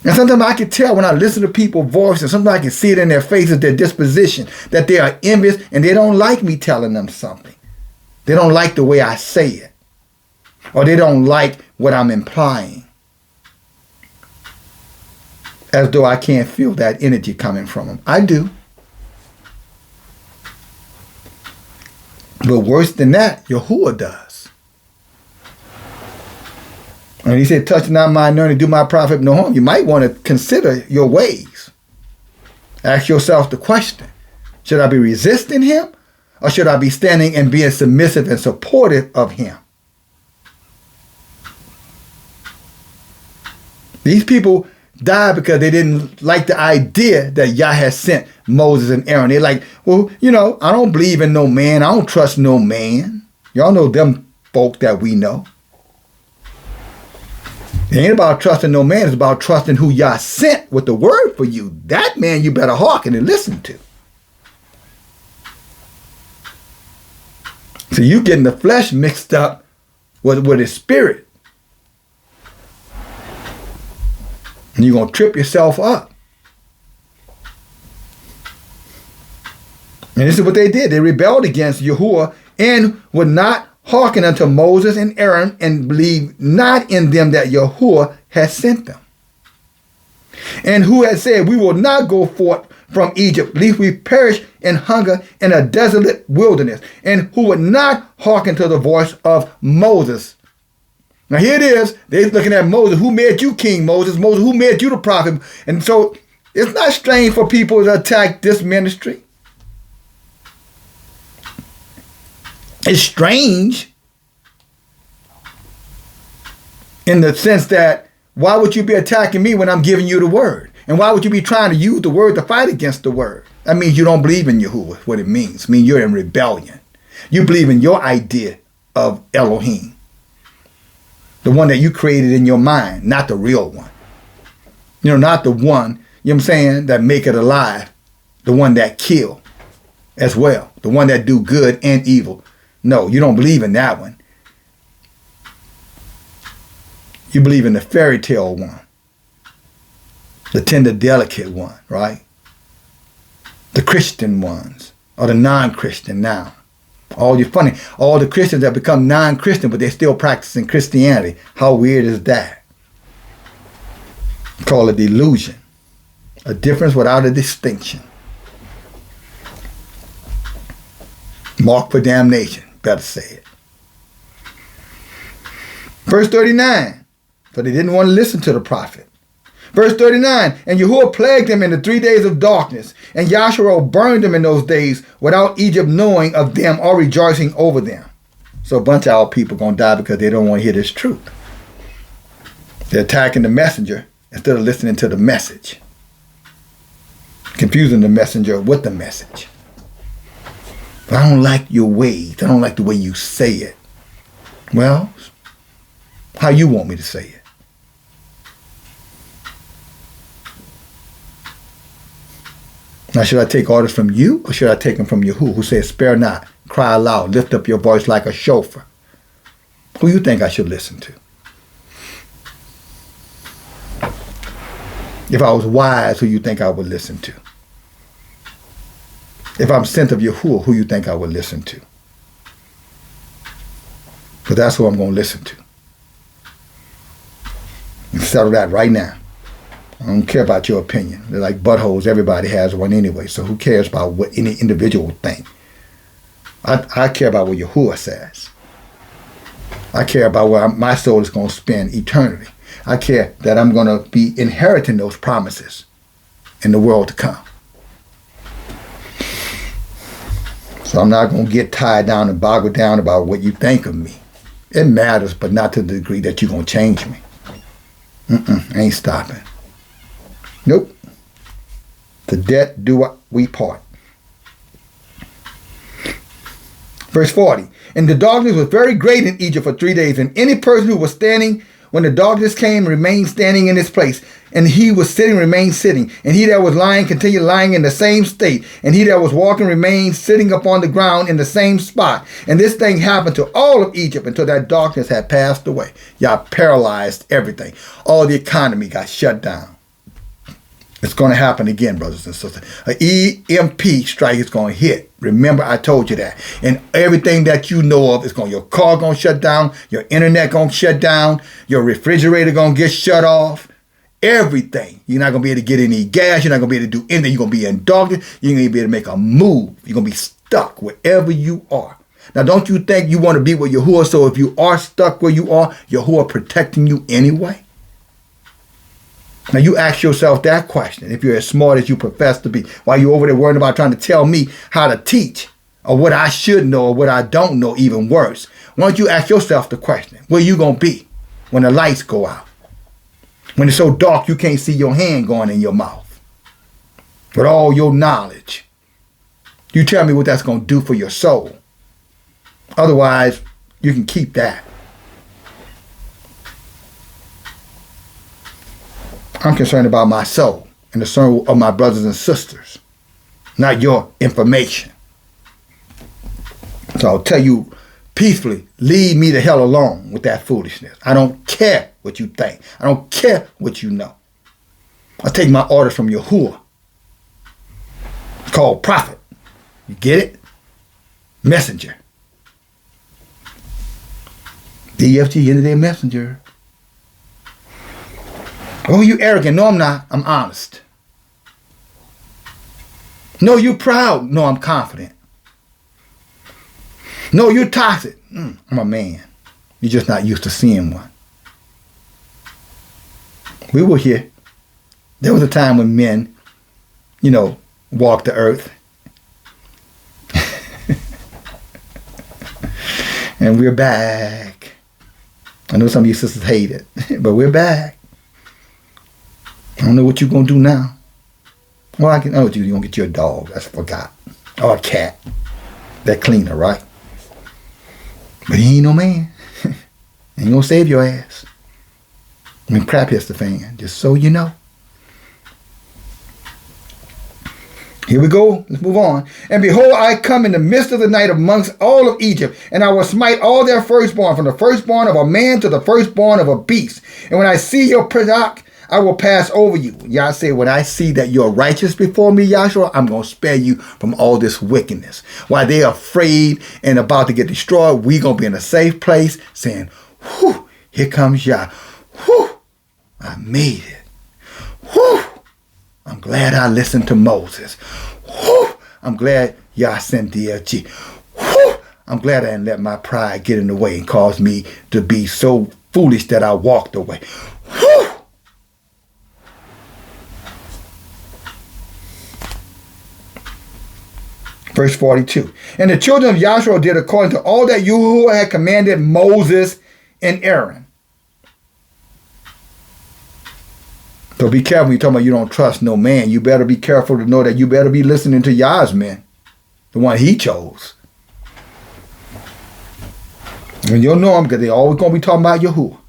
And sometimes I can tell when I listen to people's voices, and sometimes I can see it in their faces, their disposition, that they are envious and they don't like me telling them something. They don't like the way I say it. or they don't like what I'm implying. As though I can't feel that energy coming from them. I do. But worse than that, Yahuah does. And he said, touch not my anointing, do my prophet no harm. You might want to consider your ways. Ask yourself the question, should I be resisting him, or should I be standing and being submissive and supportive of him? These people died because they didn't like the idea that Yah had sent Moses and Aaron. They're like, well, I don't believe in no man. I don't trust no man. Y'all know them folk that we know. It ain't about trusting no man. It's about trusting who Yah sent with the word for you. That man you better hearken and listen to. So you getting the flesh mixed up with his spirit. And you're going to trip yourself up. And this is what they did. They rebelled against Yahuah and would not hearken unto Moses and Aaron and believed not in them that Yahuah had sent them. And who had said, we will not go forth from Egypt, lest we perish in hunger in a desolate wilderness. And who would not hearken to the voice of Moses. Now here it is. They're looking at Moses. Who made you king, Moses? Moses, who made you the prophet? And so it's not strange for people to attack this ministry. It's strange in the sense that why would you be attacking me when I'm giving you the word? And why would you be trying to use the word to fight against the word? That means you don't believe in Yahuwah, what it means. It means you're in rebellion. You believe in your idea of Elohim. The one that you created in your mind, not the real one. Not the one, that make it alive. The one that kill as well. The one that do good and evil. No, you don't believe in that one. You believe in the fairy tale one. The tender, delicate one, right? The Christian ones, or the non-Christian now. All the Christians that become non-Christian, but they're still practicing Christianity. How weird is that? Call it delusion. A difference without a distinction. Marked for damnation, better say it. Verse 39. So they didn't want to listen to the prophet. Verse 39, and Yahuah plagued them in the 3 days of darkness, and Yahshua burned them in those days without Egypt knowing of them or rejoicing over them. So a bunch of our people are going to die because they don't want to hear this truth. They're attacking the messenger instead of listening to the message. Confusing the messenger with the message. But I don't like your ways. I don't like the way you say it. Well, how you want me to say it? Now, should I take orders from you, or should I take them from Yahuwah, who says, spare not, cry aloud, lift up your voice like a chauffeur? Who you think I should listen to? If I was wise, who you think I would listen to? If I'm sent of Yahuwah, who you think I would listen to? But that's who I'm going to listen to. And settle that right now. I don't care about your opinion. They're like buttholes. Everybody has one anyway. So who cares about what any individual think? I care about what Yahuwah says. I care about where my soul is going to spend eternity. I care that I'm going to be inheriting those promises in the world to come. So I'm not going to get tied down and boggled down about what you think of me. It matters, but not to the degree that you're going to change me. Ain't stopping. Nope. To death do we part. Verse 40. And the darkness was very great in Egypt for 3 days, and any person who was standing when the darkness came remained standing in his place, and he was sitting remained sitting, and he that was lying continued lying in the same state, and he that was walking remained sitting upon the ground in the same spot. And this thing happened to all of Egypt until that darkness had passed away. Y'all paralyzed everything. All the economy got shut down. It's going to happen again, brothers and sisters. An EMP strike is going to hit. Remember, I told you that. And everything that you know of is going. Your car going to shut down. Your internet going to shut down. Your refrigerator going to get shut off. Everything. You're not going to be able to get any gas. You're not going to be able to do anything. You're going to be in darkness. You're going to be able to make a move. You're going to be stuck wherever you are. Now, don't you think you want to be with Yahuah? So if you are stuck where you are, Yahuah protecting you anyway? Now, you ask yourself that question. If you're as smart as you profess to be, while you're over there worrying about trying to tell me how to teach, or what I should know, or what I don't know, even worse. Why don't you ask yourself the question, where you going to be when the lights go out? When it's so dark you can't see your hand going in your mouth. With all your knowledge. You tell me what that's going to do for your soul. Otherwise, you can keep that. I'm concerned about my soul and the soul of my brothers and sisters, not your information. So I'll tell you peacefully, leave me the hell alone with that foolishness. I don't care what you think. I don't care what you know. I take my orders from Yahuah. It's called prophet. You get it? Messenger. DFG-End their messenger. Oh, you arrogant. No, I'm not. I'm honest. No, you proud. No, I'm confident. No, you're toxic. I'm a man. You're just not used to seeing one. We were here. There was a time when men, walked the earth. And we're back. I know some of you sisters hate it, but we're back. I don't know what you're going to do now. Well, I know what you're going to get you a dog. I forgot. Or a cat. That cleaner, right? But he ain't no man. Ain't going to save your ass. I mean, crap hits the fan, just so you know. Here we go. Let's move on. And behold, I come in the midst of the night amongst all of Egypt, and I will smite all their firstborn, from the firstborn of a man to the firstborn of a beast. And when I see your product, I will pass over you. Yah say, when I see that you're righteous before me, Yahshua, I'm going to spare you from all this wickedness. While they're afraid and about to get destroyed, we're going to be in a safe place saying, whew, here comes Yah. Whew, I made it. Whew, I'm glad I listened to Moses. Whew, I'm glad Yah sent DFG. Whew, I'm glad I didn't let my pride get in the way and cause me to be so foolish that I walked away. Whew. Verse 42. And the children of Yahshua did according to all that Yahuah had commanded Moses and Aaron. So be careful. You're talking about you don't trust no man. You better be careful to know that you better be listening to Yah's men, the one he chose. And you'll know them because they're always going to be talking about Yahuah.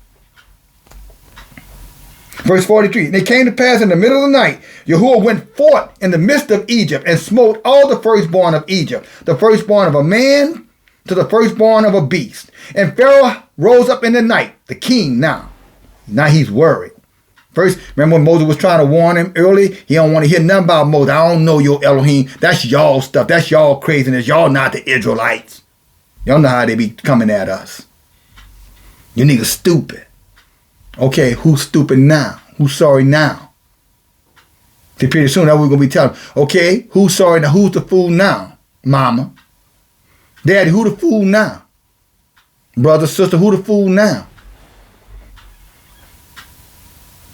Verse 43, and it came to pass in the middle of the night, Yahuah went forth in the midst of Egypt and smote all the firstborn of Egypt, the firstborn of a man to the firstborn of a beast. And Pharaoh rose up in the night, the king now. Now he's worried. First, remember when Moses was trying to warn him early? He don't want to hear nothing about Moses. I don't know your Elohim. That's y'all stuff. That's y'all craziness. Y'all not the Israelites. Y'all know how they be coming at us. You niggas stupid. Okay, who's stupid now? Who's sorry now? See, pretty soon that we're going to be telling, okay, who's sorry now? Who's the fool now? Mama. Daddy, who the fool now? Brother, sister, who the fool now?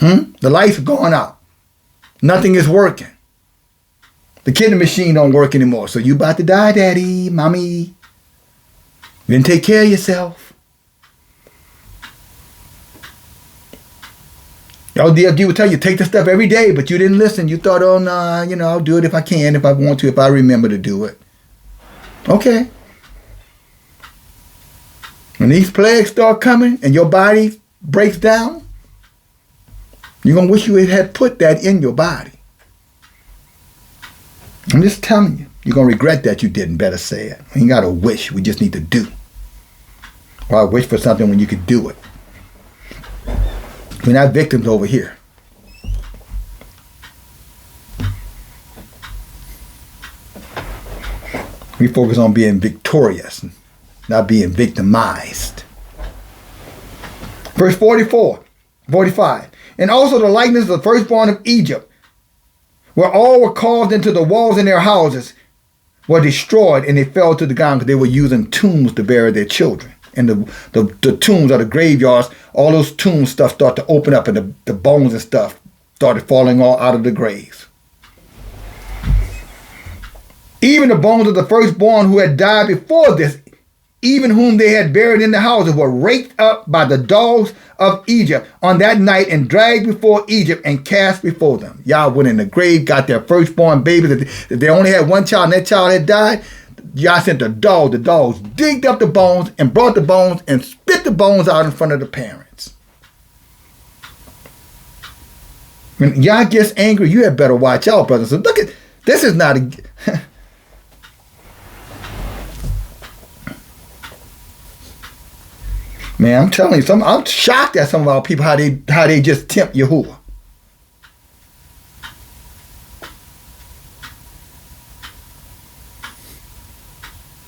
The lights are going out. Nothing is working. The kidding machine don't work anymore. So you about to die, daddy, mommy. You didn't take care of yourself. Your DFG would tell you, take the stuff every day, but you didn't listen. You thought, oh, nah, I'll do it if I can, if I want to, if I remember to do it. Okay. When these plagues start coming and your body breaks down, you're going to wish you had put that in your body. I'm just telling you, you're going to regret that you didn't. Better say it. We ain't got to wish. We just need to do. Why wish for something when you could do it? We're not victims over here. We focus on being victorious, not being victimized. Verse 45. And also the likeness of the firstborn of Egypt, where all were carved into the walls in their houses, were destroyed, and they fell to the ground because they were using tombs to bury their children. And the tombs or the graveyards, all those tomb stuff start to open up, and the bones and stuff started falling all out of the graves. Even the bones of the firstborn who had died before this, even whom they had buried in the houses, were raked up by the dogs of Egypt on that night and dragged before Egypt and cast before them. Yah went in the grave, got their firstborn babies. If they only had one child and that child had died, Yah sent the dogs. The dogs digged up the bones and brought the bones and spit the bones out in front of the parents. When Yah gets angry, you had better watch out, brothers. So look at, this is not a... Man, I'm telling you, I'm shocked at some of our people how they just tempt Yahuah.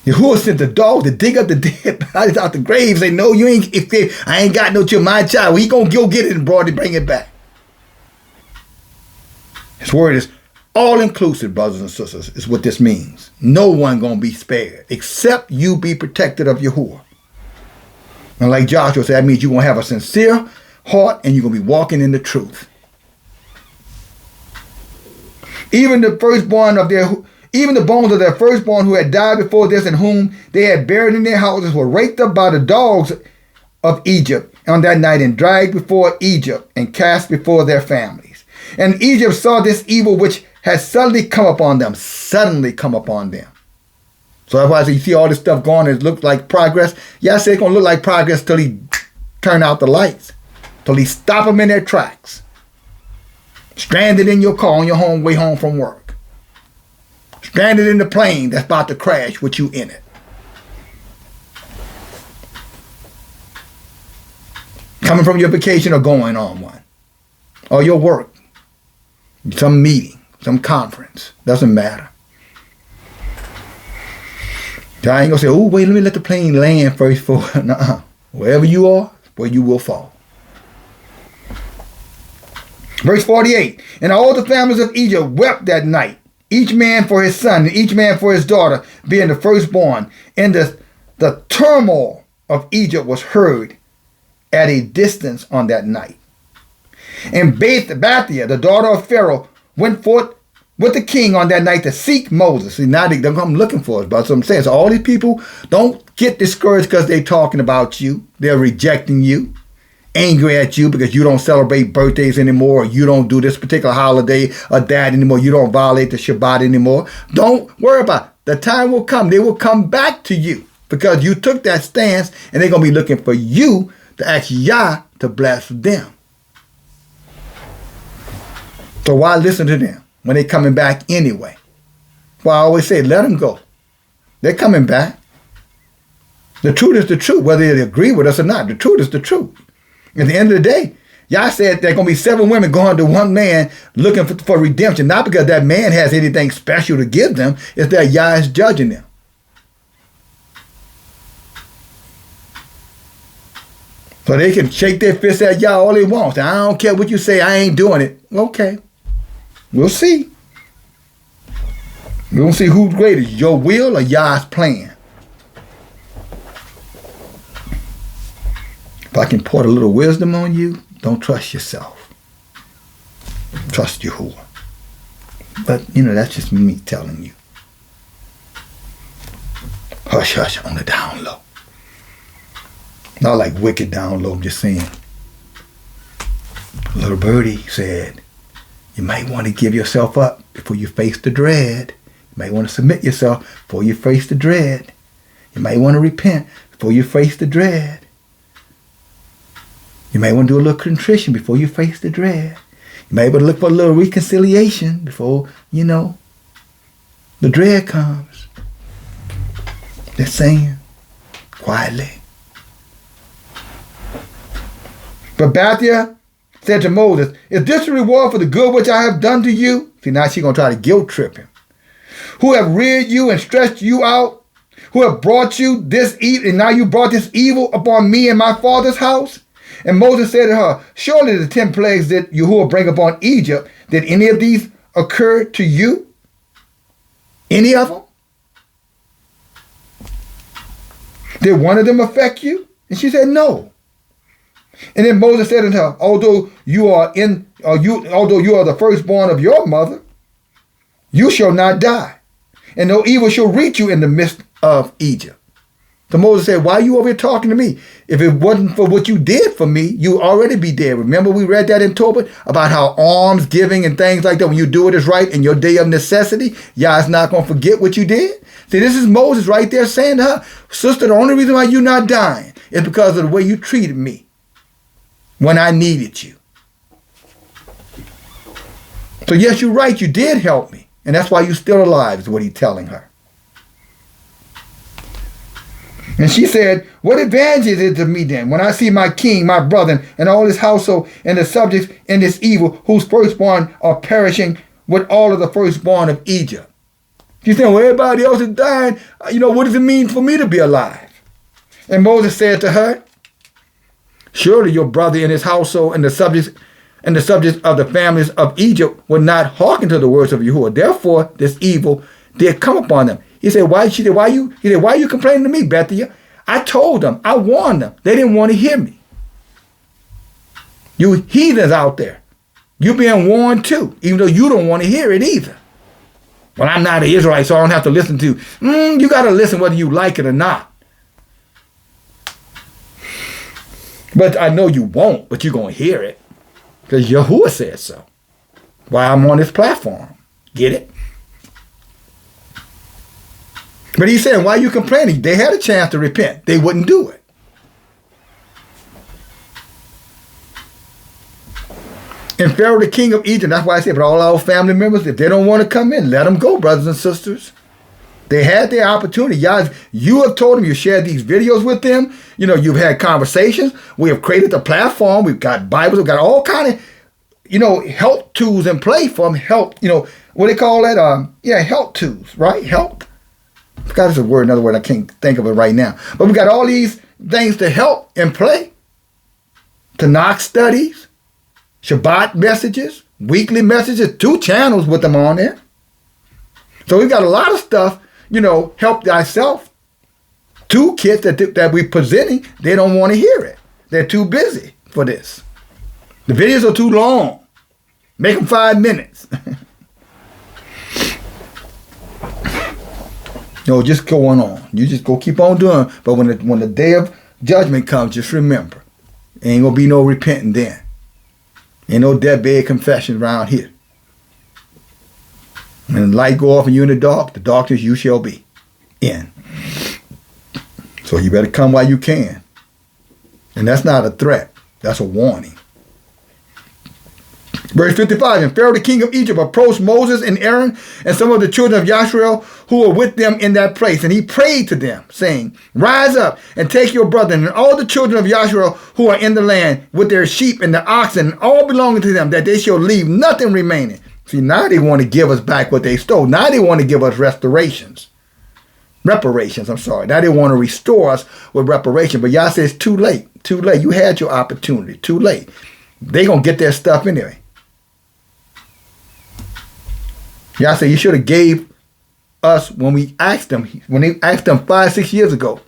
Yahuah sent the dog to dig up the dead bodies out the graves. Say, no, you ain't. I ain't got no child, my child. Well, he gonna go get it and bring it back. His word is all inclusive, brothers and sisters. Is what this means. No one gonna be spared except you be protected of Yahuah. And like Joshua said, that means you're going to have a sincere heart and you're going to be walking in the truth. Even the bones of their firstborn who had died before this and whom they had buried in their houses were raked up by the dogs of Egypt on that night and dragged before Egypt and cast before their families. And Egypt saw this evil which had suddenly come upon them. So that's why you see all this stuff going, it looks like progress. Yeah, I say it's going to look like progress till he turn out the lights. Till he stop them in their tracks. Stranded in your car on your way home from work. Stranded in the plane that's about to crash with you in it. Coming from your vacation or going on one. Or your work. Some meeting. Some conference. Doesn't matter. I ain't going to say, oh, wait, let me let the plane land first. Nuh-uh. Wherever you are, where you will fall. Verse 48. And all the families of Egypt wept that night, each man for his son and each man for his daughter, being the firstborn. And the turmoil of Egypt was heard at a distance on that night. And Bathia, the daughter of Pharaoh, went forth with the king on that night to seek Moses. See, now they're come looking for us, but so I'm saying, so all these people don't get discouraged because they're talking about you. They're rejecting you, angry at you because you don't celebrate birthdays anymore, or you don't do this particular holiday or that anymore. You don't violate the Shabbat anymore. Don't worry about it. The time will come. They will come back to you because you took that stance, and they're going to be looking for you to ask Yah to bless them. So why listen to them when they're coming back anyway? Well, I always say, let them go. They're coming back. The truth is the truth, whether they agree with us or not. The truth is the truth. At the end of the day, Yah said there are going to be 7 women going to one man looking for redemption, not because that man has anything special to give them. It's that Yah is judging them. So they can shake their fists at Yah all they want. Say, I don't care what you say, I ain't doing it. Okay. We'll see. We'll see who's greater, your will or Yah's plan. If I can pour a little wisdom on you, don't trust yourself. Trust Yahuah. But, that's just me telling you. Hush, hush, on the down low. Not like wicked down low, I'm just saying. Little birdie said, you might want to give yourself up before you face the dread. You might want to submit yourself before you face the dread. You might want to repent before you face the dread. You might want to do a little contrition before you face the dread. You might want to look for a little reconciliation before, the dread comes. Just saying, quietly. But Bathia said to Moses, is this the reward for the good which I have done to you? See, now she's going to try to guilt trip him. who have reared you and stretched you out, who have brought you this evil, and now you brought this evil upon me and my father's house? And Moses said to her, surely the 10 plagues that Yahuah bring upon Egypt, did any of these occur to you? Any of them? Did one of them affect you? And she said, no. And then Moses said unto her, although you are the firstborn of your mother, you shall not die, and no evil shall reach you in the midst of Egypt. So Moses said, why are you over here talking to me? If it wasn't for what you did for me, you already be dead. Remember we read that in Tobit about how alms giving and things like that, when you do it is right in your day of necessity, Yah's not going to forget what you did. See, this is Moses right there saying to her, sister, the only reason why you're not dying is because of the way you treated me when I needed you. So yes, you're right, you did help me. And that's why you're still alive, is what he's telling her. And she said, what advantage is it to me then, when I see my king, my brother, and all his household, and the subjects in this evil, whose firstborn are perishing with all of the firstborn of Egypt? She said, well, everybody else is dying. What does it mean for me to be alive? And Moses said to her, surely your brother and his household and the subjects of the families of Egypt would not hearken to the words of Yahuah. Therefore, this evil did come upon them. He said, why are you complaining to me, Bethia? I told them, I warned them. They didn't want to hear me. You heathens out there, you're being warned too, even though you don't want to hear it either. Well, I'm not an Israelite, so I don't have to listen to. You got to listen whether you like it or not. But I know you won't, but you're going to hear it. Because Yahuah said so. Why I'm on this platform. Get it? But he's saying, why are you complaining? They had a chance to repent. They wouldn't do it. And Pharaoh, the king of Egypt, that's why I said, but all our family members, if they don't want to come in, let them go, brothers and sisters. They had their opportunity. You have told them, you shared these videos with them. You've had conversations. We have created the platform. We've got Bibles. We've got all kind of, help tools in play for them. Help, what they call that? Help tools, right? Help. I forgot it's a word, another word. I can't think of it right now. But we've got all these things to help in play. Tanakh studies, Shabbat messages, weekly messages, 2 channels with them on there. So we've got a lot of stuff, help thyself. 2 kids that we're presenting, they don't want to hear it. They're too busy for this. The videos are too long. Make them 5 minutes. Just going on. You just go keep on doing. But when the day of judgment comes, just remember, ain't going to be no repenting then. Ain't no deathbed confession around here. When the light go off and you're in the darkness you shall be in. So you better come while you can. And that's not a threat. That's a warning. Verse 55, and Pharaoh the king of Egypt approached Moses and Aaron and some of the children of Yashrael who were with them in that place. And he prayed to them, saying, rise up and take your brother and all the children of Yashrael who are in the land with their sheep and the oxen, and all belonging to them, that they shall leave nothing remaining. See, now they want to give us back what they stole. Now they want to give us reparations. Now they want to restore us with reparation. But Yah says, too late. Too late. You had your opportunity. Too late. They're going to get their stuff anyway. Yah said, you should have gave us when they asked them 5-6 years ago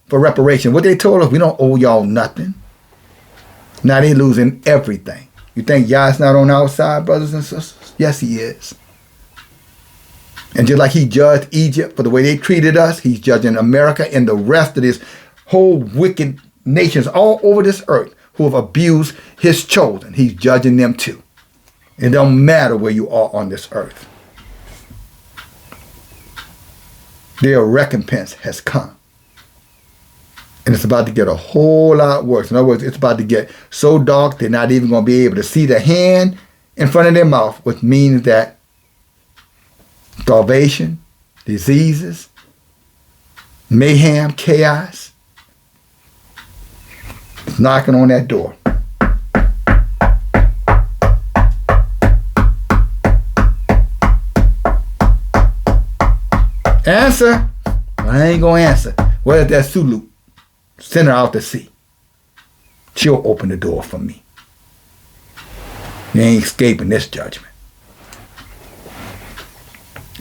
for reparation. What they told us, we don't owe y'all nothing. Now they losing everything. You think Yah's not on our side, brothers and sisters? Yes, he is. And just like he judged Egypt for the way they treated us, he's judging America and the rest of this whole wicked nations all over this earth who have abused his chosen. He's judging them too. It don't matter where you are on this earth. Their recompense has come. And it's about to get a whole lot worse. In other words, it's about to get so dark they're not even going to be able to see the hand in front of their mouth, which means that starvation, diseases, mayhem, chaos is knocking on that door. Answer. I ain't going to answer. Where's that Sulu? Send her out to sea. She'll open the door for me. You ain't escaping this judgment.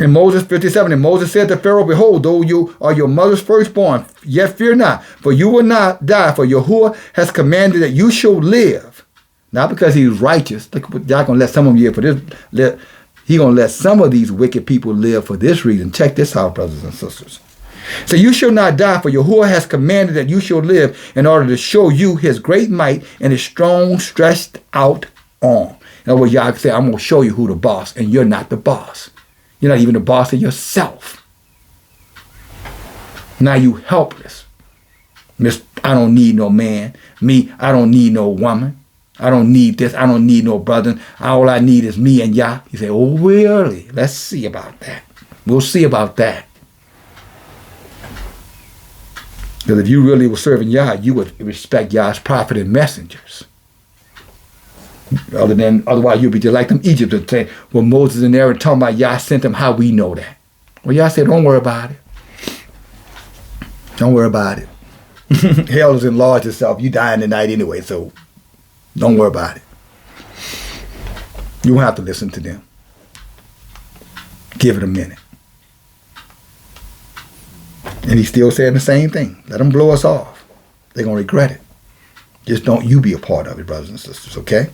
In Moses 57, and Moses said to Pharaoh, behold, though you are your mother's firstborn, yet fear not, for you will not die, for Yahuah has commanded that you shall live. Not because he's righteous. Look, y'all gonna let some of you for this. He gonna let some of these wicked people live for this reason. Check this out, brothers and sisters. So you shall not die, for Yahuah has commanded that you shall live, in order to show you his great might and his strong stretched out arm. In other words, y'all can say, I'm gonna show you who the boss, and you're not the boss. You're not even the boss of yourself. Now you helpless. I don't need no man. Me, I don't need no woman. I don't need this. I don't need no brother. All I need is me and Yah. You say, oh, really? Let's see about that. We'll see about that. Because if you really were serving Yah, you would respect Yah's prophet and messengers. Otherwise, you'd be just like them Egyptians and say, well, Moses and Aaron talking about Yah sent them. How we know that? Well, Yah said, don't worry about it. Don't worry about it. Hell has enlarged itself. You dying tonight anyway, so don't worry about it. You won't have to listen to them. Give it a minute. And he's still saying the same thing. Let them blow us off. They're going to regret it. Just don't you be a part of it, brothers and sisters, okay?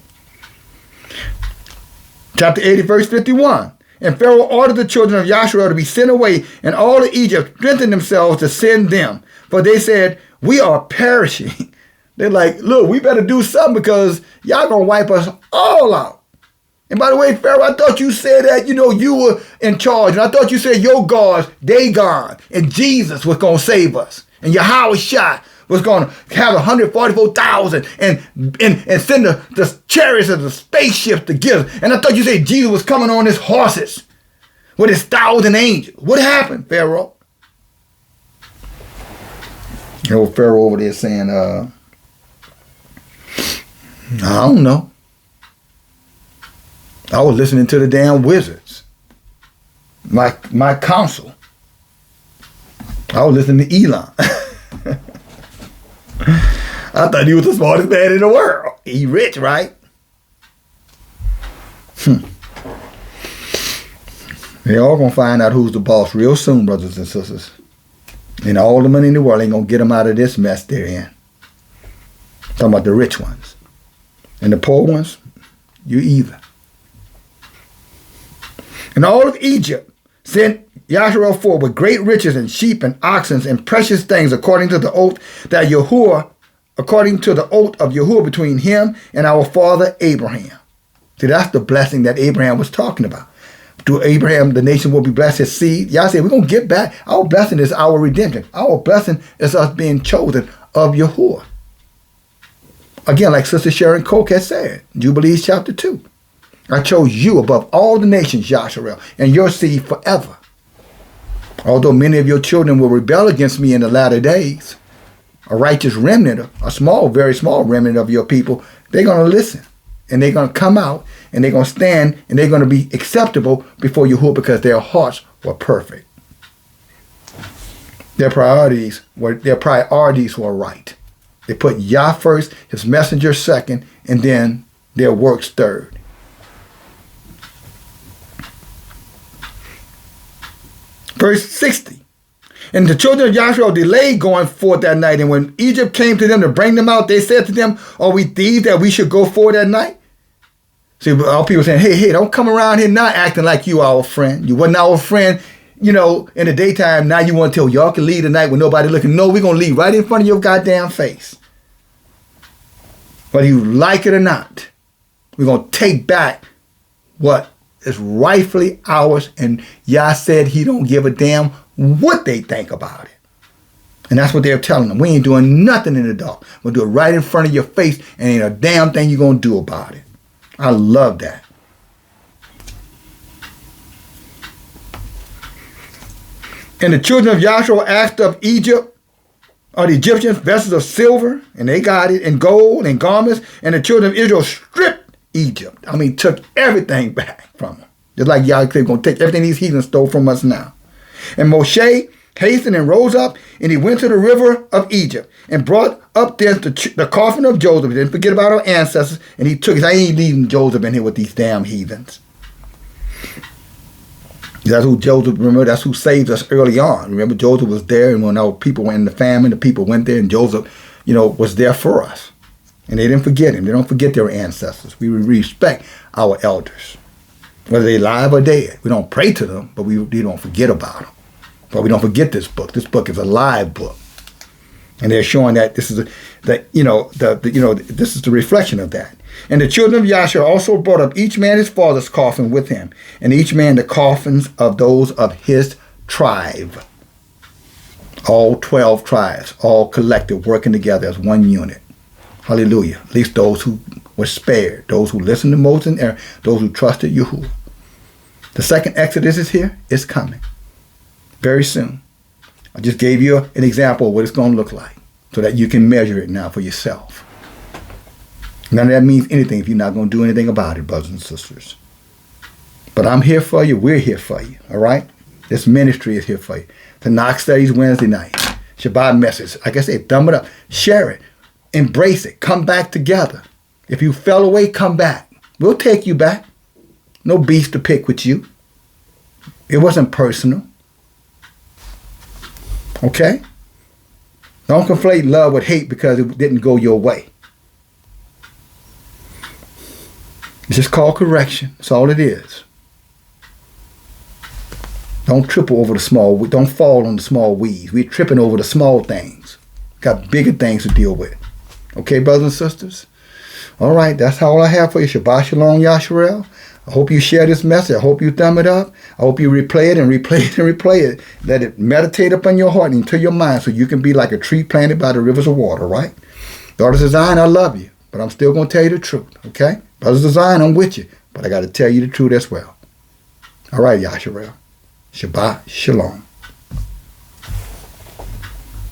Chapter 80, verse 51. And Pharaoh ordered the children of Yasharel to be sent away, and all of Egypt strengthened themselves to send them. For they said, we are perishing. They're like, look, we better do something because y'all going to wipe us all out. And by the way, Pharaoh, I thought you said that, you were in charge. And I thought you said your gods, they gone. And Jesus was going to save us. And Yahuah was going to have 144,000 and send the chariots of the spaceships to give us. And I thought you said Jesus was coming on his horses with his 1,000 angels. What happened, Pharaoh? Pharaoh over there saying, I don't know. I was listening to the damn wizards. My counsel. I was listening to Elon. I thought he was the smartest man in the world. He rich, right? They're all going to find out who's the boss real soon, brothers and sisters. And all the money in the world ain't going to get them out of this mess they're in. Talking about the rich ones. And the poor ones, you either. And all of Egypt sent Yasharel forth with great riches and sheep and oxen and precious things according to the oath that Yahuah, according to the oath of Yahuah between him and our father Abraham. See, that's the blessing that Abraham was talking about. To Abraham, the nation will be blessed, his seed. Y'all say, we're going to get back. Our blessing is our redemption. Our blessing is us being chosen of Yahuah. Again, like Sister Sharon Koch has said, Jubilees chapter 2. I chose you above all the nations, Yasharel, and your seed forever. Although many of your children will rebel against me in the latter days, a righteous remnant, a small, very small remnant of your people, they're going to listen. And they're going to come out, and they're going to stand, and they're going to be acceptable before Yahuah because their hearts were perfect. Their priorities were right. They put Yah first, his messenger second, and then their works third. Verse 60. And the children of Yasharel delayed going forth that night. And when Egypt came to them to bring them out, they said to them, are we thieves that we should go forth that night? See, all people saying, hey, don't come around here not acting like you our friend. You wasn't our friend, in the daytime. Now you want to tell y'all can leave tonight with nobody looking. No, we're going to leave right in front of your goddamn face. Whether you like it or not, we're going to take back what is rightfully ours, and Yah said he don't give a damn what they think about it. And that's what they're telling them. We ain't doing nothing in the dark. We'll do it right in front of your face, and ain't a damn thing you're going to do about it. I love that. And the children of Yasharel asked of Egypt, or the Egyptians, vessels of silver, and they got it, and gold, and garments, and the children of Israel stripped Egypt. Took everything back from them. Just like Yahweh said, going to take everything these heathens stole from us now. And Moshe hastened and rose up, and he went to the river of Egypt, and brought up thence the coffin of Joseph. Didn't forget about our ancestors. And he took it. I ain't leaving Joseph in here with these damn heathens. That's who Joseph, remember, that's who saved us early on. Remember, Joseph was there, and when our people were in the famine, the people went there, and Joseph, was there for us. And they didn't forget him. They don't forget their ancestors. We respect our elders, whether they're alive or dead. We don't pray to them, but we don't forget about them. But we don't forget this book. This book is a live book. And they're showing that this is this is the reflection of that. And the children of Yahshua also brought up each man his father's coffin with him, and each man the coffins of those of his tribe. All 12 tribes, all collected, working together as one unit. Hallelujah. At least those who were spared, those who listened to Moses and Aaron, those who trusted Yahuah. The second Exodus is here. It's coming very soon. I just gave you an example of what it's going to look like so that you can measure it now for yourself. None of that means anything if you're not going to do anything about it, brothers and sisters. But I'm here for you. We're here for you. All right? This ministry is here for you. The Knox Studies Wednesday night. Shabbat message. Like I said, thumb it up. Share it. Embrace it. Come back together. If you fell away, come back. We'll take you back. No beef to pick with you. It wasn't personal. Okay? Don't conflate love with hate because it didn't go your way. It's just called correction. That's all it is. Don't triple over the small. Don't fall on the small weeds. We're tripping over the small things. Got bigger things to deal with. Okay, brothers and sisters? All right, that's all I have for you. Shabbat Shalom, Yasharel. I hope you share this message. I hope you thumb it up. I hope you replay it and replay it and replay it. Let it meditate upon your heart and into your mind so you can be like a tree planted by the rivers of water, right? Daughters of Zion, I love you, but I'm still going to tell you the truth, okay? Brothers of Zion, I'm with you, but I got to tell you the truth as well. All right, Yasharel. Shabbat Shalom.